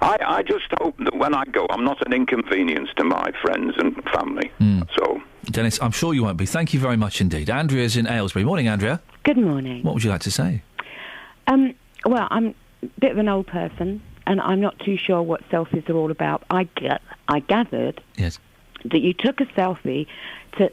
S10: I just hope that when I go, I'm not an inconvenience to my friends and family. So,
S9: Dennis, I'm sure you won't be. Thank you very much indeed. Andrea's in Aylesbury. Morning, Andrea.
S1: Good morning.
S9: What would you like to say?
S1: Well, I'm a bit of an old person, and I'm not too sure what selfies are all about. I gathered that you took a selfie to,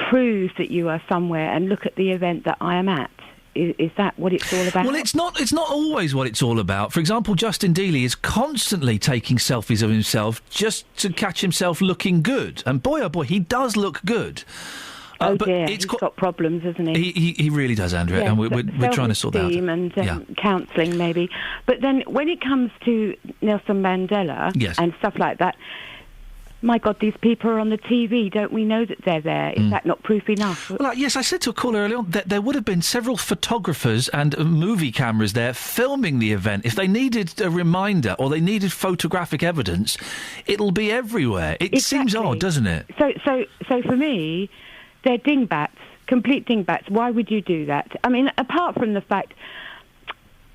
S1: prove that you are somewhere and look at the event that I am at. Is that what it's all about?
S9: Well, it's not always what it's all about. For example, Justin Dealey is constantly taking selfies of himself just to catch himself looking good. And boy, oh boy, he does look good.
S1: But he's got problems, hasn't he?
S9: He really does, Andrea, and we're trying to sort that out.
S1: And counselling, maybe. But then when it comes to Nelson Mandela and stuff like that, my God, these people are on the TV. Don't we know that they're there? Is that not proof enough?
S9: Well, yes, I said to a caller earlier on that there would have been several photographers and movie cameras there filming the event. If they needed a reminder or they needed photographic evidence, it'll be everywhere. It seems odd, doesn't it?
S1: So for me, they're dingbats, complete dingbats. Why would you do that? I mean, apart from the fact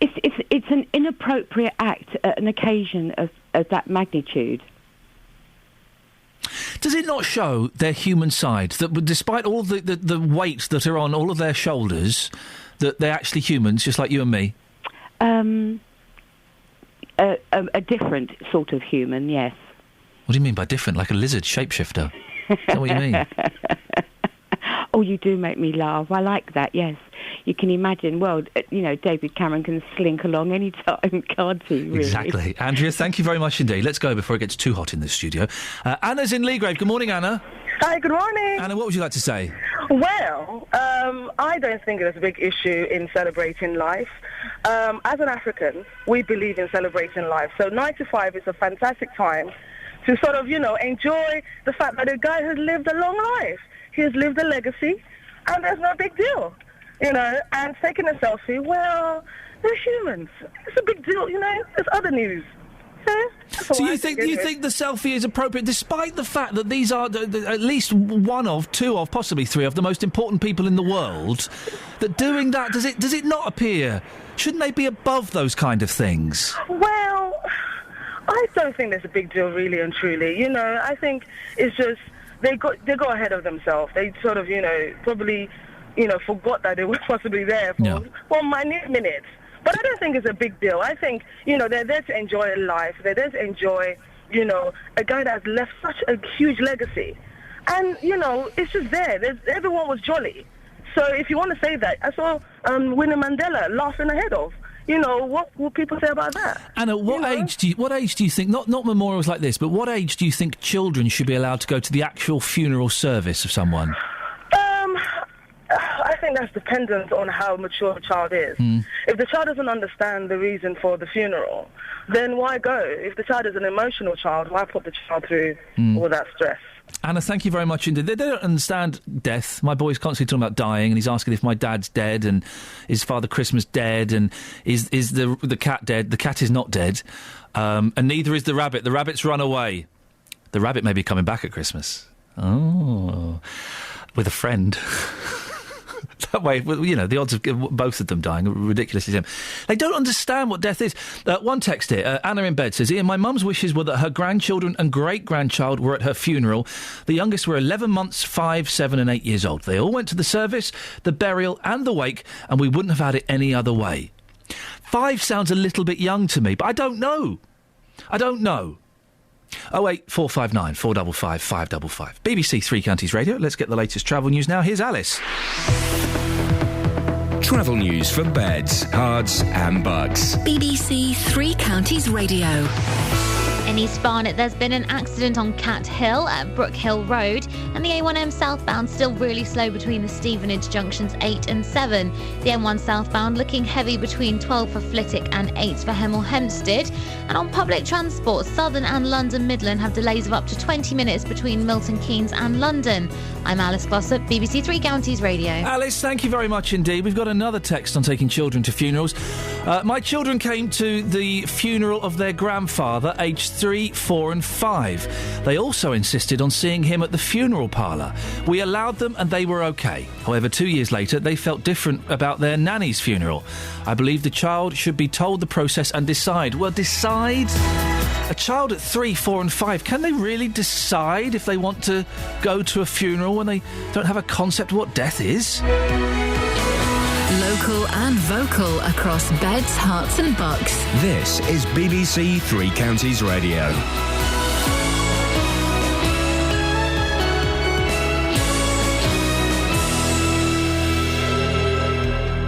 S1: it's an inappropriate act at an occasion of that magnitude.
S9: Does it not show their human side, that despite all the weight that are on all of their shoulders, that they're actually humans, just like you and me?
S1: A different sort of human, yes.
S9: What do you mean by different? Like a lizard shapeshifter? Is that what you mean?
S1: Oh, you do make me laugh. I like that, yes. You can imagine, well, David Cameron can slink along any time, can't he, really?
S9: Exactly. Andrea, thank you very much indeed. Let's go before it gets too hot in this studio. Anna's in Leagrave. Good morning, Anna.
S14: Hi, good morning.
S9: Anna, what would you like to say?
S14: Well, I don't think there's a big issue in celebrating life. As an African, we believe in celebrating life. So 95 is a fantastic time to sort of, enjoy the fact that a guy has lived a long life. He has lived a legacy, and there's no big deal. And taking a selfie, well, they're humans. It's a big deal, There's other news.
S9: So you think the selfie is appropriate, despite the fact that these are at least one of, two of, possibly three of the most important people in the world? That doing that, does it not appear? Shouldn't they be above those kind of things?
S14: Well, I don't think there's a big deal, really and truly. I think it's just they go ahead of themselves. They sort of, probably. Forgot that they were possibly there for minute minutes. But I don't think it's a big deal. I think, they're there to enjoy life. They're there to enjoy, a guy that has left such a huge legacy. And, it's just there. Everyone was jolly. So if you want to say that, I saw Winnie Mandela laughing ahead of. What will people say about that?
S9: Anna, what age do you think, not memorials like this, but what age do you think children should be allowed to go to the actual funeral service of someone?
S14: I think that's dependent on how mature the child is. If the child doesn't understand the reason for the funeral, then why go? If the child is an emotional child, why put the child through all that stress?
S9: Anna, thank you very much indeed. They don't understand death. My boy's constantly talking about dying, and he's asking if my dad's dead, and is Father Christmas dead, and is the cat dead? The cat is not dead, and neither is the rabbit. The rabbit's run away. The rabbit may be coming back at Christmas. Oh, with a friend. That way, the odds of both of them dying are ridiculously slim. They don't understand what death is. One text here, Anna in bed says, Iain, my mum's wishes were that her grandchildren and great-grandchild were at her funeral. The youngest were 11 months, 5, 7 and 8 years old. They all went to the service, the burial and the wake, and we wouldn't have had it any other way. 5 sounds a little bit young to me, but I don't know. 08459 455 555. BBC Three Counties Radio. Let's get the latest travel news now. Here's Alice.
S12: Travel news for beds, cards and bugs.
S6: BBC Three Counties Radio.
S13: In East Barnet, there's been an accident on Cat Hill at Brook Hill Road, and the A1M southbound still really slow between the Stevenage junctions 8 and 7. The M1 southbound looking heavy between 12 for Flitwick and 8 for Hemel Hempstead. And on public transport, Southern and London Midland have delays of up to 20 minutes between Milton Keynes and London. I'm Alice Glossop, BBC Three Counties Radio.
S9: Alice, thank you very much indeed. We've got another text on taking children to funerals. My children came to the funeral of their grandfather, aged 3, 4 and 5. They also insisted on seeing him at the funeral parlour. We allowed them and they were OK. However, 2 years later, they felt different about their nanny's funeral. I believe the child should be told the process and decide. Well, decide? A child at 3, 4 and 5, can they really decide if they want to go to a funeral when they don't have a concept of what death is?
S6: Local and vocal across Beds, Herts and Bucks.
S12: This is BBC Three Counties Radio.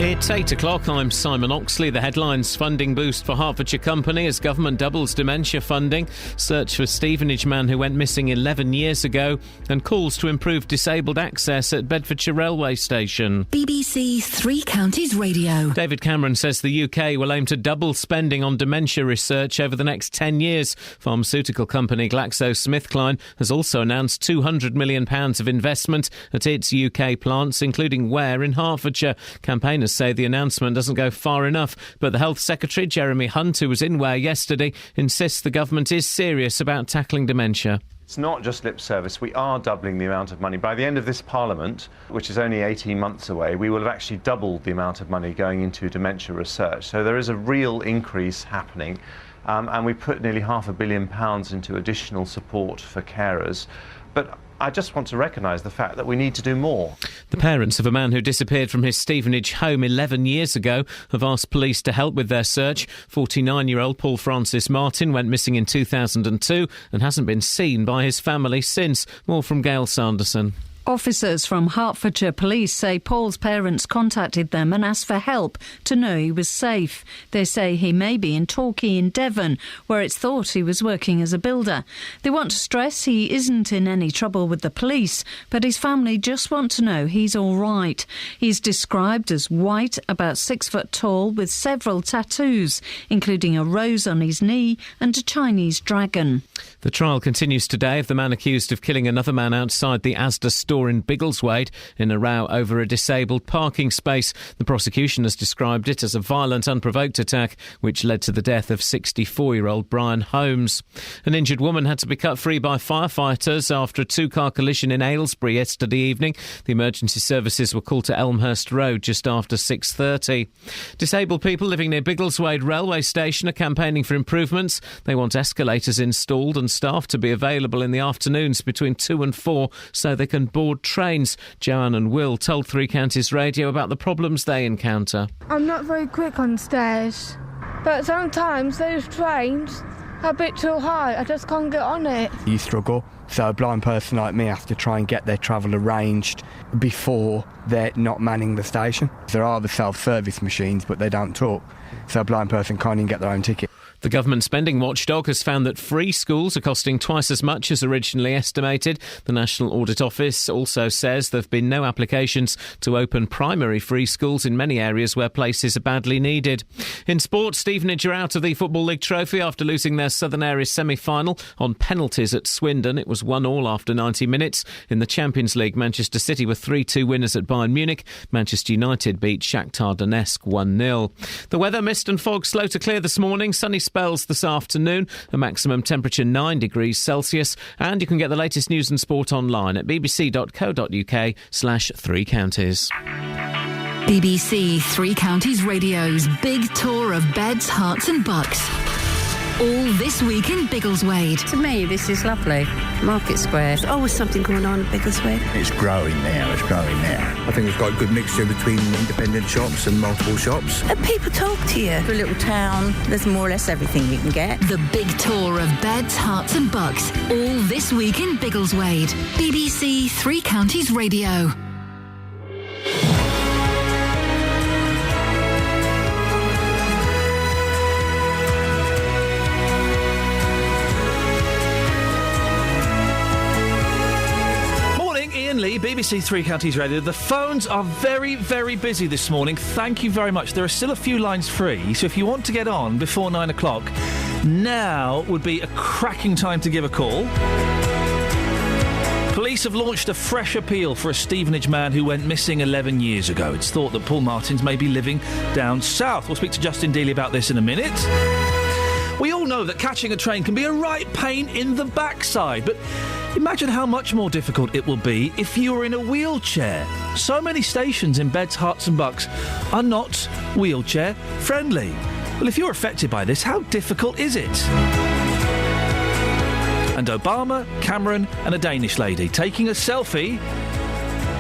S3: It's 8 o'clock. I'm Simon Oxley. The headlines: funding boost for Hertfordshire Company as government doubles dementia funding, search for Stevenage man who went missing 11 years ago, and calls to improve disabled access at Bedfordshire railway station.
S6: BBC Three Counties Radio.
S3: David Cameron says the UK will aim to double spending on dementia research over the next 10 years. Pharmaceutical company GlaxoSmithKline has also announced £200 million of investment at its UK plants, including Ware in Hertfordshire. Campaigners say the announcement doesn't go far enough, but the Health Secretary, Jeremy Hunt, who was in Ware yesterday, insists the government is serious about tackling dementia.
S11: It's not just lip service. We are doubling the amount of money. By the end of this Parliament, which is only 18 months away, we will have actually doubled the amount of money going into dementia research. So there is a real increase happening. And we put nearly £500 million into additional support for carers. But I just want to recognise the fact that we need to do more.
S3: The parents of a man who disappeared from his Stevenage home 11 years ago have asked police to help with their search. 49-year-old Paul Francis Martin went missing in 2002 and hasn't been seen by his family since. More from Gail Sanderson.
S15: Officers from Hertfordshire Police say Paul's parents contacted them and asked for help to know he was safe. They say he may be in Torquay in Devon, where it's thought he was working as a builder. They want to stress he isn't in any trouble with the police, but his family just want to know he's all right. He's described as white, about 6 foot tall, with several tattoos, including a rose on his knee and a Chinese dragon.
S3: The trial continues today of the man accused of killing another man outside the Asda store in Biggleswade in a row over a disabled parking space. The prosecution has described it as a violent, unprovoked attack which led to the death of 64-year-old Brian Holmes. An injured woman had to be cut free by firefighters after a two-car collision in Aylesbury yesterday evening. The emergency services were called to Elmhurst Road just after 6:30. Disabled people living near Biggleswade railway station are campaigning for improvements. They want escalators installed and staff to be available in the afternoons between 2 and 4 so they can board trains. Joanne and Will told Three Counties Radio about the problems they encounter.
S16: I'm not very quick on stairs, but sometimes those trains are a bit too high. I just can't get on it.
S17: You struggle, so a blind person like me has to try and get their travel arranged before they're not manning the station. There are the self-service machines, but they don't talk, so a blind person can't even get their own ticket.
S3: The government spending watchdog has found that free schools are costing twice as much as originally estimated. The National Audit Office also says there have been no applications to open primary free schools in many areas where places are badly needed. In sport, Stevenage are out of the Football League trophy after losing their Southern Area semi-final on penalties at Swindon. It was 1-1 after 90 minutes. In the Champions League, Manchester City were 3-2 winners at Bayern Munich. Manchester United beat Shakhtar Donetsk 1-0. The weather: mist and fog slow to clear this morning. Sunny spells this afternoon, a maximum temperature 9 degrees Celsius, and you can get the latest news and sport online at bbc.co.uk/3 counties.
S6: BBC Three Counties Radio's big tour of Beds, Herts and Bucks. All this week in Biggleswade.
S21: To me, this is lovely. Market Square. There's always something going on in Biggleswade.
S27: It's growing now, I think it's got a good mixture between independent shops and multiple shops.
S21: And people talk to you. For a little town, there's more or less everything you can get.
S6: The big tour of Beds, Herts and Bucks. All this week in Biggleswade. BBC Three Counties Radio.
S9: BBC Three Counties Radio. The phones are very, very busy this morning. Thank you very much. There are still a few lines free, so if you want to get on before 9 o'clock, now would be a cracking time to give a call. Police have launched a fresh appeal for a Stevenage man who went missing 11 years ago. It's thought that Paul Martins may be living down south. We'll speak to Justin Dealey about this in a minute. We all know that catching a train can be a right pain in the backside, but imagine how much more difficult it will be if you were in a wheelchair. So many stations in Beds, Herts and Bucks are not wheelchair friendly. Well, if you're affected by this, how difficult is it? And Obama, Cameron and a Danish lady taking a selfie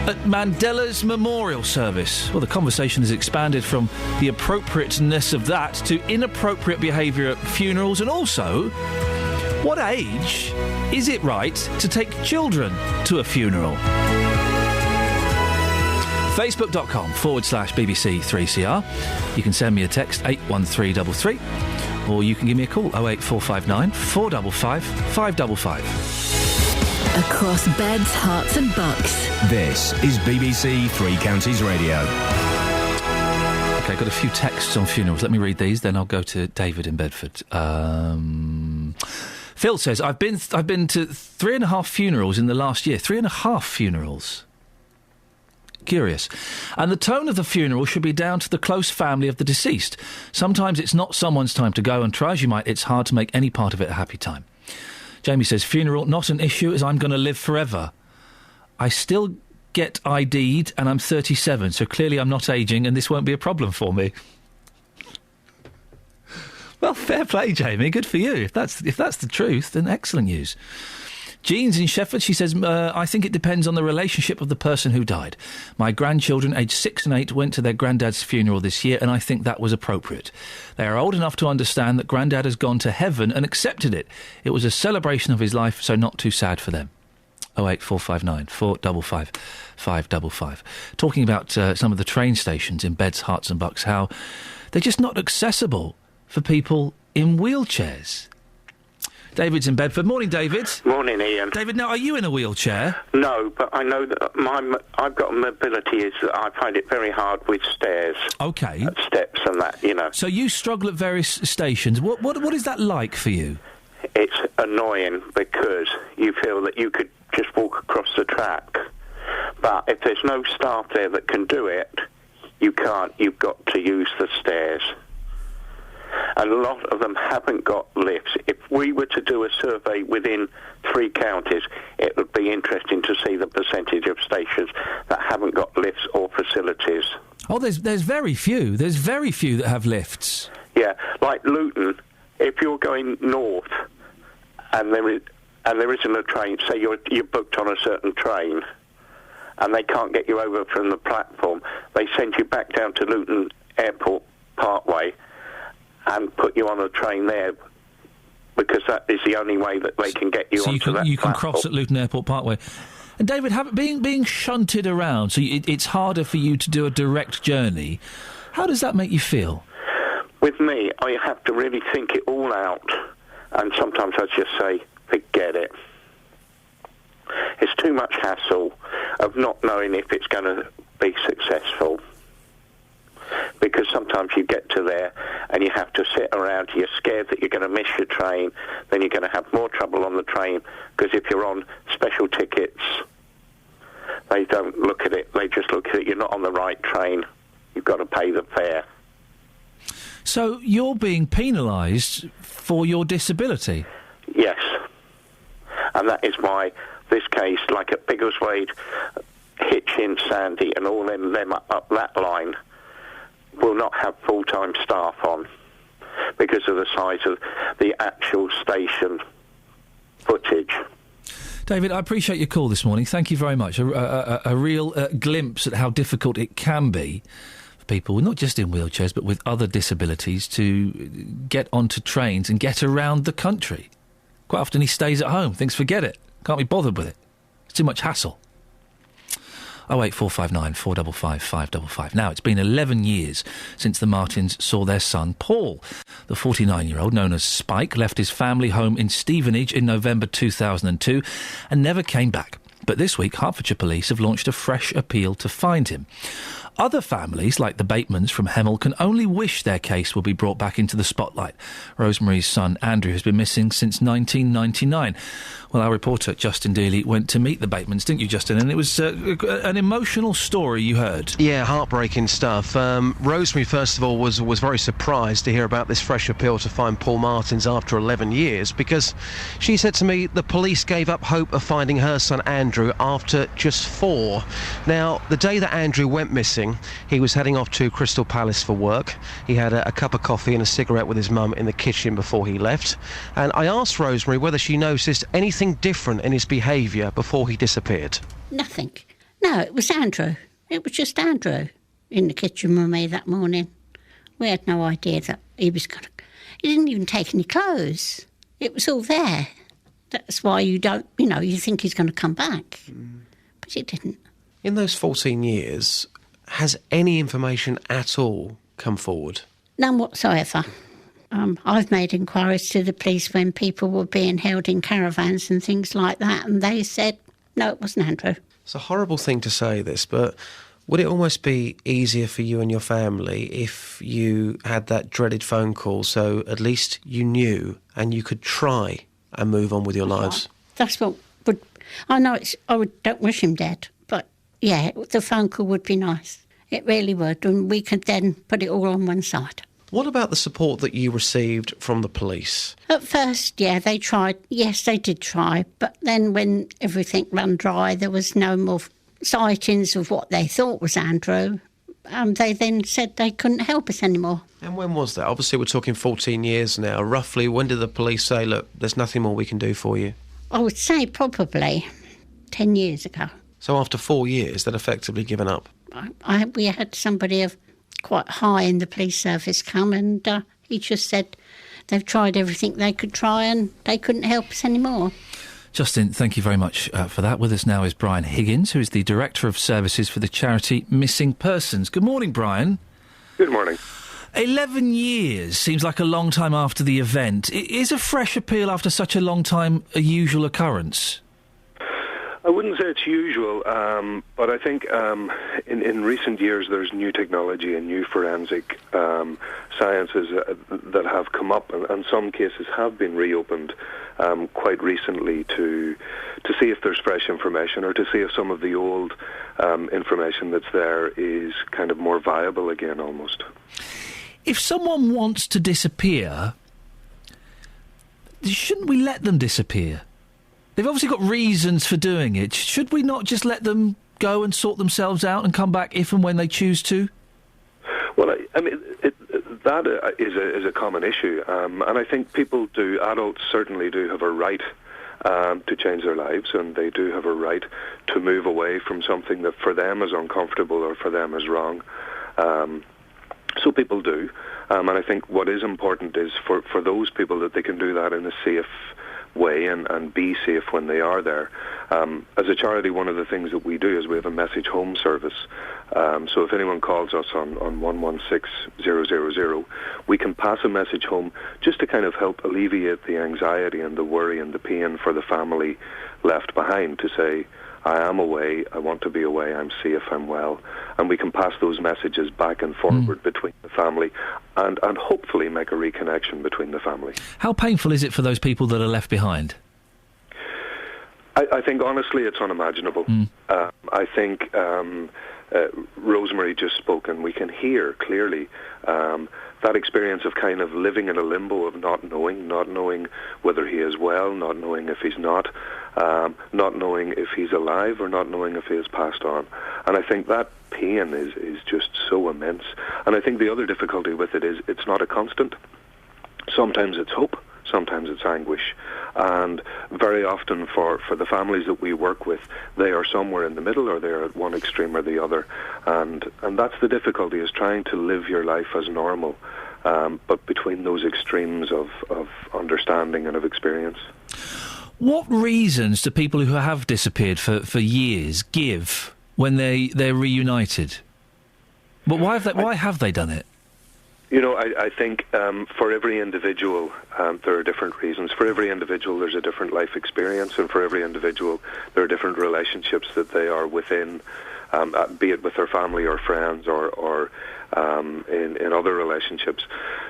S9: at Mandela's memorial service. Well, the conversation has expanded from the appropriateness of that to inappropriate behaviour at funerals, and also, what age is it right to take children to a funeral? Facebook.com/BBC3CR. You can send me a text 81333, or you can give me a call 08459 455 555.
S6: Across Beds, Herts and Bucks.
S12: This is BBC Three Counties Radio.
S9: OK, got a few texts on funerals. Let me read these, then I'll go to David in Bedford. Phil says, I've been to 3.5 funerals in the last year. 3.5 funerals. Curious. And the tone of the funeral should be down to the close family of the deceased. Sometimes it's not someone's time to go, and try as you might, it's hard to make any part of it a happy time. Jamie says, funeral, not an issue, as I'm going to live forever. I still get ID'd and I'm 37, so clearly I'm not ageing and this won't be a problem for me. Well, fair play, Jamie. Good for you. If that's the truth, then excellent news. Jean's in Sheffield. She says, I think it depends on the relationship of the person who died. My grandchildren, aged 6 and 8, went to their granddad's funeral this year, and I think that was appropriate. They are old enough to understand that granddad has gone to heaven and accepted it. It was a celebration of his life, so not too sad for them. 08459 455 555. Talking about some of the train stations in Beds, Herts and Bucks, how they're just not accessible for people in wheelchairs. David's in Bedford. Morning, David.
S2: Morning, Ian.
S9: David, now, are you in a wheelchair?
S2: No, but I know that I've got a mobility is that I find it very hard with stairs.
S9: OK.
S2: Steps and that, you know.
S9: So you struggle at various stations. What is that like for you?
S2: It's annoying because you feel that you could just walk across the track. But if there's no staff there that can do it, you can't. You've got to use the stairs. And a lot of them haven't got lifts. If we were to do a survey within 3 counties, it would be interesting to see the percentage of stations that haven't got lifts or facilities.
S9: Oh, there's very few. There's very few that have lifts.
S2: Yeah, like Luton, if you're going north and there isn't a train, say you're booked on a certain train and they can't get you over from the platform, they send you back down to Luton Airport Parkway and put you on a train there, because that is the only way that they can get you onto that platform. So you can
S9: cross at Luton Airport Parkway. And David, being shunted around, so it's harder for you to do a direct journey. How does that make you feel?
S2: With me, I have to really think it all out, and sometimes I just say, forget it. It's too much hassle of not knowing if it's going to be successful. Because sometimes you get to there and you have to sit around, you're scared that you're going to miss your train, then you're going to have more trouble on the train, because if you're on special tickets, they don't look at it, they just look at it, you're not on the right train, you've got to pay the fare.
S9: So you're being penalised for your disability?
S2: Yes. And that is why this case, like at Biggleswade, Hitchin, Sandy and all them up that line, will not have full-time staff on because of the size of the actual station footage.
S9: David, I appreciate your call this morning. Thank you very much. A real glimpse at how difficult it can be for people, not just in wheelchairs, but with other disabilities, to get onto trains and get around the country. Quite often he stays at home, thinks forget it, can't be bothered with it. It's too much hassle. 08459 455 555. Now, it's been 11 years since the Martins saw their son, Paul. The 49-year-old, known as Spike, left his family home in Stevenage in November 2002 and never came back. But this week, Hertfordshire Police have launched a fresh appeal to find him. Other families, like the Batemans from Hemel, can only wish their case will be brought back into the spotlight. Rosemary's son, Andrew, has been missing since 1999. Well, our reporter, Justin Dealey, went to meet the Batemans, didn't you, Justin? And it was an emotional story you heard.
S4: Yeah, heartbreaking stuff. Rosemary, first of all, was very surprised to hear about this fresh appeal to find Paul Martins after 11 years, because she said to me the police gave up hope of finding her son Andrew after just 4. Now, the day that Andrew went missing, he was heading off to Crystal Palace for work. He had a cup of coffee and a cigarette with his mum in the kitchen before he left. And I asked Rosemary whether she noticed anything different in his behaviour before he disappeared.
S5: Nothing. No, it was Andrew. It was just Andrew in the kitchen with me that morning. We had no idea that he was going to... He didn't even take any clothes. It was all there. That's why you don't... you think he's going to come back. But he didn't.
S4: In those 14 years, has any information at all come forward?
S5: None whatsoever. I've made inquiries to the police when people were being held in caravans and things like that, and they said, no, it wasn't Andrew.
S4: It's a horrible thing to say this, but would it almost be easier for you and your family if you had that dreaded phone call, so at least you knew and you could try and move on with your lives?
S5: That's what would... I know don't wish him dead, but yeah, the phone call would be nice. It really would, and we could then put it all on one side.
S4: What about the support that you received from the police?
S5: At first, yeah, they tried. Yes, they did try. But then when everything ran dry, there was no more sightings of what they thought was Andrew. They then said they couldn't help us anymore.
S4: And when was that? Obviously, we're talking 14 years now. Roughly, when did the police say, look, there's nothing more we can do for you?
S5: I would say probably 10 years ago.
S4: So after 4 years, they'd effectively given up?
S5: We had somebody quite high in the police service come, and he just said they've tried everything they could try and they couldn't help us anymore.
S9: Justin, thank you very much for that. With us now is Brian Higgins, who is the Director of Services for the charity Missing Persons. Good morning, Brian.
S8: Good morning.
S9: 11 years seems like a long time after the event. Is a fresh appeal after such a long time a usual occurrence?
S8: I wouldn't say it's usual, but I think in recent years there's new technology and new forensic sciences that have come up, and some cases have been reopened quite recently to see if there's fresh information or to see if some of the old information that's there is kind of more viable again almost.
S9: If someone wants to disappear, shouldn't we let them disappear? They've obviously got reasons for doing it. Should we not just let them go and sort themselves out and come back if and when they choose to?
S8: Well, I mean, that is a common issue. And I think adults certainly do have a right to change their lives, and they do have a right to move away from something that for them is uncomfortable or for them is wrong. So people do. And I think what is important is for those people that they can do that in a safe way and be safe when they are there. As a charity, one of the things that we do is we have a message home service. So if anyone calls us on 116000, we can pass a message home just to kind of help alleviate the anxiety and the worry and the pain for the family left behind, to say, I am away, I want to be away, I'm safe, I'm well. And we can pass those messages back and forward between the family and hopefully make a reconnection between the family.
S9: How painful is it for those people that are left behind?
S8: I think, honestly, it's unimaginable. I think Rosemary just spoke, and we can hear clearly that experience of kind of living in a limbo of not knowing whether he is well, not knowing if he's not knowing if he's alive, or not knowing if he has passed on. And I think that pain is just so immense. And I think the other difficulty with it is it's not a constant. Sometimes it's hope, sometimes it's anguish. And very often for the families that we work with, they are somewhere in the middle, or they're at one extreme or the other. And that's the difficulty, is trying to live your life as normal, but between those extremes of understanding and of experience.
S9: What reasons do people who have disappeared for years give when they're reunited? But why have they done it?
S8: I think for every individual there are different reasons. For every individual there's a different life experience, and for every individual there are different relationships that they are within, be it with their family or friends or in other relationships.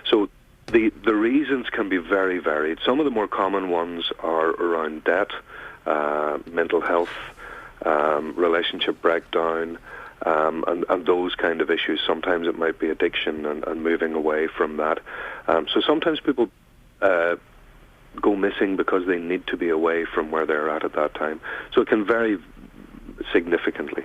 S8: So the reasons can be very varied. Some of the more common ones are around debt, mental health, relationship breakdown, and those kind of issues. Sometimes it might be addiction and moving away from that. So sometimes people go missing because they need to be away from where they're at that time. So it can vary significantly.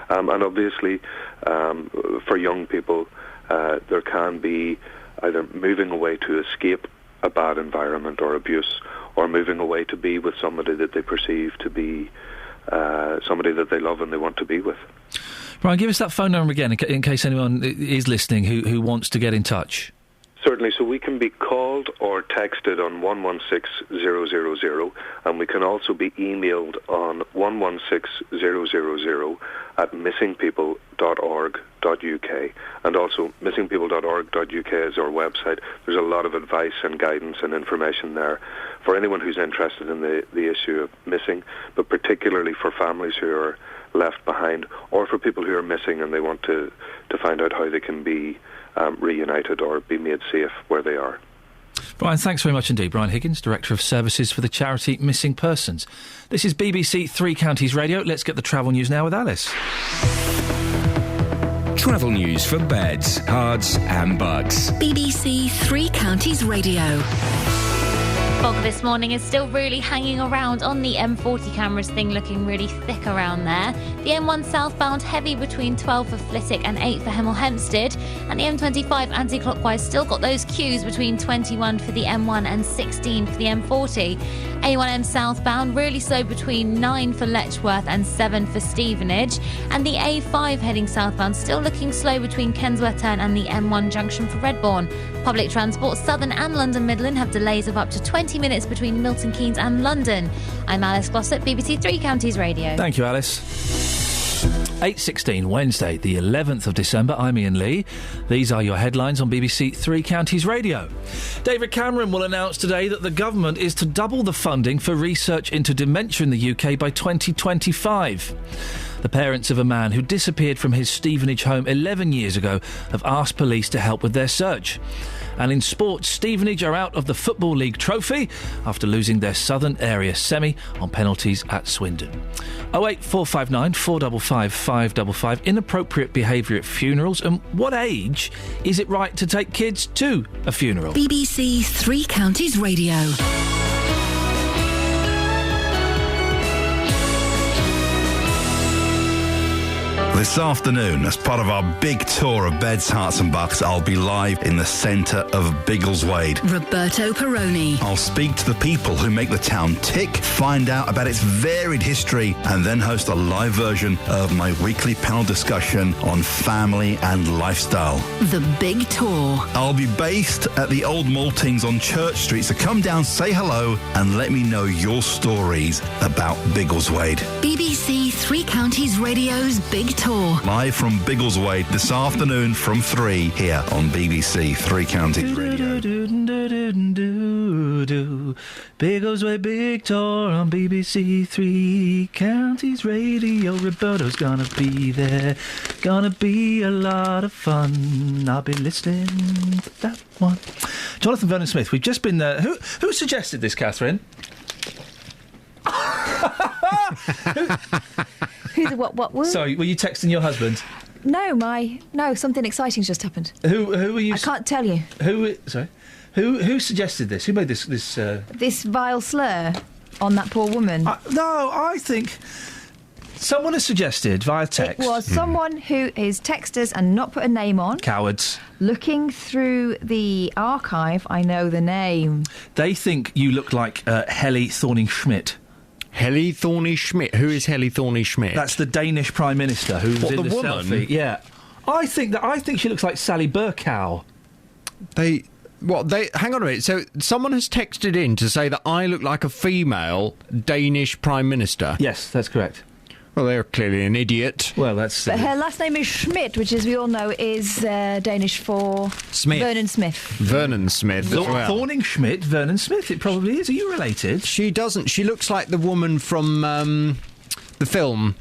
S8: And obviously, for young people, there can be either moving away to escape a bad environment or abuse, or moving away to be with somebody that they perceive to be somebody that they love and they want to be with.
S9: Brian, give us that phone number again in case anyone is listening who wants to get in touch.
S8: Certainly. So we can be called or texted on 116000, and we can also be emailed on 116000 at missingpeople.org.uk. And also missingpeople.org.uk is our website. There's a lot of advice and guidance and information there for anyone who's interested in the issue of missing, but particularly for families who are left behind, or for people who are missing and they want to find out how they can be reunited or be made safe where they are.
S9: Brian, thanks very much indeed. Brian Higgins, Director of Services for the charity Missing Persons. This is BBC Three Counties Radio. Let's get the travel news now with Alice.
S12: Travel news for beds, cards and bugs.
S6: BBC Three Counties Radio.
S13: Fog this morning is still really hanging around on the M40 cameras, thing looking really thick around there. The M1 southbound heavy between 12 for Flitwick and 8 for Hemel Hempstead. And the M25 anti-clockwise still got those queues between 21 for the M1 and 16 for the M40. A1M southbound really slow between 9 for Letchworth and 7 for Stevenage. And the A5 heading southbound still looking slow between Kensworth Turn and the M1 junction for Redbourne. Public transport, Southern and London Midland, have delays of up to 20 minutes between Milton Keynes and London. I'm Alice Glossop, BBC Three Counties Radio.
S9: Thank you, Alice. 8:16, Wednesday, the 11th of December. I'm Iain Lee. These are your headlines on BBC Three Counties Radio. David Cameron will announce today that the government is to double the funding for research into dementia in the UK by 2025. The parents of a man who disappeared from his Stevenage home 11 years ago have asked police to help with their search. And in sports, Stevenage are out of the Football League trophy after losing their Southern Area semi on penalties at Swindon. 08459 455 555. Inappropriate behaviour at funerals, and what age is it right to take kids to a funeral?
S6: BBC Three Counties Radio.
S18: This afternoon, as part of our big tour of Beds, Hearts and Bucks, I'll be live in the centre of Biggleswade.
S6: Roberto Perroni.
S18: I'll speak to the people who make the town tick, find out about its varied history, and then host a live version of my weekly panel discussion on family and lifestyle.
S6: The Big Tour.
S18: I'll be based at the Old Maltings on Church Street, so come down, say hello, and let me know your stories about Biggleswade.
S6: BBC Three Counties Radio's Big Tour.
S18: Live from Biggleswade this afternoon from 3 here on BBC Three Counties Radio.
S9: Biggleswade Big Tour on BBC Three Counties Radio. Roberto's gonna be there. Gonna be a lot of fun. I'll be listening to that one. Jonathan Vernon Smith, we've just been there. Who suggested this, Catherine?
S19: What word?
S9: Sorry, were you texting your husband?
S19: No, something exciting's just happened.
S9: Who were you?
S19: I can't tell you.
S9: Who suggested this? Who made this?
S19: This vile slur on that poor woman.
S9: I think someone has suggested via text.
S19: It was someone who is texted us and not put a name on.
S9: Cowards.
S19: Looking through the archive, I know the name.
S9: They think you look like Helle Thorning-Schmidt.
S20: Helle Thorning-Schmidt? Who is Helle Thorning-Schmidt?
S9: That's the Danish Prime Minister who was in the
S20: woman?
S9: selfie. Yeah. I think she looks like Sally Burkow.
S20: Hang on a minute. So someone has texted in to say that I look like a female Danish Prime Minister.
S9: Yes, that's correct.
S20: Well, they're clearly an idiot.
S9: Well, that's...
S19: But her last name is Schmidt, which, as we all know, is Danish for...
S20: Smith.
S19: Vernon Smith.
S20: Vernon Smith as well.
S9: Thorning Schmidt, Vernon Smith, it probably is. Are you related?
S20: She doesn't. She looks like the woman from the film.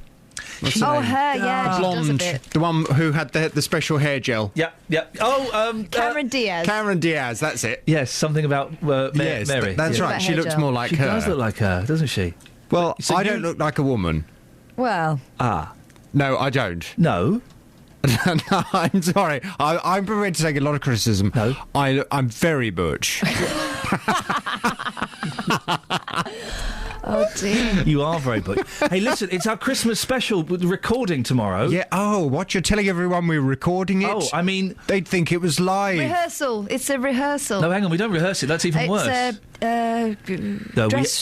S20: What's her name?
S19: Yeah.
S20: The blonde,
S19: she does a bit.
S20: the one who had the special hair gel.
S9: Yeah. Oh,
S19: Cameron Diaz.
S20: Cameron Diaz, that's it.
S9: Yes, something about
S20: yes,
S9: Mary.
S20: That's right. She looks more like
S9: she
S20: her.
S9: She does look like her, doesn't she?
S20: Well, so I don't look like a woman.
S19: Well.
S20: No, I don't.
S9: No?
S20: No, I'm sorry. I'm prepared to take a lot of criticism.
S9: No.
S20: I'm very butch.
S19: Oh, dear.
S9: You are very butch. Hey, listen, it's our Christmas special recording tomorrow.
S20: Yeah, what? You're telling everyone we're recording it?
S9: Oh, I mean...
S20: They'd think it was live.
S19: Rehearsal. It's a rehearsal.
S9: No, hang on, we don't rehearse it. That's even worse. No,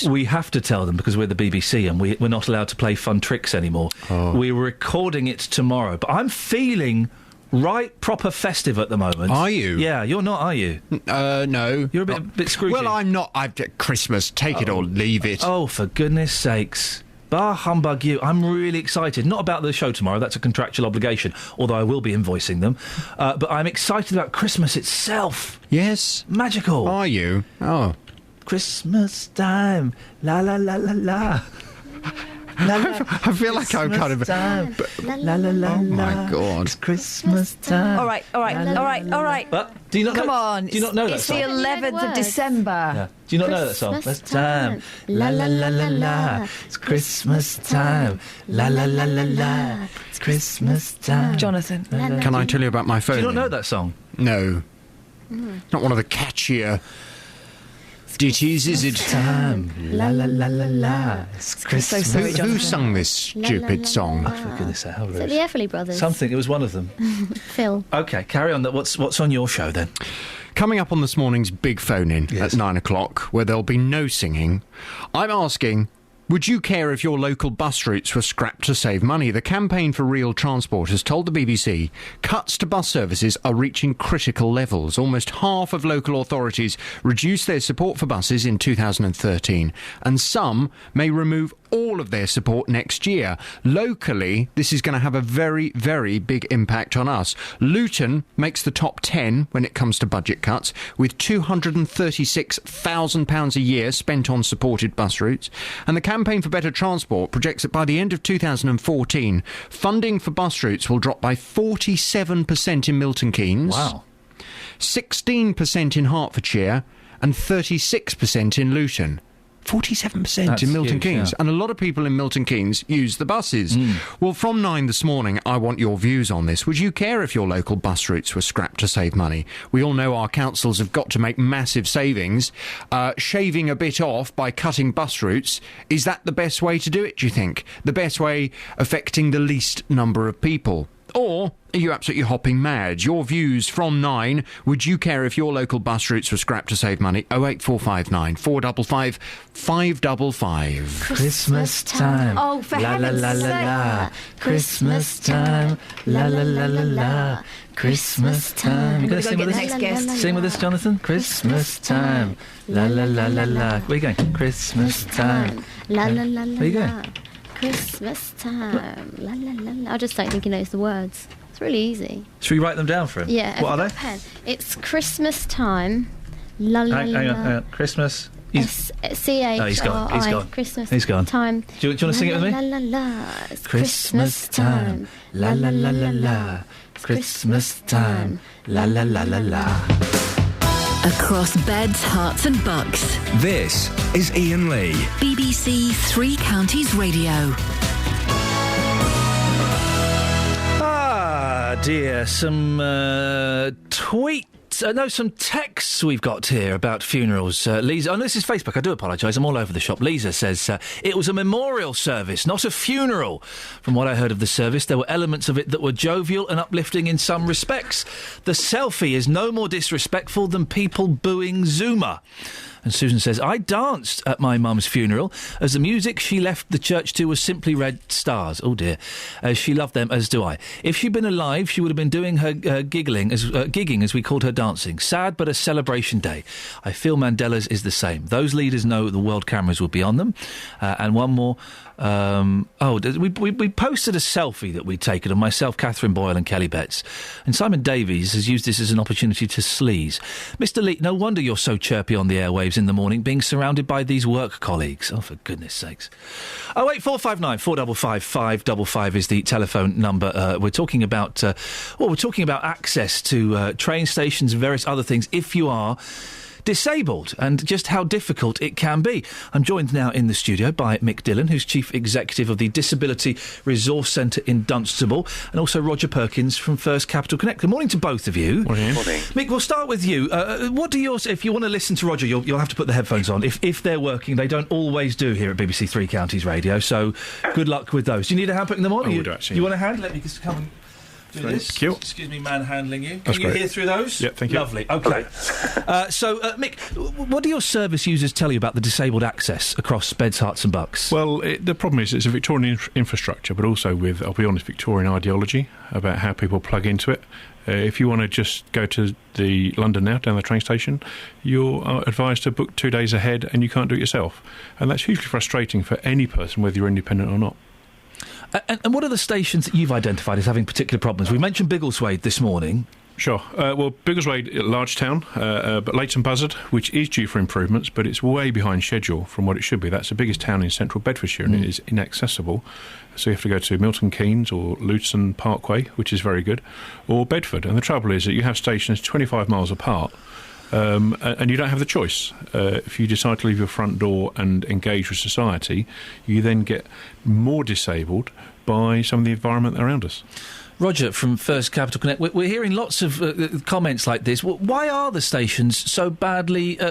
S9: we have to tell them because we're the BBC and we're not allowed to play fun tricks anymore.
S20: Oh.
S9: We're recording it tomorrow. But I'm feeling... right proper festive at the moment.
S20: Are you?
S9: Yeah, you're not, are you?
S20: No.
S9: You're a bit Scroogey.
S20: Well, I'm not. Christmas, take it or leave it.
S9: Oh, for goodness sakes. Bah humbug you. I'm really excited. Not about the show tomorrow, that's a contractual obligation, although I will be invoicing them. But I'm excited about Christmas itself.
S20: Yes.
S9: Magical.
S20: Are you? Oh.
S9: Christmas time. La la la la la.
S20: I feel like I'm kind of...
S9: La la la.
S20: Oh, my God.
S9: It's Christmas time.
S19: All right.
S9: But do you not
S19: Come
S9: know,
S19: on.
S9: Do you not know that
S19: it's
S9: song?
S19: It's the 11th of December.
S9: Yeah. Do you not know that song? Christmas time. La la la la la. It's Christmas time. La la la la la. It's Christmas time.
S19: Jonathan.
S20: Can I tell you about my phone?
S9: Do you not know that song?
S20: No. Not one of the catchier... ditties, is it?
S9: Time. La la la la la. It's Christmas.
S19: So sorry,
S20: Who sung this stupid song?
S9: Oh, for goodness sake, how rude.
S7: Is it the Everly Brothers?
S9: Something. It was one of them.
S7: Phil.
S9: Okay, carry on. What's on your show then?
S20: Coming up on this morning's big phone-in at 9 o'clock, where there'll be no singing, I'm asking... would you care if your local bus routes were scrapped to save money? The Campaign for Real Transport has told the BBC cuts to bus services are reaching critical levels. Almost half of local authorities reduced their support for buses in 2013, and some may remove all of their support next year. Locally, this is going to have a very, very big impact on us. Luton makes the top 10 when it comes to budget cuts, with £236,000 a year spent on supported bus routes, and the Campaign for Better Transport projects that by the end of 2014, funding for bus routes will drop by 47% in Milton Keynes, 16% in Hertfordshire, and 36% in Luton. 47% in Milton Keynes. Yeah. And a lot of people in Milton Keynes use the buses. Well, from 9 this morning, I want your views on this. Would you care if your local bus routes were scrapped to save money? We all know our councils have got to make massive savings. Shaving a bit off by cutting bus routes, is that the best way to do it, do you think? The best way affecting the least number of people? Or are you absolutely hopping mad? Your views from 9. Would you care if your local bus routes were scrapped to save money? 08459 455 555.
S9: Christmas time.
S19: Oh, for
S9: heaven's sake. Christmas time. La la la la la. Christmas time. You going to sing with us? Sing with us, Jonathan. Christmas time. La la la la la. Where are you going? Christmas time.
S7: La la la la.
S9: Where are you going?
S7: Christmas time. La la la la. I just don't think he knows the words. It's really easy.
S9: Should we write them down for him?
S7: Yeah.
S9: What are they?
S7: Pen. It's Christmas time. La la la.
S9: Hang on. Christmas.
S7: C-H-R-I.
S9: Oh, he's gone. He's gone.
S7: Christmas.
S9: He's gone.
S7: Time.
S9: Do you want to sing it with me?
S7: La la la. It's
S9: Christmas time. La la la la la. Christmas time. La la la la la.
S6: Across beds, hearts and bucks.
S12: This is Iain Lee.
S6: BBC Three Counties Radio.
S9: Ah, dear. Some tweets. Some texts we've got here about funerals. Lisa, no, this is Facebook. I do apologise. I'm all over the shop. Lisa says, it was a memorial service, not a funeral. From what I heard of the service, there were elements of it that were jovial and uplifting in some respects. The selfie is no more disrespectful than people booing Zuma. And Susan says, I danced at my mum's funeral as the music she left the church to was Simply Red Stars. Oh dear. She loved them, as do I. If she'd been alive, she would have been doing her gigging, as we called her dancing. Sad, but a celebration day. I feel Mandela's is the same. Those leaders know the world cameras will be on them. And one more. We posted a selfie that we'd taken of myself, Catherine Boyle and Kelly Betts. And Simon Davies has used this as an opportunity to sleaze. Mr. Lee, no wonder you're so chirpy on the airwaves in the morning, being surrounded by these work colleagues. Oh, for goodness sakes. 08459 455 555 is the telephone number. We're talking about access to train stations and various other things if you are disabled, and just how difficult it can be. I'm joined now in the studio by Mick Dillon, who's Chief Executive of the Disability Resource Centre in Dunstable, and also Roger Perkins from First Capital Connect. Good morning to both of you.
S1: Morning.
S9: Mick, we'll start with you. What do yours? If you want to listen to Roger, you'll have to put the headphones on. If they're working, they don't always do here at BBC Three Counties Radio, so good luck with those. Do you need a hand putting them on?
S1: I would, actually.
S9: You want a hand? Let me just come and do this.
S1: Thank you.
S9: Excuse me, manhandling you.
S1: That's
S9: Can you
S1: great.
S9: hear through those?
S1: Yeah, thank you.
S9: Lovely. Okay. Mick, what do your service users tell you about the disabled access across Beds, Herts and Bucks?
S1: Well, the problem is it's a Victorian infrastructure, but also with, I'll be honest, Victorian ideology about how people plug into it. If you want to just go to the London now, down the train station, you're advised to book 2 days ahead and you can't do it yourself. And that's hugely frustrating for any person, whether you're independent or not.
S9: And what are the stations that you've identified as having particular problems? We mentioned Biggleswade this morning.
S1: Sure. Biggleswade, large town, but Leighton Buzzard, which is due for improvements, but it's way behind schedule from what it should be. That's the biggest town in central Bedfordshire, and it is inaccessible. So you have to go to Milton Keynes or Luton Parkway, which is very good, or Bedford. And the trouble is that you have stations 25 miles apart, and you don't have the choice. If you decide to leave your front door and engage with society, you then get more disabled by some of the environment around us.
S9: Roger from First Capital Connect, we're hearing lots of comments like this. Why are the stations so badly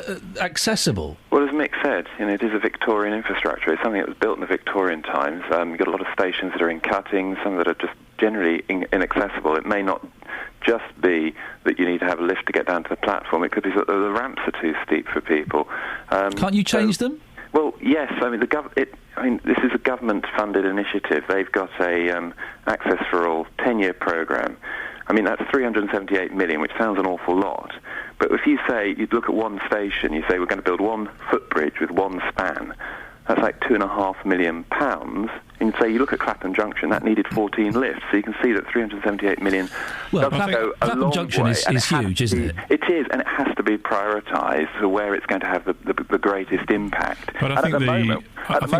S9: accessible?
S10: Well, as Mick said, it is a Victorian infrastructure. It's something that was built in the Victorian times. You've got a lot of stations that are in cuttings, some that are just generally inaccessible. It may not just be that you need to have a lift to get down to the platform. It could be that the ramps are too steep for people.
S9: Can't you change them?
S10: Well, yes. This is a government-funded initiative. They've got a Access for All 10-year programme. That's 378 million, which sounds an awful lot. But if you say, you'd look at one station, you say we're going to build one footbridge with one span, that's like £2.5 million. And say you look at Clapham Junction, that needed 14 lifts. So you can see that 378 million does go a long
S9: Junction
S10: way.
S9: is huge, isn't it?
S10: It is, and it has to be prioritised for where it's going to have the greatest impact.
S1: But I think,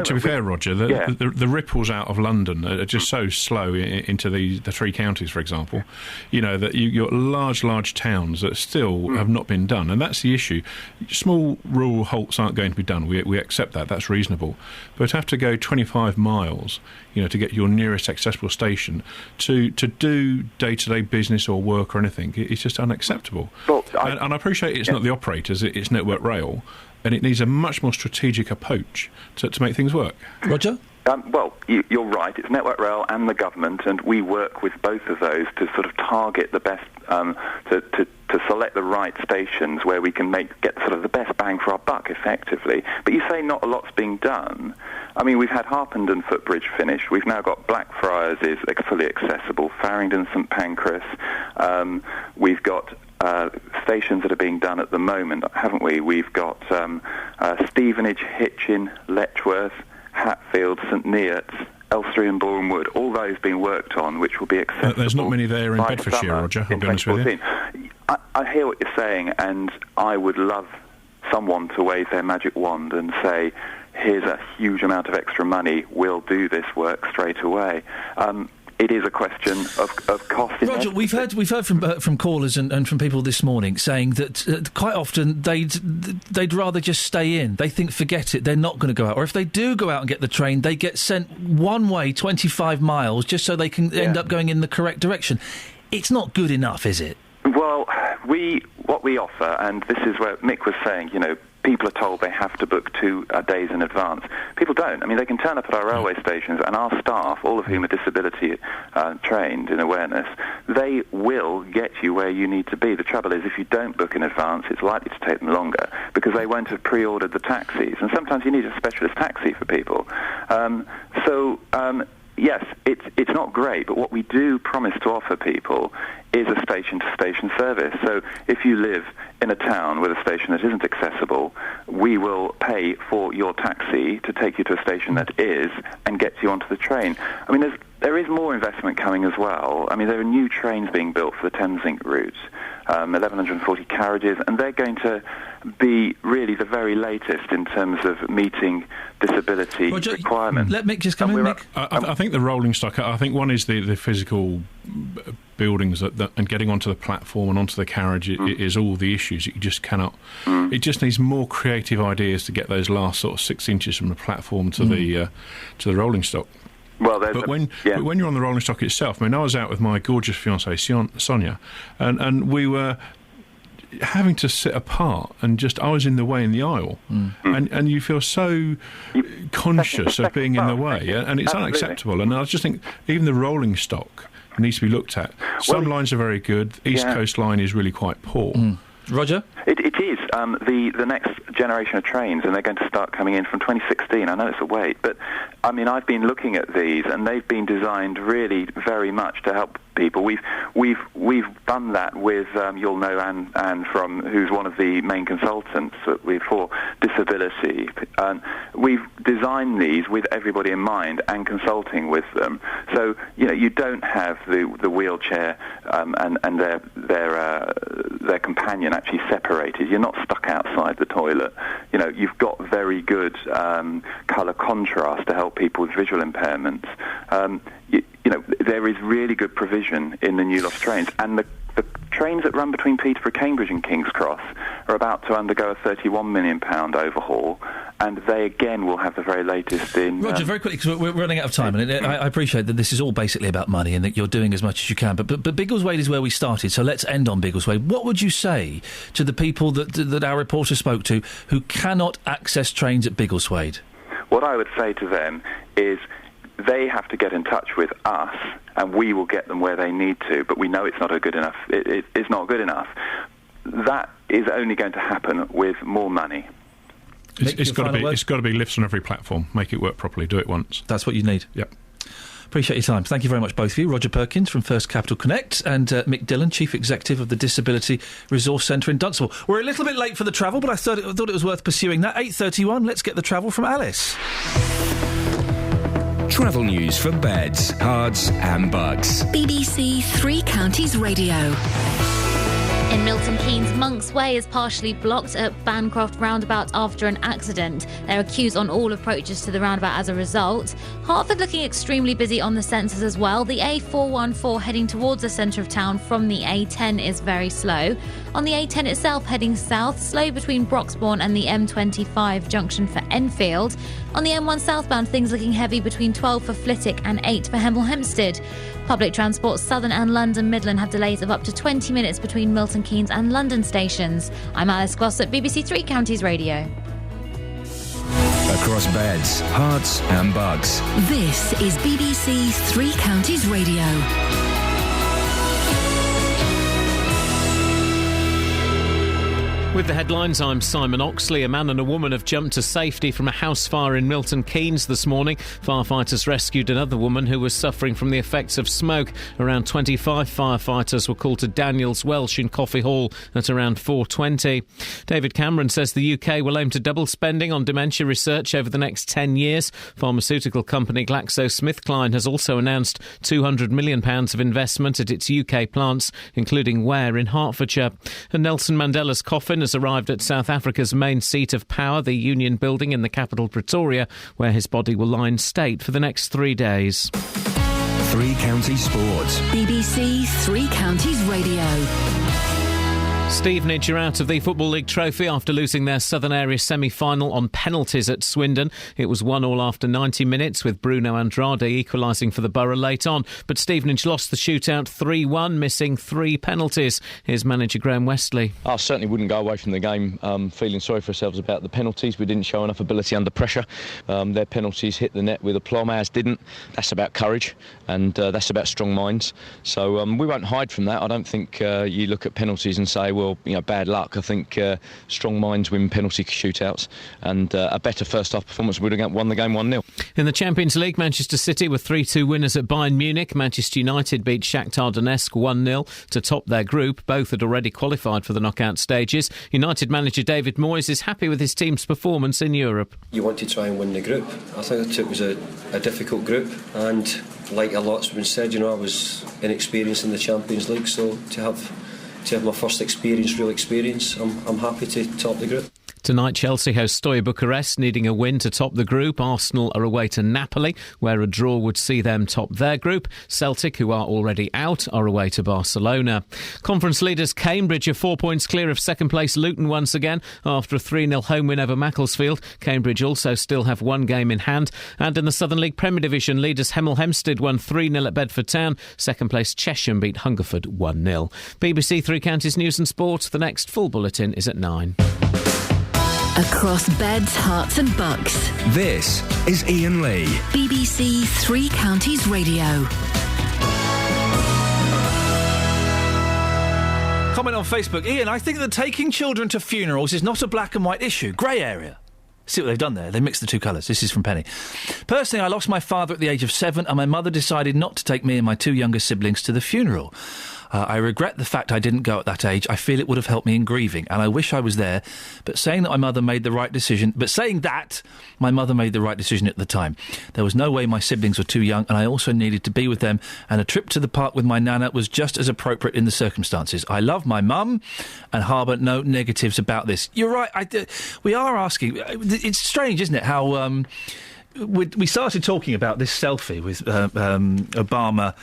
S1: to be fair, Roger, the ripples out of London are just so slow into the three counties, for example. That you've got large towns that still have not been done, and that's the issue. Small rural halts aren't going to be done. We accept that. That's reasonable. But to have to go 25 miles, to get your nearest accessible station to do day-to-day business or work or anything, it's just unacceptable.
S10: Well,
S1: and I appreciate it's not the operators, it's Network Rail, and it needs a much more strategic approach to make things work.
S9: Roger?
S10: You're right. It's Network Rail and the government, and we work with both of those to sort of target the best, to select the right stations where we can get sort of the best bang for our buck, effectively. But you say not a lot's being done. We've had Harpenden Footbridge finished. We've now got Blackfriars is fully accessible. Farringdon, St Pancras. We've got stations that are being done at the moment, haven't we? We've got Stevenage, Hitchin, Letchworth, Hatfield, St Neots, Elstree and Boreham Wood, all those being worked on, which will be accessible.
S1: There's not many there in Bedfordshire, Roger, I'll be honest with you.
S10: I hear what you're saying, and I would love someone to wave their magic wand and say, here's a huge amount of extra money, we'll do this work straight away. It is a question of cost.
S9: Roger, we've heard from callers and from people this morning saying that quite often they'd rather just stay in. They think, forget it, they're not going to go out. Or if they do go out and get the train, they get sent one way 25 miles just so they can end up going in the correct direction. It's not good enough, is it?
S10: Well, what we offer, and this is where Mick was saying, people are told they have to book 2 days in advance. People don't. I mean, they can turn up at our railway stations, and our staff, all of whom are disability trained in awareness, they will get you where you need to be. The trouble is, if you don't book in advance, it's likely to take them longer because they won't have pre-ordered the taxis, and sometimes you need a specialist taxi for people. Yes, it's not great, but what we do promise to offer people is a station-to-station service. So if you live in a town with a station that isn't accessible, we will pay for your taxi to take you to a station that is and get you onto the train. I mean, there is more investment coming as well. I mean, there are new trains being built for the Thameslink route, 1,140 carriages, and they're going to be really the very latest in terms of meeting disability requirements.
S9: Let Mick just come in, Mick.
S1: I think the rolling stock, I think one is the physical buildings and getting onto the platform and onto the carriage is all the issues. You just cannot... It just needs more creative ideas to get those last sort of 6 inches from the platform to the rolling stock.
S10: Well,
S1: but when you're on the rolling stock itself, I mean, I was out with my gorgeous fiancée, Sonia, and we were having to sit apart, and I was in the way in the aisle, and you feel so conscious of being in the way, and it's unacceptable. And I just think even the rolling stock needs to be looked at. Some lines are very good. East Coast line is really quite poor.
S9: Roger?
S10: It is. The next generation of trains, and they're going to start coming in from 2016. I know it's a wait, but I mean, I've been looking at these, and they've been designed really very much to help people. We've done that with you'll know Anne from who's one of the main consultants for disability. We've designed these with everybody in mind and consulting with them. So you don't have the wheelchair and their companion actually separated. You're not stuck outside the toilet. You've got very good colour contrast to help people with visual impairments. There is really good provision in the new lost trains, and the trains that run between Peterborough, Cambridge and King's Cross are about to undergo a £31 million overhaul, and they again will have the very latest in...
S9: Roger, very quickly, because we're running out of time, and I appreciate that this is all basically about money and that you're doing as much as you can, but Biggleswade is where we started, so let's end on Biggleswade. What would you say to the people that our reporter spoke to who cannot access trains at Biggleswade?
S10: What I would say to them is they have to get in touch with us, and we will get them where they need to, but we know it's not good enough. It's not good enough. That is only going to happen with more money.
S1: It's got to be lifts on every platform. Make it work properly. Do it once.
S9: That's what you need.
S1: Yep.
S9: Appreciate your time. Thank you very much, both of you. Roger Perkins from First Capital Connect and Mick Dillon, Chief Executive of the Disability Resource Centre in Dunstable. We're a little bit late for the travel, but I thought it was worth pursuing that. 8:31, let's get the travel from Alice.
S12: Travel news for beds, cards and bugs.
S6: BBC Three Counties Radio.
S13: In Milton Keynes, Monk's Way is partially blocked at Bancroft roundabout after an accident. There are queues on all approaches to the roundabout as a result. Hertford looking extremely busy on the sensors as well. The A414 heading towards the centre of town from the A10 is very slow. On the A10 itself heading south, slow between Broxbourne and the M25 junction for Enfield. On the M1 southbound, things looking heavy between 12 for Flitwick and 8 for Hemel Hempstead. Public transport, Southern and London Midland have delays of up to 20 minutes between Milton Keynes and London stations. I'm Alice Glossop, BBC Three Counties Radio.
S12: Across beds, hearts and bugs.
S6: This is BBC Three Counties Radio.
S3: With the headlines, I'm Simon Oxley. A man and a woman have jumped to safety from a house fire in Milton Keynes this morning. Firefighters rescued another woman who was suffering from the effects of smoke. Around 25 firefighters were called to Daniels Welsh in Coffee Hall at around 4:20. David Cameron says the UK will aim to double spending on dementia research over the next 10 years. Pharmaceutical company GlaxoSmithKline has also announced £200 million of investment at its UK plants, including Ware in Hertfordshire. And Nelson Mandela's coffin has arrived at South Africa's main seat of power, the Union Building in the capital Pretoria, where his body will lie in state for the next 3 days.
S12: Three Counties Sports.
S6: BBC Three Counties Radio.
S3: Stevenage are out of the Football League trophy after losing their Southern Area semi-final on penalties at Swindon. It was 1-1 after 90 minutes, with Bruno Andrade equalising for the Borough late on. But Stevenage lost the shootout 3-1, missing 3 penalties. Here's manager Graham Westley.
S11: I certainly wouldn't go away from the game feeling sorry for ourselves about the penalties. We didn't show enough ability under pressure. Their penalties hit the net with aplomb, ours didn't. That's about courage, and that's about strong minds. So we won't hide from that. I don't think you look at penalties and say, well, bad luck. I think strong minds win penalty shootouts, and a better first-half performance would have won the game 1-0.
S3: In the Champions League, Manchester City were 3-2 winners at Bayern Munich. Manchester United beat Shakhtar Donetsk 1-0 to top their group. Both had already qualified for the knockout stages. United manager David Moyes is happy with his team's performance in Europe.
S14: You want to try and win the group. I think it was a difficult group, and like a lot's been said, I was inexperienced in the Champions League, so to have my first real experience, I'm happy to top the group.
S3: Tonight, Chelsea host Steaua Bucharest, needing a win to top the group. Arsenal are away to Napoli, where a draw would see them top their group. Celtic, who are already out, are away to Barcelona. Conference leaders Cambridge are 4 points clear of second-place Luton once again after a 3-0 home win over Macclesfield. Cambridge also still have one game in hand. And in the Southern League Premier Division, leaders Hemel Hempstead won 3-0 at Bedford Town. Second-place Chesham beat Hungerford 1-0. BBC Three Counties News and Sport. The next full bulletin is at 9.
S6: Across beds, hearts and bucks.
S12: This is Iain Lee.
S6: BBC Three Counties Radio.
S9: Comment on Facebook. Iain, I think that taking children to funerals is not a black and white issue. Grey area. See what they've done there? They mixed the two colours. This is from Penny. Personally, I lost my father at the age of 7 and my mother decided not to take me and my 2 younger siblings to the funeral. I regret the fact I didn't go at that age. I feel it would have helped me in grieving, and I wish I was there. But saying that my mother made the right decision at the time. There was no way my siblings were too young, and I also needed to be with them, and a trip to the park with my nana was just as appropriate in the circumstances. I love my mum and harbour no negatives about this. You're right, we are asking... It's strange, isn't it, how... we started talking about this selfie with Obama...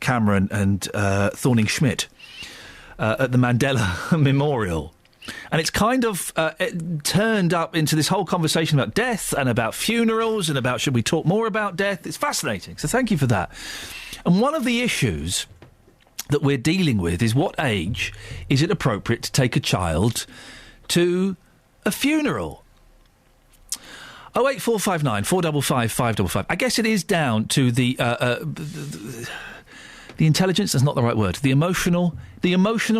S9: Cameron and Thorning-Schmidt at the Mandela Memorial. And it's kind of turned up into this whole conversation about death and about funerals and about should we talk more about death. It's fascinating, so thank you for that. And one of the issues that we're dealing with is what age is it appropriate to take a child to a funeral? 08459 455 555. I guess it is down to the intelligence, that's not the right word. The emotional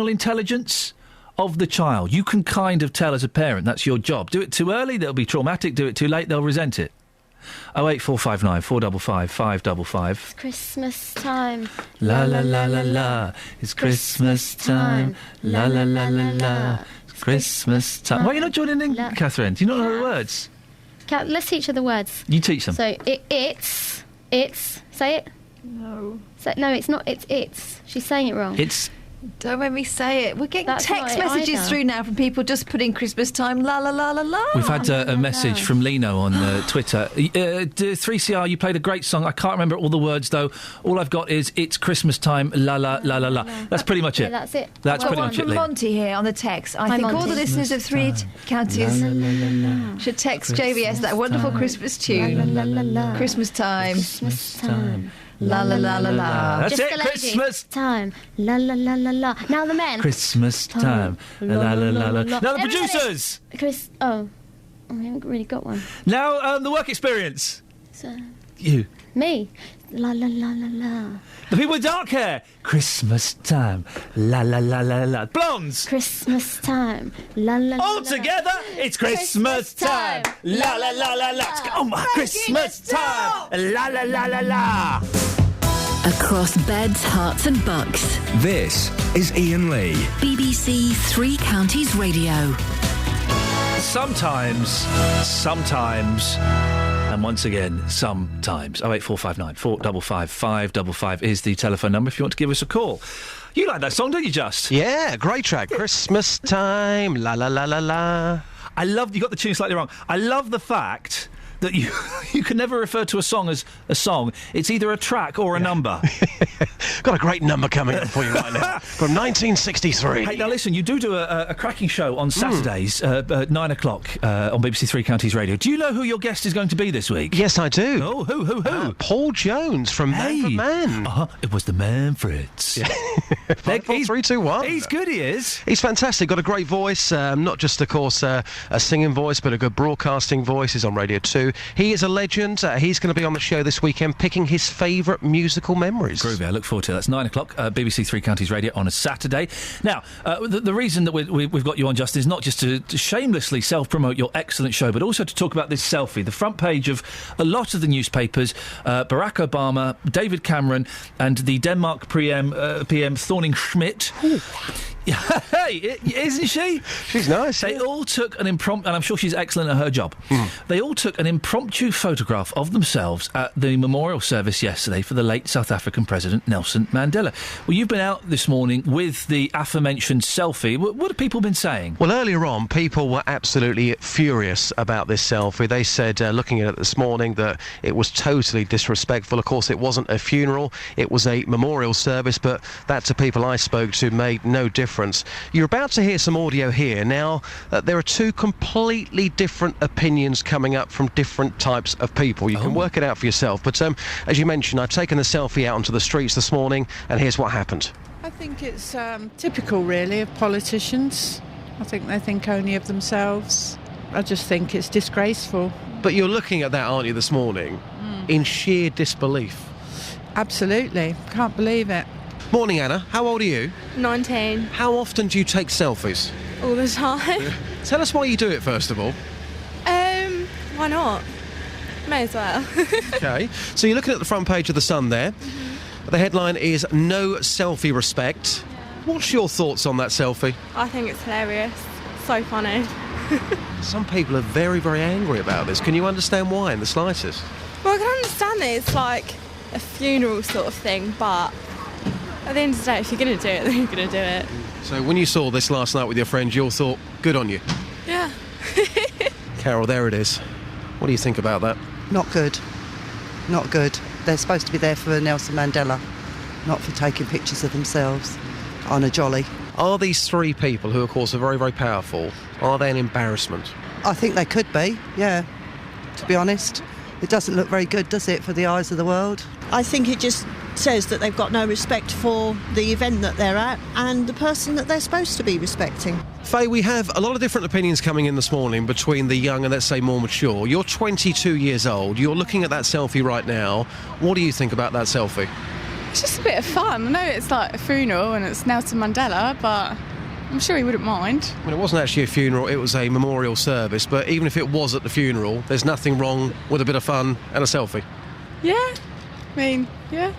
S9: intelligence of the child. You can kind of tell as a parent, that's your job. Do it too early, they'll be traumatic. Do it too late, they'll resent it. 08459 455 555.
S7: It's Christmas time.
S9: La la la la la. It's Christmas time. La la la la la. It's Christmas time. Why are you not joining in, Catherine? Do you not know the words?
S7: Let's teach her the words.
S9: You teach them.
S7: So it's. Say it.
S19: No.
S7: No, it's not. It's. She's saying it wrong.
S9: It's.
S19: Don't make me say it. We're getting
S7: That's
S19: text
S7: not it
S19: messages
S7: either.
S19: through now from people just putting Christmas time, la la la la la.
S9: We've had a message from Lino on Twitter. 3CR, you played a great song. I can't remember all the words, though. All I've got is, it's Christmas time, la la la la la. That's pretty much it.
S7: Yeah, that's it.
S9: That's pretty much it,
S19: from
S9: Lino.
S19: Monty here on the text. I
S7: Hi,
S19: think all
S7: Monty.
S19: the listeners of Three Counties should text JVS that wonderful Christmas tune.
S7: La, la, la, la.
S19: Christmas time.
S7: Christmas time.
S19: La la la la la.
S9: That's
S7: Just
S9: it,
S7: the lady.
S9: Christmas
S7: time. La la la la la. Now the men.
S9: Christmas time. La la la la. Now the
S7: Everybody.
S9: producers.
S7: Oh, we haven't really got one.
S9: Now the work experience.
S7: So,
S9: You.
S7: me. La la la la la.
S9: The people with dark hair. Christmas time. La la la la la. Blondes.
S7: Christmas time. La la la.
S9: All together, it's Christmas time. La la la la la. Oh my Christmas time. La la la la la.
S6: Across beds, hearts and bucks.
S12: This is Iain Lee.
S6: BBC Three Counties Radio.
S9: Sometimes, and once again, sometimes. 08459 455 555 is the telephone number if you want to give us a call. You like that song, don't you, Just?
S4: Yeah, great track. Christmas time, la la la la la.
S9: I love... You got the tune slightly wrong. I love the fact that you can never refer to a song as a song. It's either a track or a number.
S4: Got a great number coming up for you right now from 1963.
S9: Hey, now listen, you do a cracking show on Saturdays at 9 o'clock on BBC Three Counties Radio. Do you know who your guest is going to be this week?
S4: Yes, I do.
S9: Oh, who?
S4: Paul Jones from Man for Man.
S9: It was the Manfreds.
S4: Yeah. 5, 4, 3, 2, 1.
S9: He's good, he is.
S4: He's fantastic. Got a great voice. Not just, of course, a singing voice, but a good broadcasting voice. He's on Radio 2. He is a legend. He's going to be on the show this weekend picking his favourite musical memories.
S9: Groovy, I look forward to it. That's 9 o'clock, BBC Three Counties Radio on a Saturday. Now, the reason that we've got you on, Justin, is not just to shamelessly self-promote your excellent show, but also to talk about this selfie. The front page of a lot of the newspapers, Barack Obama, David Cameron, and the Denmark PM Thorning-Schmidt. Hey, isn't she?
S4: She's nice.
S9: They all took an impromptu, and I'm sure she's excellent at her job. They all took an impromptu photograph of themselves at the memorial service yesterday for the late South African President Nelson Mandela. Well, you've been out this morning with the aforementioned selfie. What have people been saying?
S4: Well, earlier on, people were absolutely furious about this selfie. They said, looking at it this morning, that it was totally disrespectful. Of course, it wasn't a funeral, it was a memorial service, but that, to people I spoke to, made no difference. You're about to hear some audio here. Now, there are two completely different opinions coming up from different types of people. You can work it out for yourself. But as you mentioned, I've taken the selfie out onto the streets this morning, and here's what happened.
S15: I think it's typical, really, of politicians. I think they think only of themselves. I just think it's disgraceful.
S4: But you're looking at that, aren't you, this morning, in sheer disbelief?
S15: Absolutely. Can't believe it.
S4: Morning, Anna. How old are you?
S16: 19.
S4: How often do you take selfies?
S16: All the time.
S4: Tell us why you do it, first of all.
S16: Why not? May as well.
S4: OK. So you're looking at the front page of The Sun there. The headline is No Selfie Respect. What's your thoughts on that selfie?
S16: I think it's hilarious. So funny.
S4: Some people are very, very angry about this. Can you understand why in the slightest?
S16: Well, I can understand that it's like a funeral sort of thing, but at the end of the day, if you're going to do it, then you're going to do it.
S4: So when you saw this last night with your friends, you all thought, good on you?
S16: Yeah.
S4: Carol, there it is. What do you think about that?
S22: Not good. Not good. They're supposed to be there for Nelson Mandela, not for taking pictures of themselves on a jolly.
S4: Are these three people, who of course are very, very powerful, are they an embarrassment?
S22: I think they could be, yeah, to be honest. It doesn't look very good, does it, for the eyes of the world?
S23: I think it just says that they've got no respect for the event that they're at and the person that they're supposed to be respecting.
S4: Faye, we have a lot of different opinions coming in this morning between the young and, let's say, more mature. You're 22 years old. You're looking at that selfie right now. What do you think about that selfie?
S24: It's just a bit of fun. I know it's like a funeral and it's Nelson Mandela, but I'm sure he wouldn't mind.
S4: Well, it wasn't actually a funeral, it was a memorial service, but even if it was at the funeral, there's nothing wrong with a bit of fun and a selfie.
S24: Yeah. I mean, yeah.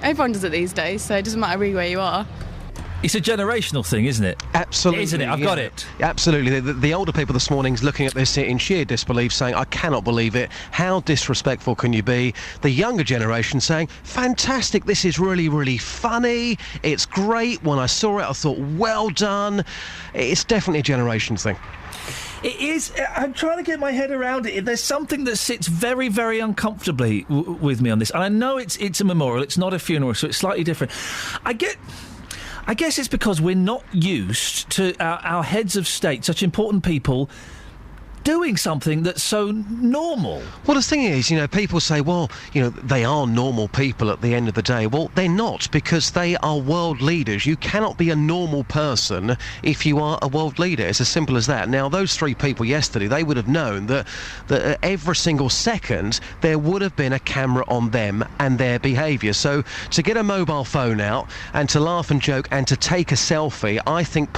S24: Everyone does it these days, so it doesn't matter really where you are.
S9: It's a generational thing, isn't it?
S4: Absolutely.
S9: Isn't it? I've got it.
S4: Absolutely. The older people this morning's looking at this in sheer disbelief, saying, I cannot believe it. How disrespectful can you be? The younger generation saying, fantastic, this is really, really funny. It's great. When I saw it, I thought, well done. It's definitely a generation thing.
S9: It is. I'm trying to get my head around it. There's something that sits very, very uncomfortably with me on this. And I know it's a memorial. It's not a funeral, so it's slightly different. I guess it's because we're not used to our heads of state, such important people, doing something that's so normal.
S4: Well, the thing is, people say, well, they are normal people at the end of the day. Well, they're not, because they are world leaders. You cannot be a normal person if you are a world leader. It's as simple as that. Now, those three people yesterday, they would have known that every single second there would have been a camera on them and their behaviour. So to get a mobile phone out and to laugh and joke and to take a selfie, I think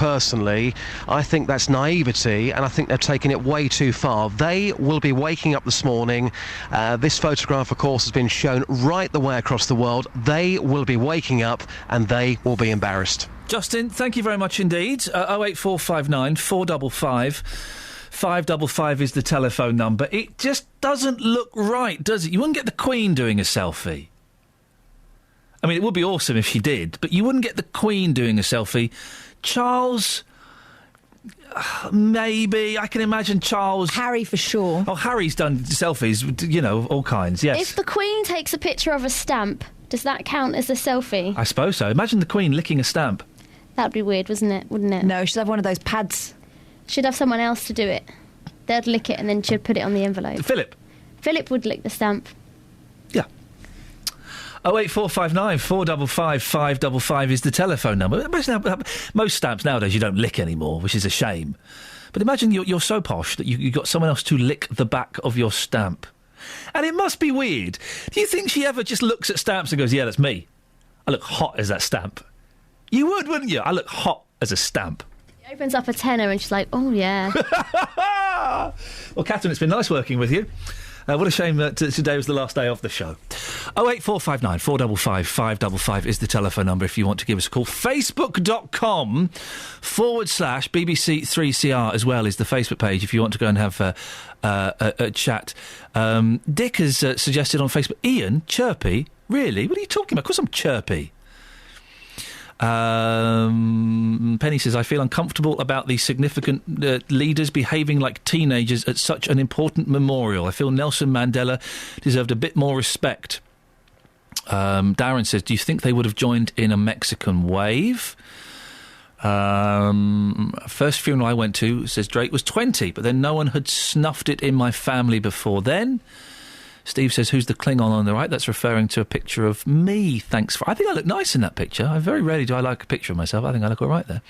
S4: that's naivety, and I think they're taking it way too far. They will be waking up this morning. This photograph, of course, has been shown right the way across the world. They will be waking up and they will be embarrassed.
S9: Justin, thank you very much indeed. 08459 455 555 is the telephone number. It just doesn't look right, does it? You wouldn't get the Queen doing a selfie. I mean, it would be awesome if she did, but you wouldn't get the Queen doing a selfie. Charles, Maybe. I can imagine Charles...
S19: Harry for sure.
S9: Oh, Harry's done selfies, you know, all kinds, yes.
S7: If the Queen takes a picture of a stamp, does that count as a selfie?
S9: I suppose so. Imagine the Queen licking a stamp.
S7: That'd be weird, wouldn't it?
S19: No, she'd have one of those pads.
S7: She'd have someone else to do it. They'd lick it and then she'd put it on the envelope.
S9: Philip
S7: would lick the stamp.
S9: Yeah. 08459 455 555 is the telephone number. Most stamps nowadays you don't lick anymore, which is a shame. But imagine you're so posh that you got someone else to lick the back of your stamp. And it must be weird. Do you think she ever just looks at stamps and goes, yeah, that's me. I look hot as that stamp. You would, wouldn't you? I look hot as a stamp.
S7: She opens up a tenner and she's like, oh, yeah.
S9: Well, Catherine, it's been nice working with you. What a shame that today was the last day of the show. 08459 455 555 is the telephone number if you want to give us a call. Facebook.com/BBC3CR as well is the Facebook page if you want to go and have a chat. Dick has suggested on Facebook, Iain, chirpy? Really? What are you talking about? Of course I'm chirpy. Penny says, I feel uncomfortable about the significant leaders behaving like teenagers at such an important memorial. I feel Nelson Mandela deserved a bit more respect. Darren says, do you think they would have joined in a Mexican wave? First funeral I went to, says Drake, was 20, but then no one had snuffed it in my family before then. Steve says, who's the Klingon on the right? That's referring to a picture of me. Thanks for... I think I look nice in that picture. I very rarely do I like a picture of myself. I think I look all right there.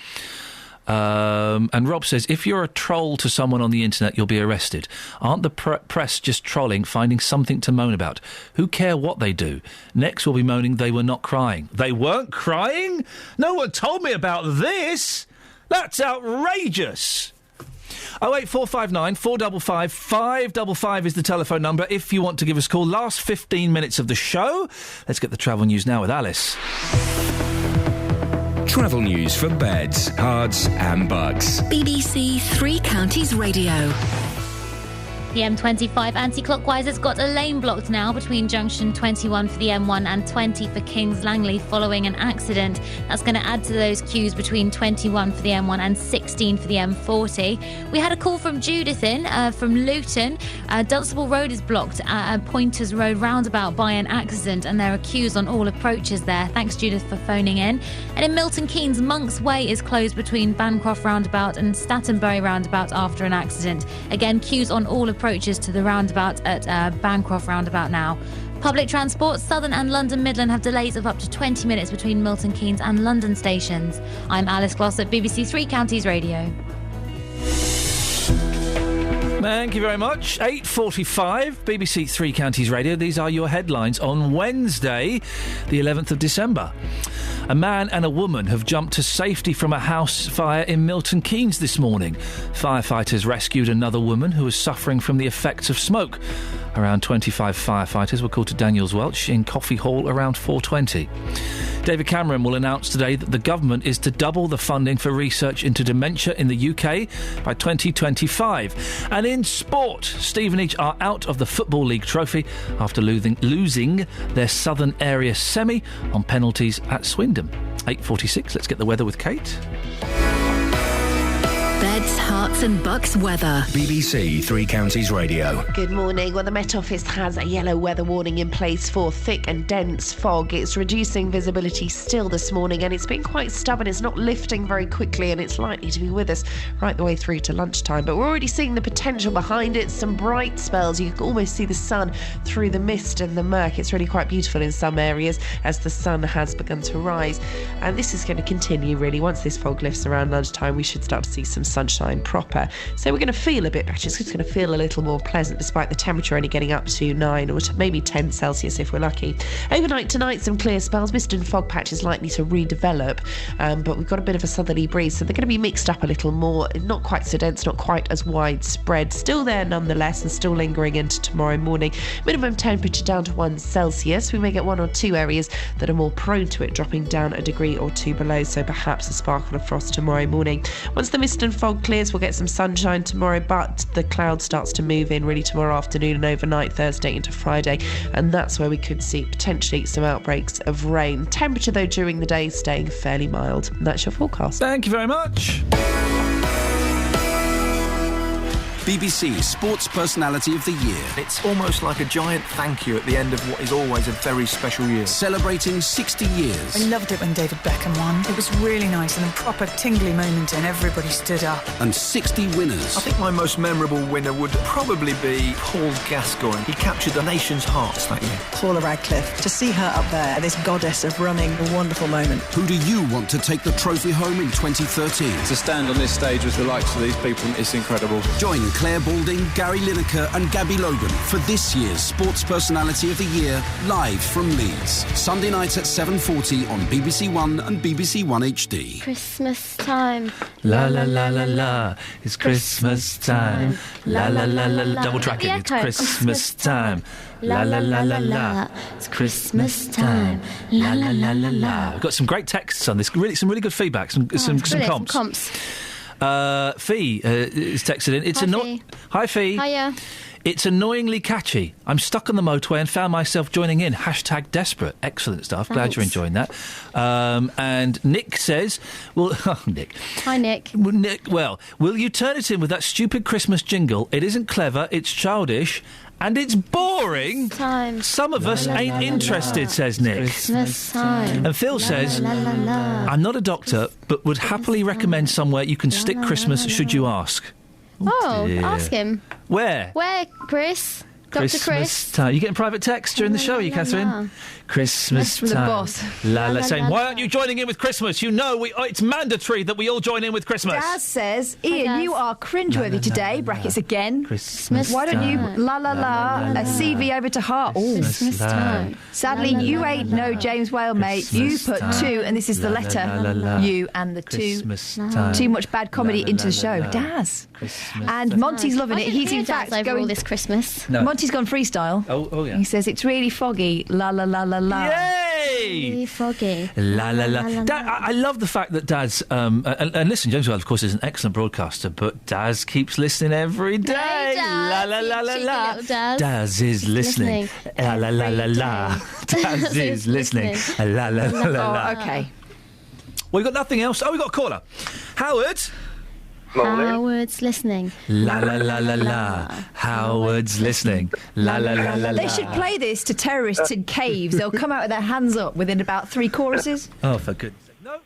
S9: And Rob says, if you're a troll to someone on the internet, you'll be arrested. Aren't the press just trolling, finding something to moan about? Who care what they do? Next will be moaning they were not crying. They weren't crying? No one told me about this. That's outrageous. 08459 455 555 is the telephone number if you want to give us a call. Last 15 minutes of the show. Let's get the travel news now with Alice.
S12: Travel news for beds, cards and bugs.
S6: BBC Three Counties Radio.
S13: The M25 anti-clockwise has got a lane blocked now between junction 21 for the M1 and 20 for Kings Langley following an accident. That's going to add to those queues between 21 for the M1 and 16 for the M40. We had a call from Judith from Luton. Dunstable Road is blocked at Pointers Road roundabout by an accident and there are queues on all approaches there. Thanks, Judith, for phoning in. And in Milton Keynes, Monk's Way is closed between Bancroft roundabout and Stantonbury roundabout after an accident. Again, queues on all approaches to the roundabout at Bancroft roundabout now. Public transport, Southern and London Midland have delays of up to 20 minutes between Milton Keynes and London stations. I'm Alice Gloss at BBC Three Counties Radio.
S9: Thank you very much. 8:45, BBC Three Counties Radio. These are your headlines on Wednesday, the 11th of December. A man and a woman have jumped to safety from a house fire in Milton Keynes this morning. Firefighters rescued another woman who was suffering from the effects of smoke. Around 25 firefighters were called to Daniels Welch in Coffee Hall around 4:20. David Cameron will announce today that the government is to double the funding for research into dementia in the UK by 2025. And in sport, Stevenage are out of the Football League trophy after losing their Southern Area semi on penalties at Swindon. 8:46, let's get the weather with Kate.
S6: Beds, Herts and Bucks weather.
S12: BBC Three Counties Radio.
S2: Good morning. Well, the Met Office has a yellow weather warning in place for thick and dense fog. It's reducing visibility still this morning and it's been quite stubborn. It's not lifting very quickly and it's likely to be with us right the way through to lunchtime. But we're already seeing the potential behind it. Some bright spells. You can almost see the sun through the mist and the murk. It's really quite beautiful in some areas as the sun has begun to rise. And this is going to continue really. Once this fog lifts around lunchtime, we should start to see some sunshine proper. So we're going to feel a bit better. It's just going to feel a little more pleasant despite the temperature only getting up to 9 or maybe 10 Celsius if we're lucky. Overnight tonight, some clear spells. Mist and fog patches likely to redevelop, but we've got a bit of a southerly breeze, so they're going to be mixed up a little more. Not quite so dense, not quite as widespread. Still there nonetheless and still lingering into tomorrow morning. Minimum temperature down to 1 Celsius. We may get 1 or 2 areas that are more prone to it dropping down a degree or 2 below, so perhaps a sparkle of frost tomorrow morning. Once the mist and fog clears, we'll get some sunshine tomorrow, but the cloud starts to move in really tomorrow afternoon and overnight, Thursday into Friday, and that's where we could see potentially some outbreaks of rain. Temperature, though, during the day staying fairly mild. And that's your forecast.
S9: Thank you very much.
S5: BBC Sports Personality of the Year.
S8: It's almost like a giant thank you at the end of what is always a very special year.
S5: Celebrating 60 years.
S17: I loved it when David Beckham won. It was really nice and a proper tingly moment and everybody stood up.
S5: And 60 winners.
S8: I think my most memorable winner would probably be Paul Gascoigne. He captured the nation's hearts that year.
S23: Paula Radcliffe. To see her up there, this goddess of running, a wonderful moment.
S5: Who do you want to take the trophy home in 2013?
S21: To stand on this stage with the likes of these people, it's incredible.
S5: Join Claire Balding, Gary Lineker and Gabby Logan for this year's Sports Personality of the Year, live from Leeds. Sunday night at 7:40 on BBC One and BBC One HD.
S7: Christmas time.
S9: La la la la la, it's Christmas time. La la la la la. Double tracking, it's Christmas time. La la la la la, it's Christmas time. La la la la la. We've got some great texts on this. Some really good feedback. Some comps. Fee is texted in. Hi, Fee.
S7: Hiya.
S9: It's annoyingly catchy. I'm stuck on the motorway and found myself joining in. #desperate. Excellent stuff. Glad you're enjoying that. And Nick says, Nick.
S7: Hi, Nick.
S9: Nick, will you turn it in with that stupid Christmas jingle? It isn't clever, it's childish, and it's boring.
S7: Time.
S9: Some of us ain't interested, says Nick.
S7: Christmas time.
S9: And Phil says, I'm not a doctor, but would happily recommend somewhere you can stick Christmas should you ask.
S7: Oh, ask him.
S9: Where?
S7: Where, Chris? Dr. Chris?
S9: Time. You getting private text during the show, you, Catherine? Christmas
S19: from
S9: time.
S19: the boss.
S9: Saying, why aren't you joining in with Christmas? You know, it's mandatory that we all join in with Christmas.
S19: Daz says, Ian, you are cringeworthy today. Brackets again.
S9: Christmas.
S19: Why don't you la la la a CV over to heart? Oh,
S9: Christmas time.
S19: Sadly, you ain't no James Whale, mate. You put two, and this is the letter U and the two. Too much bad comedy into the show. Daz. And Monty's loving it. He's in fact going
S7: all this Christmas.
S9: No.
S19: Monty's gone freestyle.
S9: Oh yeah.
S19: He says it's really foggy. La la la la la.
S9: Yay!
S7: Really foggy.
S9: La la la. I love the fact that Daz and listen, James Whale, of course, is an excellent broadcaster, but Daz keeps listening every day.
S7: Hey, Daz,
S9: la la la la la.
S7: Daz.
S9: Daz is listening. La la la la la. Daz is listening. La la la la.
S19: Oh, okay.
S9: Well, we got nothing else. Oh, we got a caller. Howard.
S7: Howard's listening.
S9: La la la la la. Howard's listening. La la la la la.
S19: They should play this to terrorists in caves. They'll come out with their hands up within about 3 choruses.
S9: Oh, for goodness sake.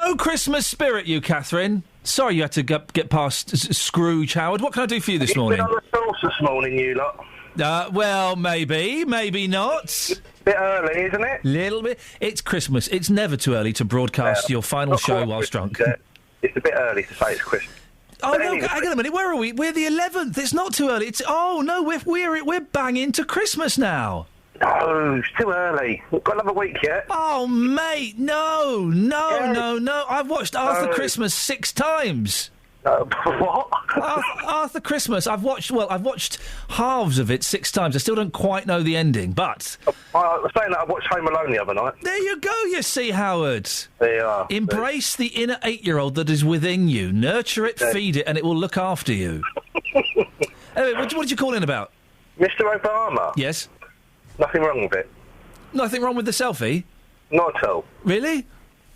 S9: No Christmas spirit, you, Catherine. Sorry you had to get past Scrooge, Howard. What can I do for you this morning?
S25: You've been on the sauce this morning, you lot.
S9: Well, maybe not.
S25: Bit early, isn't it?
S9: Little bit. It's Christmas. It's never too early to broadcast your final show whilst drunk.
S25: It's a bit early to say it's Christmas.
S9: Oh no! Hang on a minute. Where are we? We're the 11th. It's not too early. We're banging to Christmas now.
S25: No, it's too early. We've got another week yet.
S9: Oh mate, no. I've watched Arthur Christmas 6 times.
S25: What?
S9: Arthur Christmas. I've watched halves of it 6 times. I still don't quite know the ending, but
S25: I was saying that I watched Home Alone the other night.
S9: There you go. You see, Howard.
S25: There you are.
S9: Embrace the inner 8-year-old that is within you. Nurture it, feed it, and it will look after you. Anyway, what did you call in about?
S25: Mr. Obama.
S9: Yes.
S25: Nothing wrong with it.
S9: Nothing wrong with the selfie?
S25: Not at all.
S9: Really?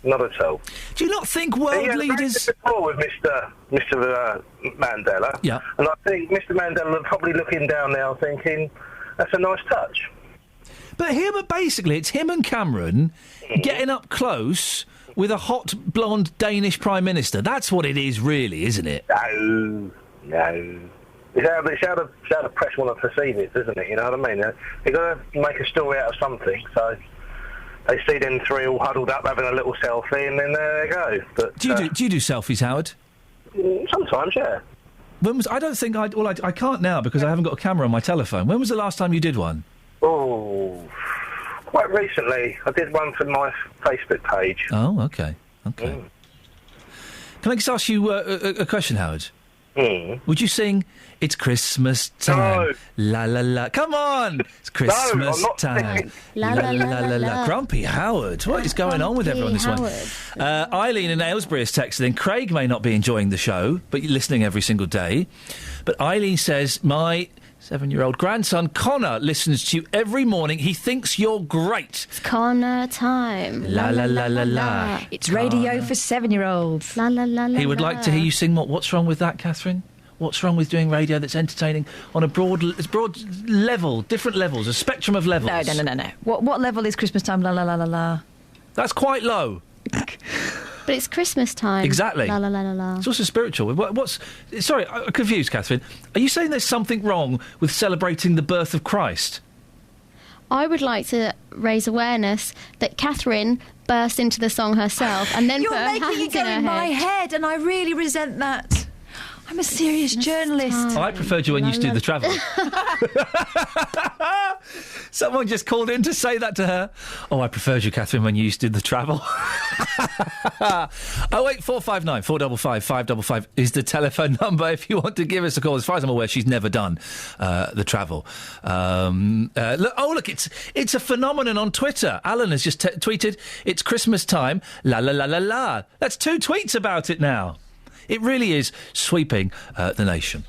S25: Not at all.
S9: Do you not think world leaders...
S25: before with Mr. Mandela.
S9: Yeah.
S25: And I think Mr. Mandela was probably looking down now thinking, that's a nice touch.
S9: But basically, it's him and Cameron getting up close with a hot, blonde Danish Prime Minister. That's what it is, really, isn't it?
S25: No. It's how the press want to perceive it, isn't it? You know what I mean? You've got to make a story out of something, so... They see them 3 all huddled up having a little selfie, and then there they go. But
S9: do you do selfies, Howard?
S25: Sometimes, yeah.
S9: I can't now because I haven't got a camera on my telephone. When was the last time you did one?
S25: Oh, quite recently. I did one for my Facebook page.
S9: Oh, okay. Can I just ask you a question, Howard? Would you sing "It's Christmas Time"?
S25: No.
S9: La la la. Come on, it's Christmas time.
S7: La la la la la.
S9: Grumpy Howard, what is going on with everyone this one? Eileen in Aylesbury has texted in. Craig may not be enjoying the show, but you're listening every single day. But Eileen says my 7-year-old grandson Connor listens to you every morning. He thinks you're great.
S7: It's Connor time.
S9: La la la la la.
S19: It's radio for 7-year-olds.
S7: La la la la.
S9: He would like to hear you sing. What's wrong with that, Catherine? what's wrong with doing radio that's entertaining on a broad level, different levels, a spectrum of levels.
S19: No. What level is Christmas time? La la la la la.
S9: That's quite low.
S7: But it's Christmas time.
S9: Exactly.
S7: La la la la la.
S9: It's also spiritual. Sorry, I'm confused, Catherine. Are you saying there's something wrong with celebrating the birth of Christ?
S7: I would like to raise awareness that Catherine burst into the song herself and then
S19: You're
S7: put her
S19: making
S7: hands
S19: it go
S7: in her
S19: in my
S7: head.
S19: head, and I really resent that. I'm a serious journalist.
S9: I preferred you when you used to do the travel. Someone just called in to say that to her. Oh, I preferred you, Catherine, when you used to do the travel. 08459 455 555 is the telephone number if you want to give us a call. As far as I'm aware, she's never done the travel. Look, it's a phenomenon on Twitter. Alan has just tweeted, it's Christmas time, la la la la la. That's 2 tweets about it now. It really is sweeping the nation.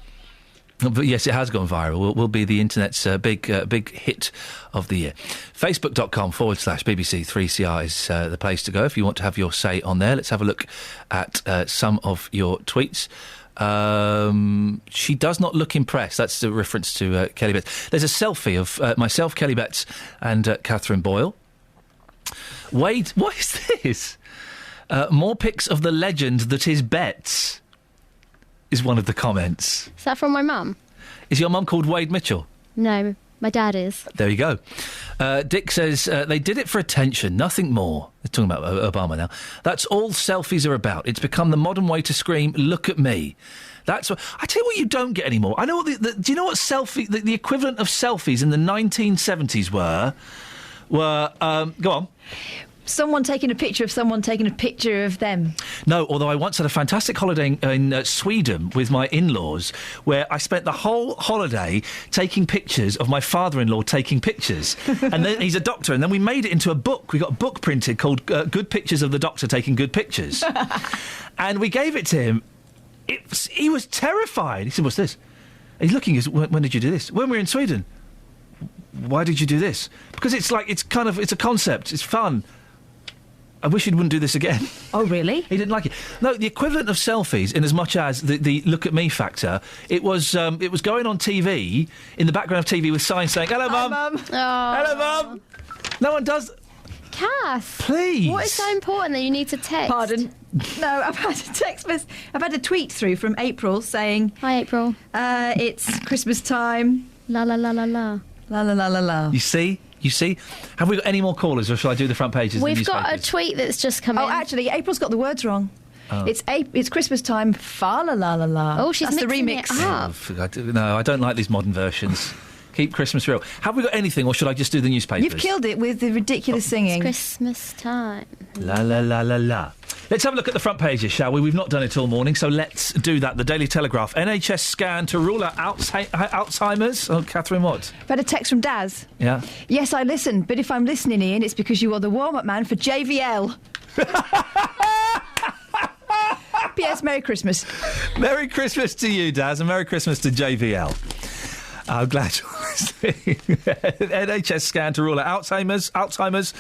S9: But yes, it has gone viral. Will be the internet's big hit of the year. Facebook.com/BBC3CR is the place to go if you want to have your say on there. Let's have a look at some of your tweets. She does not look impressed. That's a reference to Kelly Betts. There's a selfie of myself, Kelly Betts, and Catherine Boyle. Wade, what is this? More pics of the legend that is Betts, is one of the comments.
S7: Is that from my mum?
S9: Is your mum called Wade Mitchell?
S7: No, my dad is.
S9: There you go. Dick says, they did it for attention, nothing more. They're talking about Obama now. That's all selfies are about. It's become the modern way to scream, look at me. That's what... I tell you what you don't get anymore. I know what do you know what the equivalent of selfies in the 1970s were? Go on.
S19: Someone taking a picture of someone taking a picture of them.
S9: No, although I once had a fantastic holiday in Sweden with my in-laws where I spent the whole holiday taking pictures of my father-in-law taking pictures. And then he's a doctor, and then we made it into a book. We got a book printed called Good Pictures of the Doctor Taking Good Pictures. And we gave it to him. He was terrified. He said, what's this? And he's looking, when did you do this? When we were in Sweden. Why did you do this? Because it's a concept. It's fun. I wish he wouldn't do this again.
S19: Oh, really?
S9: He didn't like it. No, the equivalent of selfies, in as much as the look at me factor, it was going on TV, in the background of TV with signs saying, hello, Mum. Hello, Mum. No one does...
S7: Cass.
S9: Please.
S7: What is so important that you need to text?
S19: Pardon? No, I've had a text message. I've had a tweet through from April saying...
S7: Hi, April.
S19: It's Christmas time.
S7: La la la la la.
S19: La la la la la.
S9: You see? Have we got any more callers, or shall I do the front pages of the
S7: We've
S9: newspapers?
S7: got a tweet that's just come in.
S19: Oh, actually, April's got the words wrong.
S9: Oh.
S19: It's Christmas time, fa la la la la.
S7: Oh, she's
S19: That's the
S7: mixing
S19: remix.
S7: it up.
S9: No, I don't like these modern versions. Keep Christmas real. Have we got anything, or should I just do the newspapers?
S19: You've killed it with the ridiculous singing.
S7: It's Christmas time.
S9: La la la la la. Let's have a look at the front pages, shall we? We've not done it all morning, so let's do that. The Daily Telegraph. NHS scan to rule out Alzheimer's. Oh, Catherine, what?
S19: I've had a text from Daz.
S9: Yeah.
S19: Yes, I listen, but if I'm listening, Ian, it's because you are the warm-up man for JVL. P.S. Merry Christmas.
S9: Merry Christmas to you, Daz, and Merry Christmas to JVL. I'm glad you're listening. NHS scan to rule out Alzheimer's.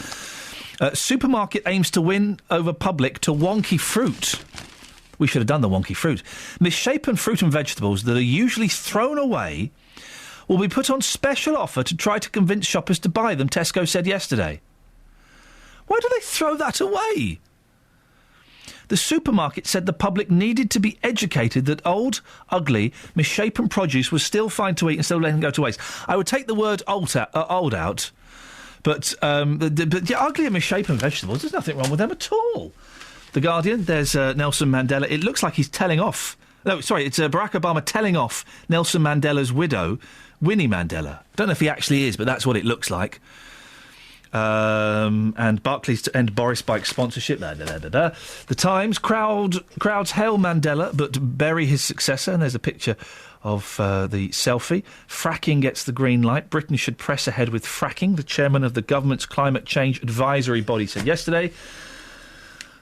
S9: Supermarket aims to win over public to wonky fruit. We should have done the wonky fruit. Misshapen fruit and vegetables that are usually thrown away will be put on special offer to try to convince shoppers to buy them, Tesco said yesterday. Why do they throw that away? The supermarket said the public needed to be educated that old, ugly, misshapen produce was still fine to eat instead of letting it go to waste. I would take the word old out, but ugly and misshapen vegetables, there's nothing wrong with them at all. The Guardian, there's Nelson Mandela. It looks like he's telling off... No, sorry, it's Barack Obama telling off Nelson Mandela's widow, Winnie Mandela. Don't know if he actually is, but that's what it looks like. And Barclays to end Boris Bike sponsorship. The Times, crowds hail Mandela but bury his successor. And there's a picture of the selfie. Fracking gets the green light. Britain should press ahead with fracking, the chairman of the government's climate change advisory body said yesterday.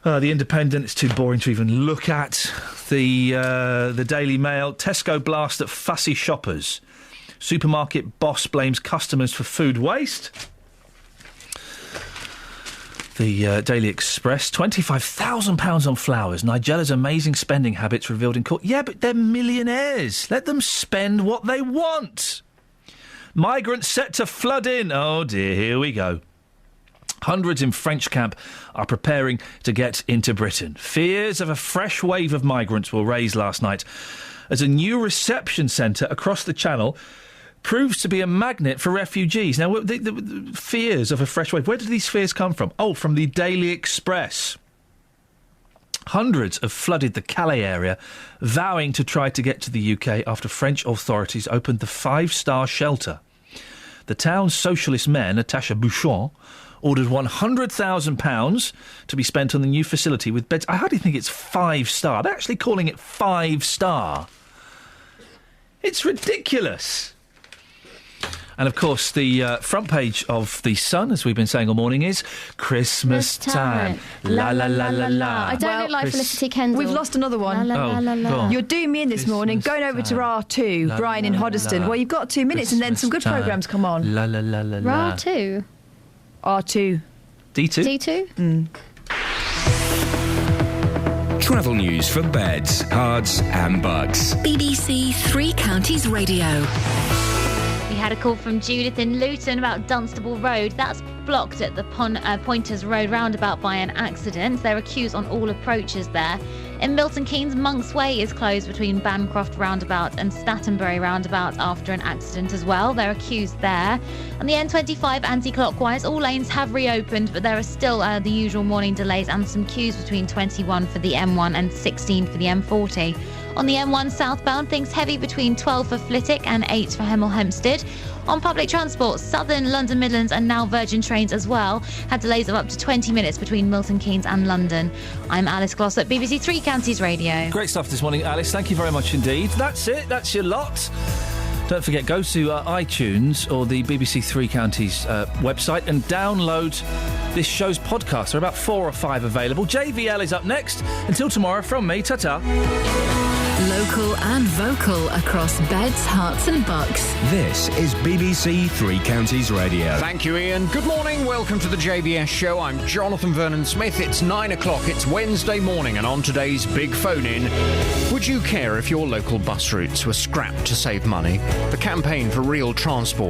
S9: The Independent is too boring to even look at. The Daily Mail, Tesco blast at fussy shoppers. Supermarket boss blames customers for food waste. The Daily Express, £25,000 on flowers. Nigella's amazing spending habits revealed in court. Yeah, but they're millionaires. Let them spend what they want. Migrants set to flood in. Oh dear, here we go. Hundreds in French camp are preparing to get into Britain. Fears of a fresh wave of migrants were raised last night as a new reception centre across the Channel proves to be a magnet for refugees. Now, the fears of a fresh wave, where did these fears come from? Oh, from the Daily Express. Hundreds have flooded the Calais area, vowing to try to get to the UK after French authorities opened the 5-star shelter. The town's socialist mayor, Natasha Bouchon, ordered £100,000 to be spent on the new facility with beds. I hardly think it's 5-star. They're actually calling it 5-star. It's ridiculous. And, of course, the front page of The Sun, as we've been saying all morning, is Christmas time. La, la, la, la, la.
S7: I don't look like Felicity Kendall.
S19: We've lost another one.
S7: La, la, la, la, la.
S19: You're doing me in this morning, going over to R2, Brian in Hoddesdon. Well, you've got 2 minutes and then some good programmes come on.
S9: La, la, la, la, la.
S7: R2?
S19: R2.
S9: D2?
S7: D2?
S12: Travel news for beds, cards and bugs.
S6: BBC Three Counties Radio.
S13: We had a call from Judith in Luton about Dunstable Road. That's blocked at the Pointers Road roundabout by an accident. There are queues on all approaches there. In Milton Keynes, Monk's Way is closed between Bancroft roundabout and Stattenbury roundabout after an accident as well. There are queues there. On the M25 anti-clockwise, all lanes have reopened, but there are still the usual morning delays and some queues between 21 for the M1 and 16 for the M40. On the M1 southbound, things heavy between 12 for Flitwick and 8 for Hemel Hempstead. On public transport, Southern, London Midlands and now Virgin Trains as well had delays of up to 20 minutes between Milton Keynes and London. I'm Alice Glossop, BBC Three Counties Radio.
S9: Great stuff this morning, Alice. Thank you very much indeed. That's it. That's your lot. Don't forget, go to iTunes or the BBC Three Counties website and download this show's podcast. There are about 4 or 5 available. JVL is up next. Until tomorrow, from me, ta-ta.
S6: Local and vocal across beds, hearts and bucks.
S12: This is BBC Three Counties Radio.
S1: Thank you, Iain. Good morning. Welcome to the JVS show. I'm Jonathan Vernon-Smith. It's 9 o'clock. It's Wednesday morning, and on today's Big Phone-In, would you care if your local bus routes were scrapped to save money? The campaign for real transport